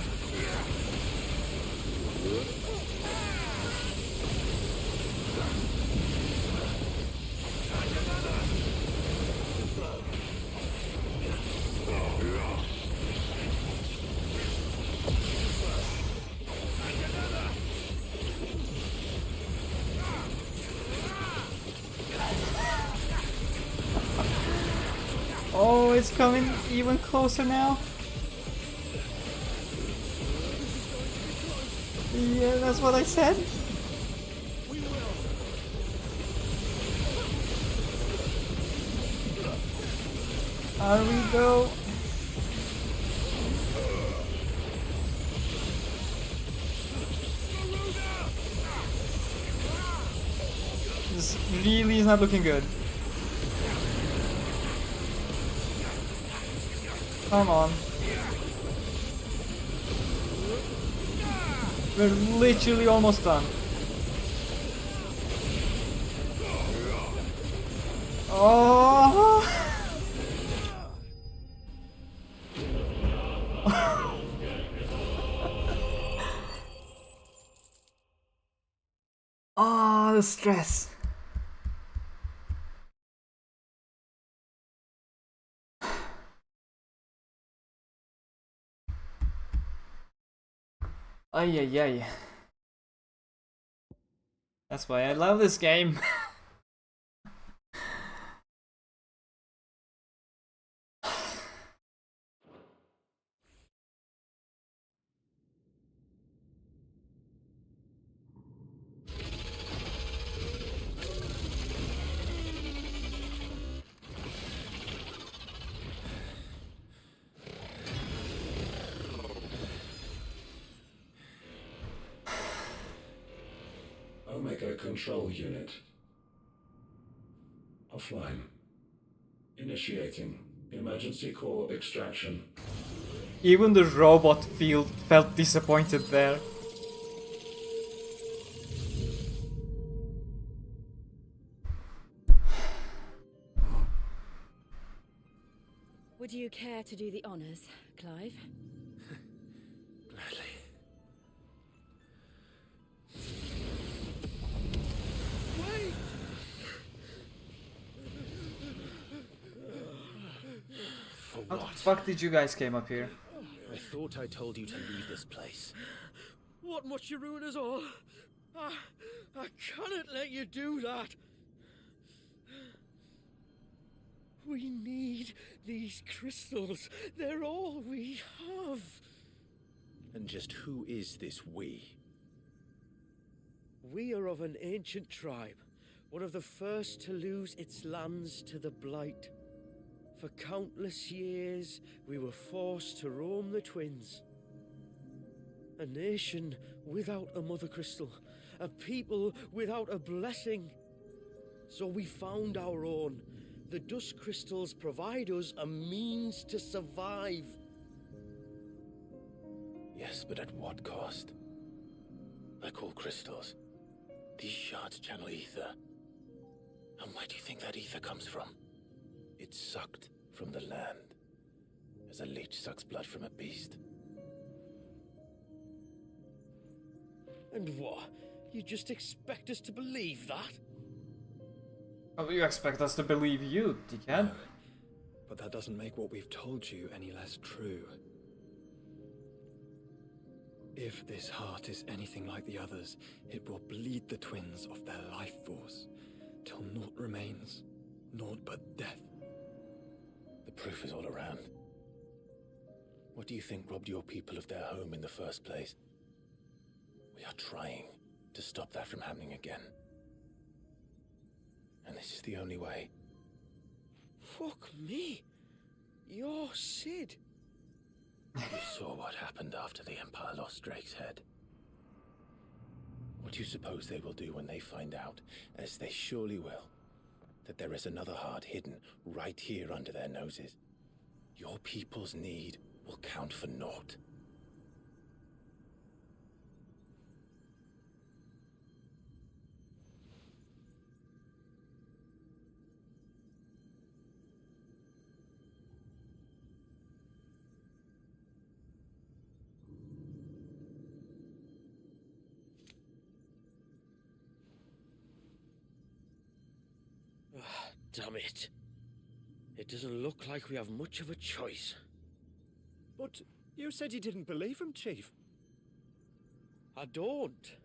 Oh, it's coming even closer now. Yeah, that's what I said. Are we though? This really is not looking good. Come on. We're literally almost done. Oh! Ah, the stress. Ay ay ay. That's why I love this game. Omega Control Unit. Offline. Initiating emergency core extraction. Even the robot felt disappointed there. Would you care to do the honors, Clive? Gladly. Wait! For How the what? fuck did you guys came up here? I thought I told you to leave this place. What must you ruin us all? I cannot let you do that. We need these crystals. They're all we have. And just who is this we? We are of an ancient tribe, one of the first to lose its lands to the Blight. For countless years, we were forced to roam the Twins. A nation without a mother crystal, a people without a blessing. So we found our own. The dust crystals provide us a means to survive. Yes, but at what cost? Like all crystals, these shards channel ether. And where do you think that ether comes from? It's sucked from the land, as a leech sucks blood from a beast. And what? You just expect us to believe that? Oh, you expect us to believe you, dickhead? No, but that doesn't make what we've told you any less true. If this heart is anything like the others, it will bleed the twins of their life force, till naught remains, naught but death. The proof is all around. What do you think robbed your people of their home in the first place? We are trying to stop that from happening again. And this is the only way. Fuck me. You're Sid. You saw what happened after the Empire lost Drake's head. What do you suppose they will do when they find out, as they surely will, that there is another heart hidden right here under their noses? Your people's need will count for naught. Damn it. It doesn't look like we have much of a choice. But you said you didn't believe him, Chief. I don't.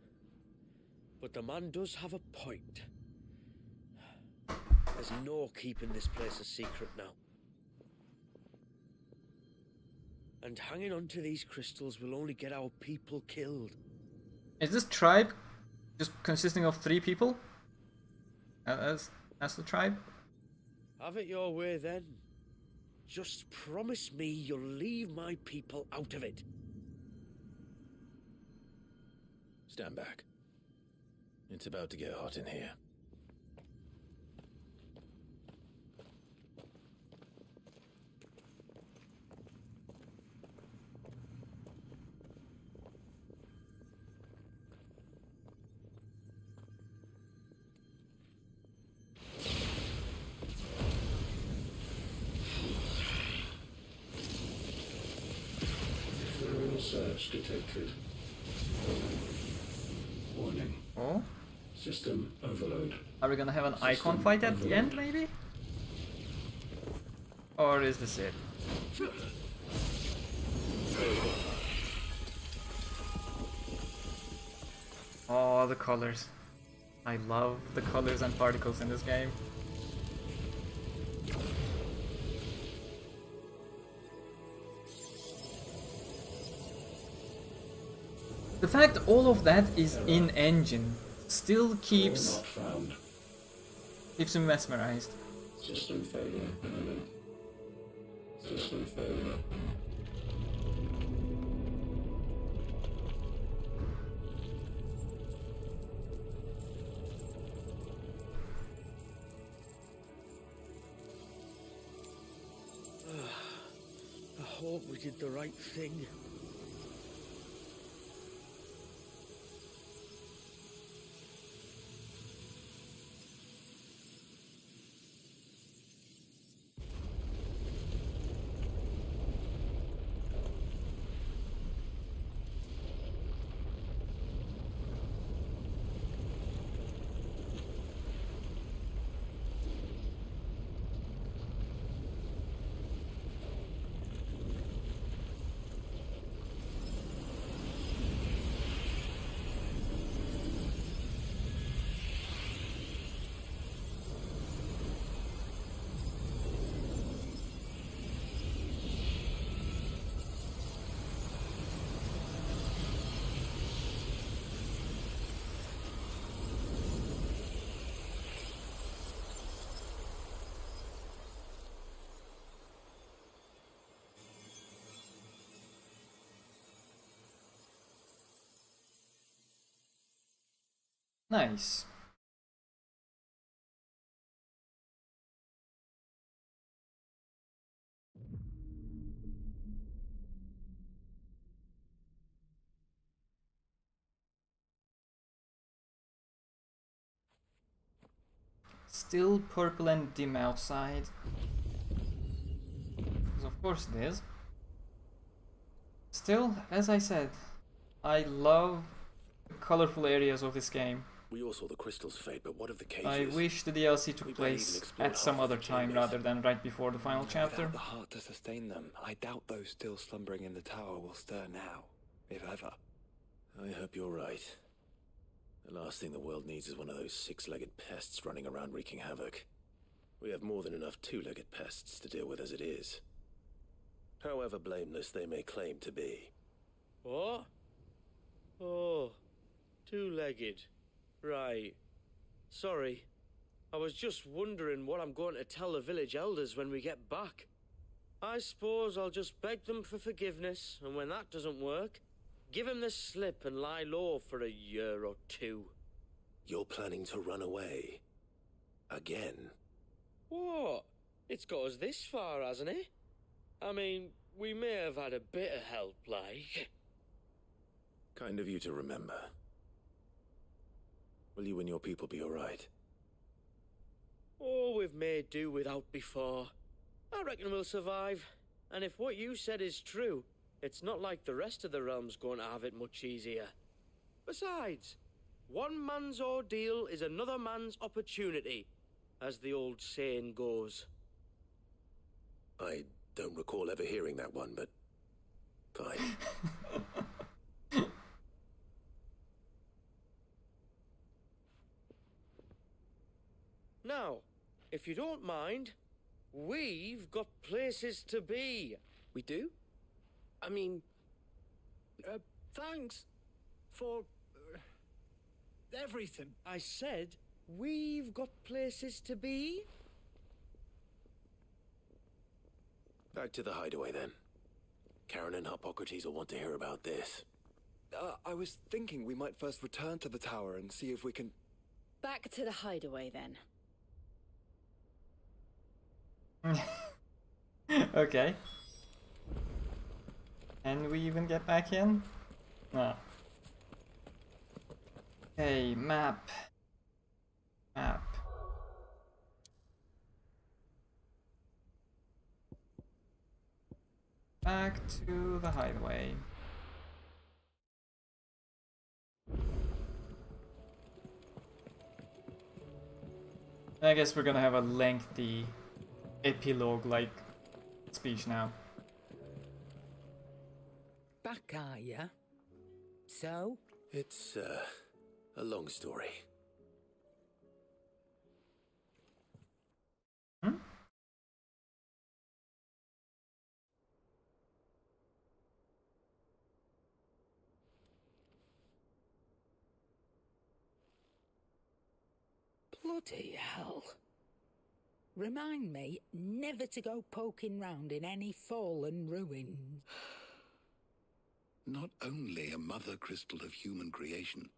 But the man does have a point. There's no keeping this place a secret now. And hanging on to these crystals will only get our people killed. Is this tribe just consisting of 3 people? As the tribe? Have it your way then. Just promise me you'll leave my people out of it. Stand back. It's about to get hot in here. Surge detected. Warning. Oh? System overload. Are we gonna have an icon fight at the end, maybe? Or is this it? Oh, the colors. I love the colors and particles in this game. The fact all of that is in engine still keeps me mesmerized. System failure imminent. System failure. hope we did the right thing. Nice. Still purple and dim outside. Because of course it is. Still, as I said, I love the colorful areas of this game. We all saw the crystal's fate, but what of the cages? I wish the DLC took place at some other time rather than right before the final chapter. Without the heart to sustain them, I doubt those still slumbering in the tower will stir now, if ever. I hope you're right. The last thing the world needs is one of those six-legged pests running around wreaking havoc. We have more than enough two-legged pests to deal with as it is. However blameless they may claim to be. What? Oh, two-legged. Right. Sorry. I was just wondering what I'm going to tell the village elders when we get back. I suppose I'll just beg them for forgiveness, and when that doesn't work, give them the slip and lie low for a year or two. You're planning to run away? Again? What? It's got us this far, hasn't it? I mean, we may have had a bit of help, like. Kind of you to remember. Will you and your people be alright? Oh, we've made do without before. I reckon we'll survive. And if what you said is true, it's not like the rest of the realm's going to have it much easier. Besides, one man's ordeal is another man's opportunity, as the old saying goes. I don't recall ever hearing that one, but fine. Now, if you don't mind, we've got places to be. We do? I mean... Thanks for everything. I said, we've got places to be. Back to the hideaway then. Karen and Hippocrates will want to hear about this. I was thinking we might first return to the tower and see if we can... Back to the hideaway then. Okay. Can we even get back in? No. Okay, map. Map. Back to the hideaway. I guess we're gonna have a lengthy epilogue-like speech now. Back, are ya? So? It's, a long story. Hmm? Bloody hell. Remind me never to go poking round in any fallen ruins. Not only a mother crystal of human creation,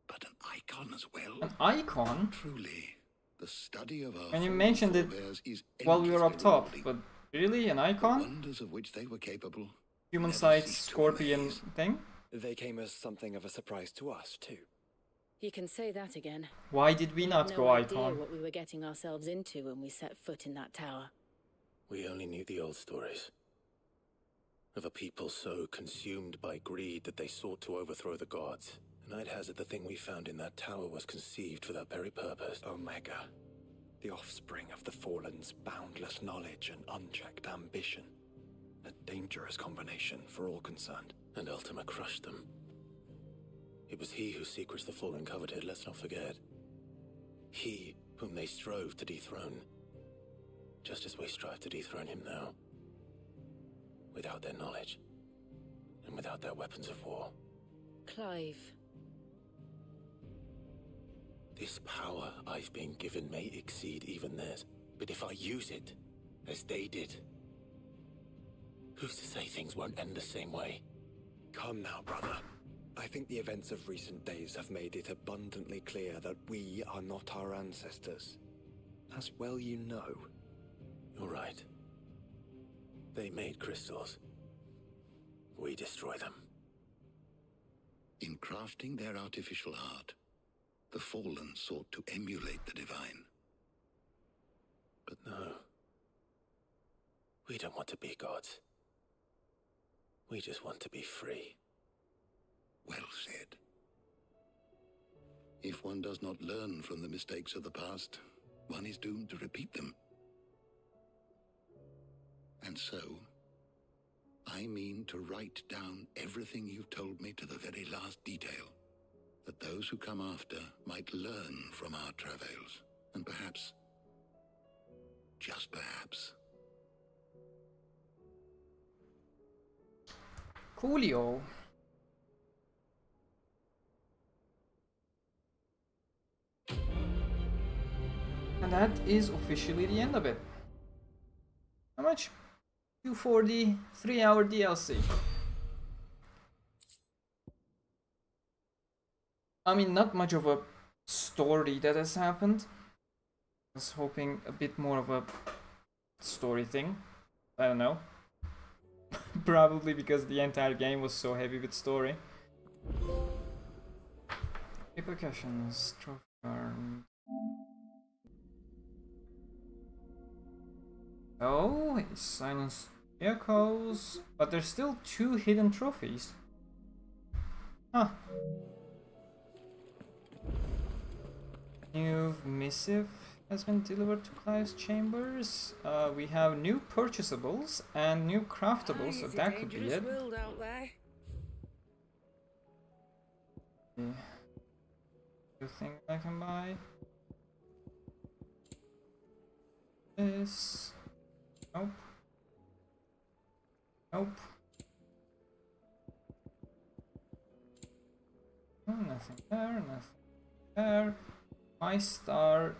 but an icon as well. An icon? Truly, the study of our And you mentioned it while we were up top, but Really? An icon? Wonders of which they were capable. Human Never sized cease to scorpion amaze. thing? They came as something of a surprise to us, too. You can say that again. Why did we We not had go no idea icon? what we were getting ourselves into when we set foot in that tower. We only knew the old stories. Of a people so consumed by greed that they sought to overthrow the gods. And I'd hazard the thing we found in that tower was conceived for that very purpose. Omega. The offspring of the Fallen's boundless knowledge and unchecked ambition. A dangerous combination for all concerned. And Ultima crushed them. It was he whose secrets the Fallen coveted, let's not forget. He whom they strove to dethrone. Just as we strive to dethrone him now. Without their knowledge. And without their weapons of war. Clive. This power I've been given may exceed even theirs. But if I use it, as they did, who's to say things won't end the same way? Come now, brother. I think the events of recent days have made it abundantly clear that we are not our ancestors. As well you know. You're right. They made crystals. We destroy them. In crafting their artificial art, the Fallen sought to emulate the divine. But no. We don't want to be gods. We just want to be free. Well said. If one does not learn from the mistakes of the past, one is doomed to repeat them. And so, I mean to write down everything you've told me to the very last detail, that those who come after might learn from our travails, and perhaps, just perhaps, Coolio. And that is officially the end of it. How much? 240, 3-hour DLC. I mean, not much of a story that has happened. I was hoping a bit more of a story thing. I don't know. Probably because the entire game was so heavy with story. Repercussions, trophy card. Oh, he silenced echoes, but there's still 2 hidden trophies. Huh. New missive has been delivered to Clive's chambers. We have new purchasables and new craftables, so that could be it. World out there. New thing I can buy. This. Nope. Nope. Nothing there, nothing there. My star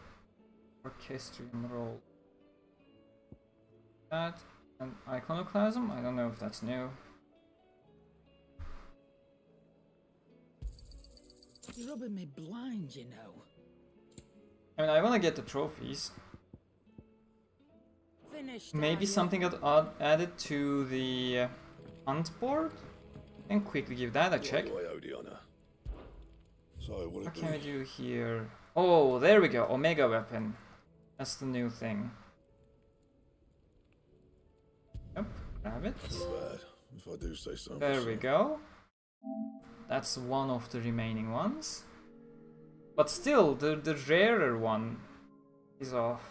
orchestrium roll. That and iconoclasm? I don't know if that's new. You're rubbing me blind, you know. I mean, I want to get the trophies. Finished. Maybe something got added to the hunt board? And quickly give that a check. What can we do here? Oh, there we go. Omega weapon. That's the new thing. Yep, grab it. Bad, if I do say so. There we go. That's one of the remaining ones. But still, the rarer one is off.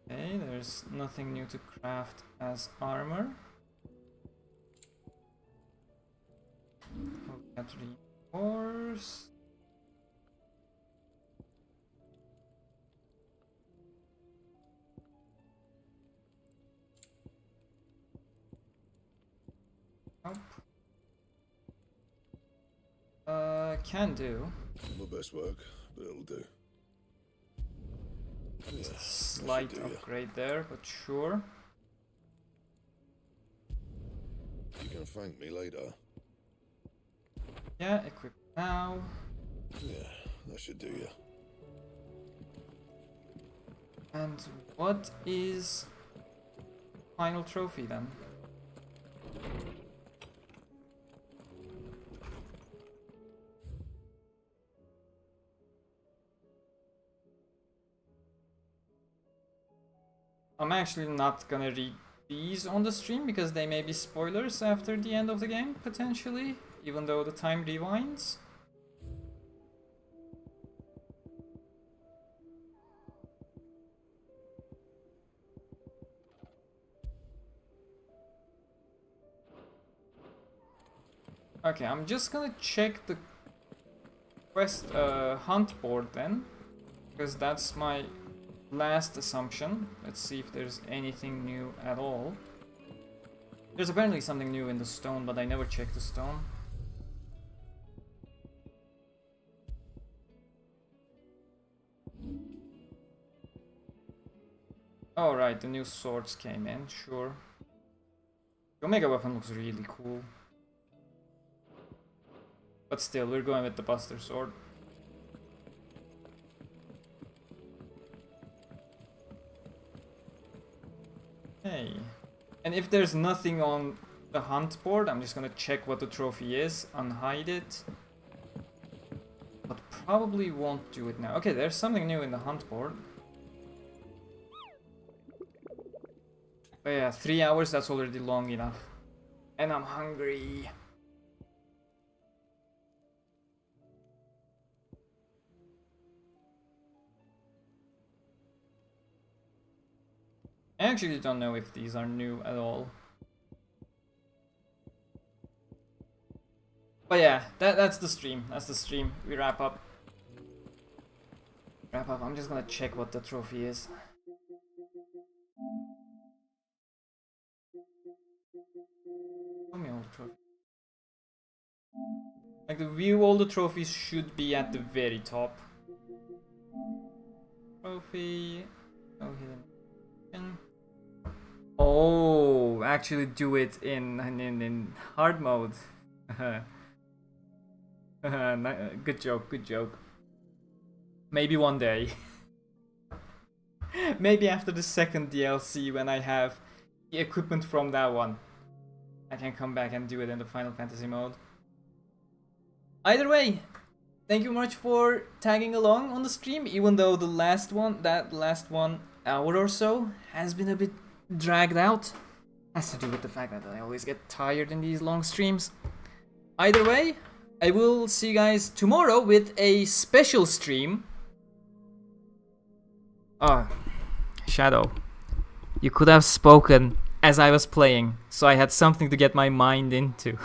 Okay, there's nothing new to craft as armor. We'll get reinforced. Nope. Can do. My best work, but it'll do. Just a slight upgrade there, but sure. You can thank me later. Yeah, equip now. Yeah, That should do you. And what is final trophy then? I'm actually not gonna read these on the stream because they may be spoilers after the end of the game, potentially, even though the time rewinds. Okay, I'm just gonna check the quest hunt board then, because that's my last assumption. Let's see if there's anything new at all. There's apparently something new in the stone, but I never checked the stone. Oh right, the new swords came in, sure. The Omega weapon looks really cool. But still, we're going with the Buster Sword. Hey. And if there's nothing on the hunt board, I'm just gonna check what the trophy is, unhide it. But probably won't do it now. Okay, there's something new in the hunt board. But yeah, 3 hours, that's already long enough. And I'm hungry. I actually don't know if these are new at all. But yeah, that's the stream. That's the stream. We wrap up. I'm just gonna check what the trophy is. Show me all the trophies. Like the view all the trophies should be at the very top. Trophy. Oh, hidden. Oh, actually do it in hard mode. Good joke, good joke. Maybe one day. Maybe after the second DLC, when I have the equipment from that one, I can come back and do it in the Final Fantasy mode. Either way, thank you much for tagging along on the stream, even though the last one, that last 1 hour or so, has been a bit dragged out. Has to do with the fact that I always get tired in these long streams. Either way, I will see you guys tomorrow with a special stream. Oh, Shadow, you could have spoken as I was playing, so I had something to get my mind into.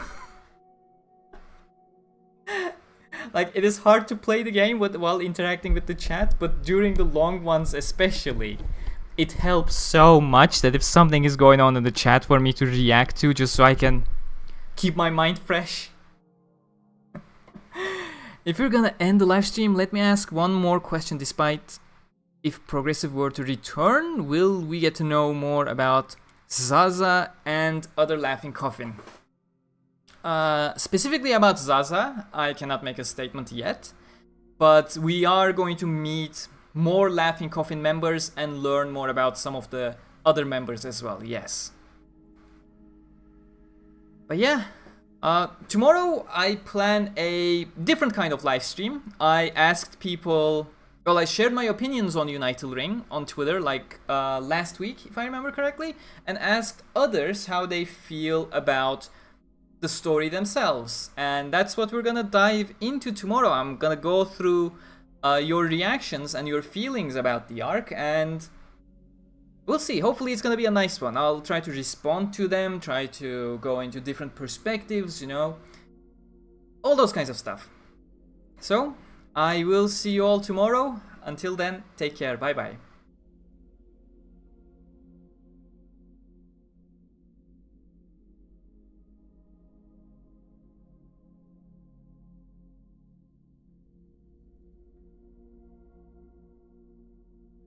Like, it is hard to play the game while interacting with the chat, but during the long ones especially, it helps so much that if something is going on in the chat for me to react to, just so I can keep my mind fresh. If you're gonna end the live stream, let me ask one more question. Despite if Progressive were to return, will we get to know more about Zaza and other Laughing Coffin? Specifically about Zaza, I cannot make a statement yet, but we are going to meet more Laughing Coffin members and learn more about some of the other members as well, yes. But yeah, tomorrow I plan a different kind of live stream. I asked people, well, I shared my opinions on United Ring on Twitter like last week, if I remember correctly, and asked others how they feel about the story themselves. And that's what we're gonna dive into tomorrow. I'm gonna go through your reactions and your feelings about the arc, and we'll see. Hopefully it's gonna be a nice one. I'll try to respond to them, try to go into different perspectives, you know, all those kinds of stuff. So I will see you all tomorrow. Until then, take care. Bye bye.